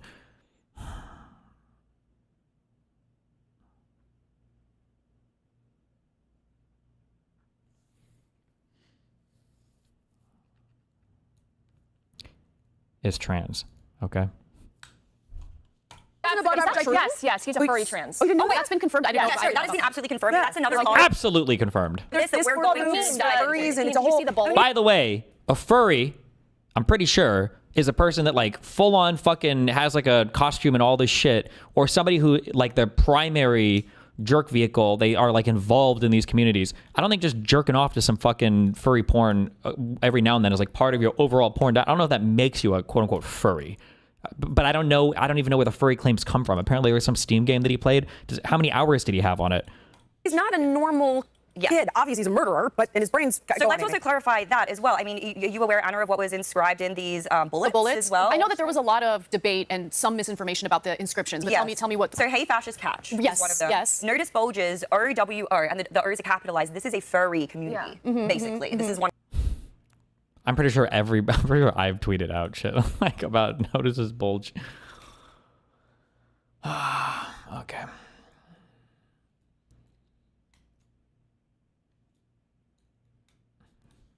Is trans. Okay. Yes, he's a furry trans. That's been confirmed. I didn't know. That has been absolutely confirmed. That's another Absolutely confirmed. By the way, a furry, I'm pretty sure, is a person that like full on fucking has like a costume and all this shit, or somebody who like their primary jerk vehicle, they are like involved in these communities. I don't think just jerking off to some fucking furry porn every now and then is like part of your overall porn diet. I don't know if that makes you a quote unquote furry. But I don't know. I don't even know where the furry claims come from. Apparently, there was some Steam game that he played. How many hours did he have on it? He's not a normal kid. Obviously, he's a murderer, but in his brain's. So let's also clarify that as well. I mean, you aware, Anna, of what was inscribed in these bullets as well? I know that there was a lot of debate and some misinformation about the inscriptions. But tell me what. So, hey, fascist catch. Yes. One of them. Yes. Notice bulges, OWO, and the O's are capitalized. This is a furry community, basically. This is one. I'm pretty sure I've tweeted out shit like about notices bulge. Okay.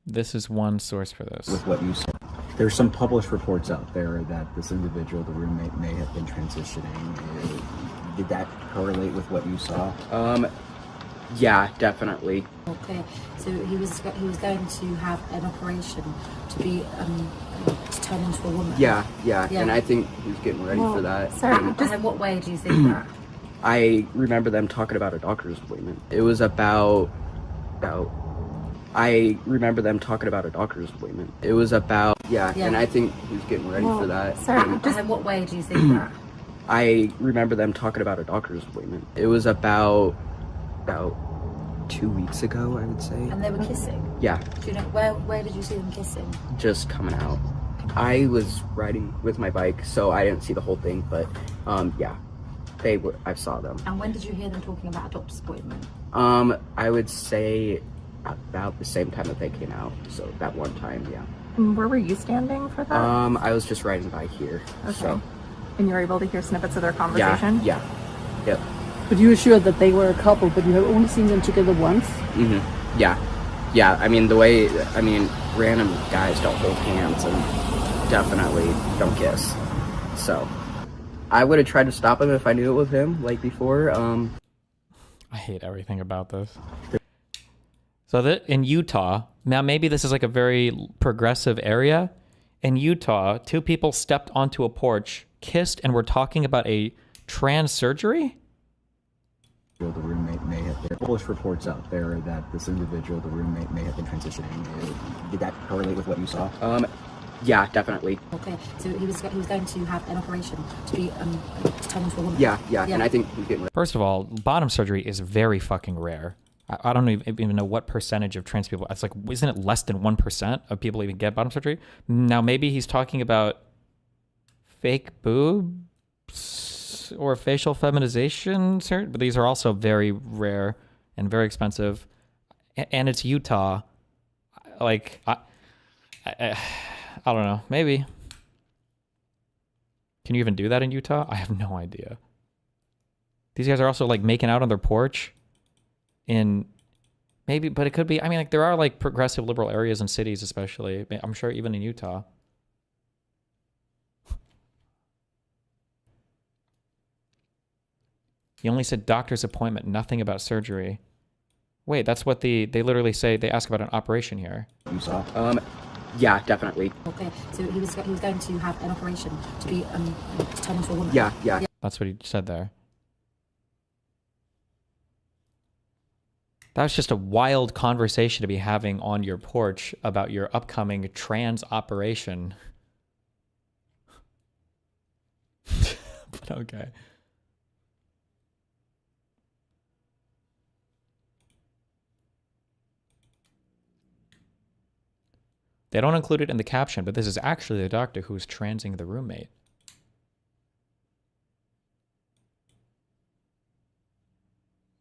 This is one source for this. With what you said, there's some published reports out there that this individual, the roommate, may have been transitioning. Did that correlate with what you saw? Yeah, definitely. Okay, so he was going to have an operation to be to turn into a woman. Yeah, and I think he was getting ready for that. Sorry, in what way do you think that? I remember them talking about a doctor's appointment. It was about. I remember them talking about a doctor's appointment. It was about and I think he was getting ready for that. Sorry, in what way do you think that? I remember them talking about a doctor's appointment. It was about 2 weeks ago, I would say. And they were kissing? Yeah. Do you know, where did you see them kissing? Just coming out. I was riding with my bike, so I didn't see the whole thing, but yeah, I saw them. And when did you hear them talking about a doctor's appointment? I would say about the same time that they came out, so that one time, yeah. Where were you standing for that? I was just riding by here. Okay. So. And you were able to hear snippets of their conversation? Yeah, yep. But you were sure that they were a couple, but you have only seen them together once? Mm-hmm. Yeah, I mean, random guys don't hold hands and definitely don't kiss. So, I would have tried to stop him if I knew it was him, like before. I hate everything about this. So in Utah, now maybe this is like a very progressive area. In Utah, 2 people stepped onto a porch, kissed, and were talking about a trans surgery? The roommate may have, there are Polish reports out there that this individual, the roommate, may have been transitioning. Did that correlate with what you saw? Yeah, definitely. Okay, so he was going to have an operation to be to turn into a woman. Yeah, and I think he's getting. First of all, bottom surgery is very fucking rare. I don't even know what percentage of trans people. It's like, isn't it less than 1% of people even get bottom surgery? Now maybe he's talking about fake boobs or facial feminization, but these are also very rare and very expensive. And it's Utah. Like, I don't know. Maybe. Can you even do that in Utah? I have no idea. These guys are also like making out on their porch. But it could be, I mean, like there are like progressive liberal areas in cities, especially. I'm sure even in Utah. He only said doctor's appointment, nothing about surgery. Wait, that's what they literally say. They ask about an operation here. You saw? Yeah, definitely. Okay, so he was going to have an operation to be to turn into a woman. Yeah. That's what he said there. That was just a wild conversation to be having on your porch about your upcoming trans operation. But okay. They don't include it in the caption, but this is actually the doctor who is transing the roommate.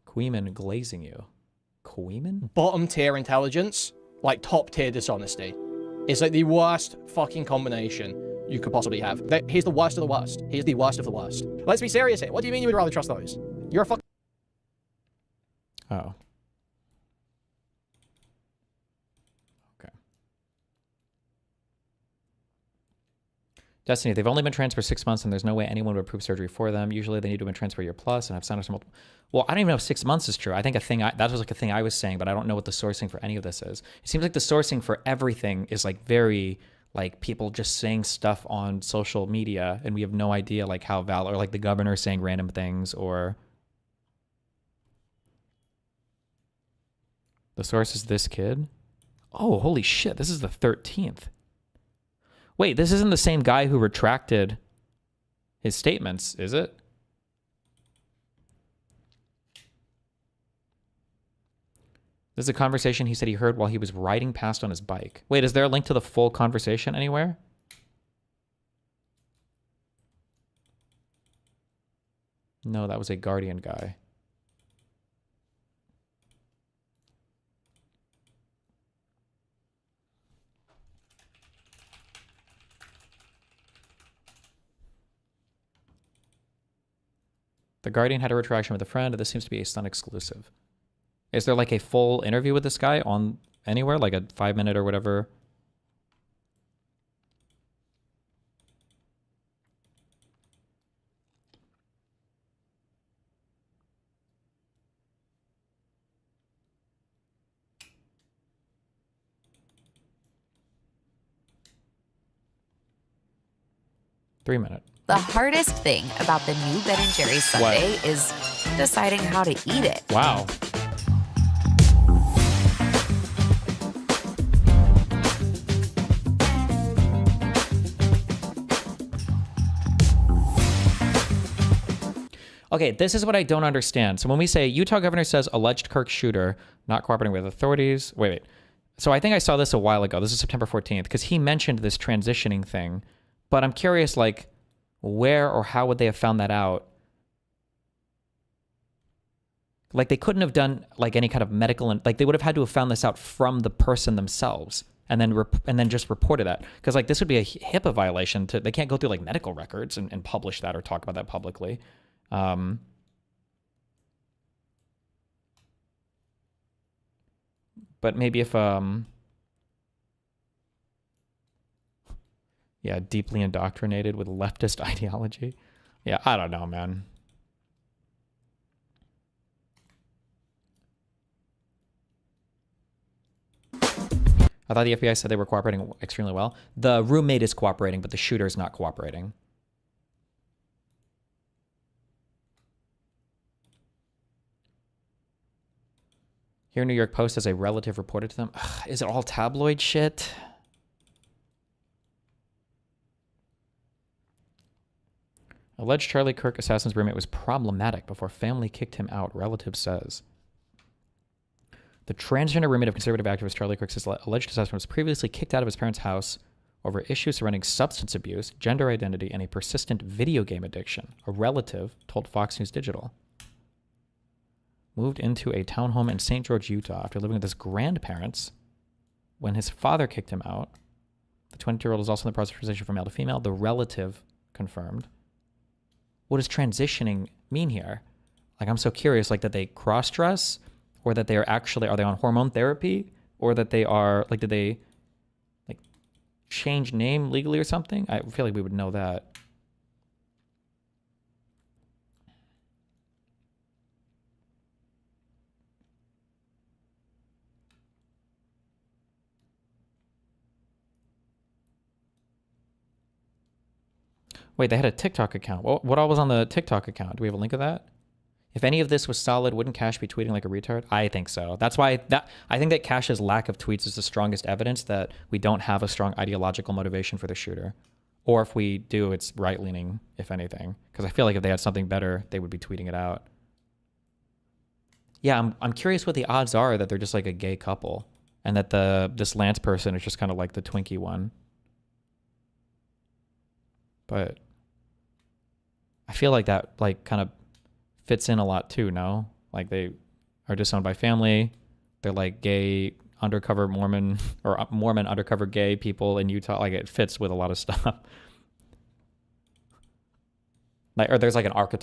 Queeman glazing you. Queeman? Bottom tier intelligence, like top tier dishonesty. It's like the worst fucking combination you could possibly have. He's the worst of the worst. He's the worst of the worst. Let's be serious here. What do you mean you would rather trust those? You're a fucking... Oh. Okay. Destiny, they've only been trans for 6 months and there's no way anyone would approve surgery for them. Usually they need to have been trans for a year plus and have signed up multiple... Well, I don't even know if 6 months is true. I think that was like a thing I was saying, but I don't know what the sourcing for any of this is. It seems like the sourcing for everything is like very, like people just saying stuff on social media and we have no idea like how valid, or like the governor saying random things, or the source is this kid. Oh, holy shit. This is the 13th. Wait, this isn't the same guy who retracted his statements, is it? This is a conversation he said he heard while he was riding past on his bike. Wait, is there a link to the full conversation anywhere? No, that was a Guardian guy. The Guardian had a retraction with a friend, and this seems to be a Sun exclusive. Is there like a full interview with this guy on anywhere? Like a 5-minute or whatever? Three-minute. The hardest thing about the new Ben & Jerry's sundae is deciding how to eat it. Wow. Okay, this is what I don't understand. So when we say Utah governor says alleged Kirk shooter not cooperating with authorities. Wait. So I think I saw this a while ago. This is September 14th because he mentioned this transitioning thing. But I'm curious, like, where or how would they have found that out? Like, they couldn't have done, like, any kind of medical... Like, they would have had to have found this out from the person themselves and then just reported that. Because, like, this would be a HIPAA violation. They can't go through, like, medical records and publish that or talk about that publicly. But maybe if... Yeah, deeply indoctrinated with leftist ideology. Yeah, I don't know, man. I thought the FBI said they were cooperating extremely well. The roommate is cooperating, but the shooter is not cooperating. Here, New York Post, as a relative reported to them. Ugh, is it all tabloid shit? Alleged Charlie Kirk assassin's roommate was problematic before family kicked him out, relative says. The transgender roommate of conservative activist Charlie Kirk's alleged assassin was previously kicked out of his parents' house over issues surrounding substance abuse, gender identity, and a persistent video game addiction, a relative told Fox News Digital. Moved into a townhome in St. George, Utah after living with his grandparents when his father kicked him out. The 22-year-old is also in the process of transition from male to female, the relative confirmed. What does transitioning mean here? Like, I'm so curious, like, that they cross-dress, or that they are actually, are they on hormone therapy, or that they are, like, did they, like, change name legally or something? I feel like we would know that. Wait, they had a TikTok account. What all was on the TikTok account? Do we have a link of that? If any of this was solid, wouldn't Cash be tweeting like a retard? I think so. That's why I think that Cash's lack of tweets is the strongest evidence that we don't have a strong ideological motivation for the shooter. Or if we do, it's right-leaning, if anything. Because I feel like if they had something better, they would be tweeting it out. Yeah, I'm curious what the odds are that they're just like a gay couple. And that this Lance person is just kind of like the Twinkie one. But I feel like that like kind of fits in a lot too, no? Like they are disowned by family. They're like gay undercover Mormon or Mormon undercover gay people in Utah. Like it fits with a lot of stuff. Like, or there's like an archetype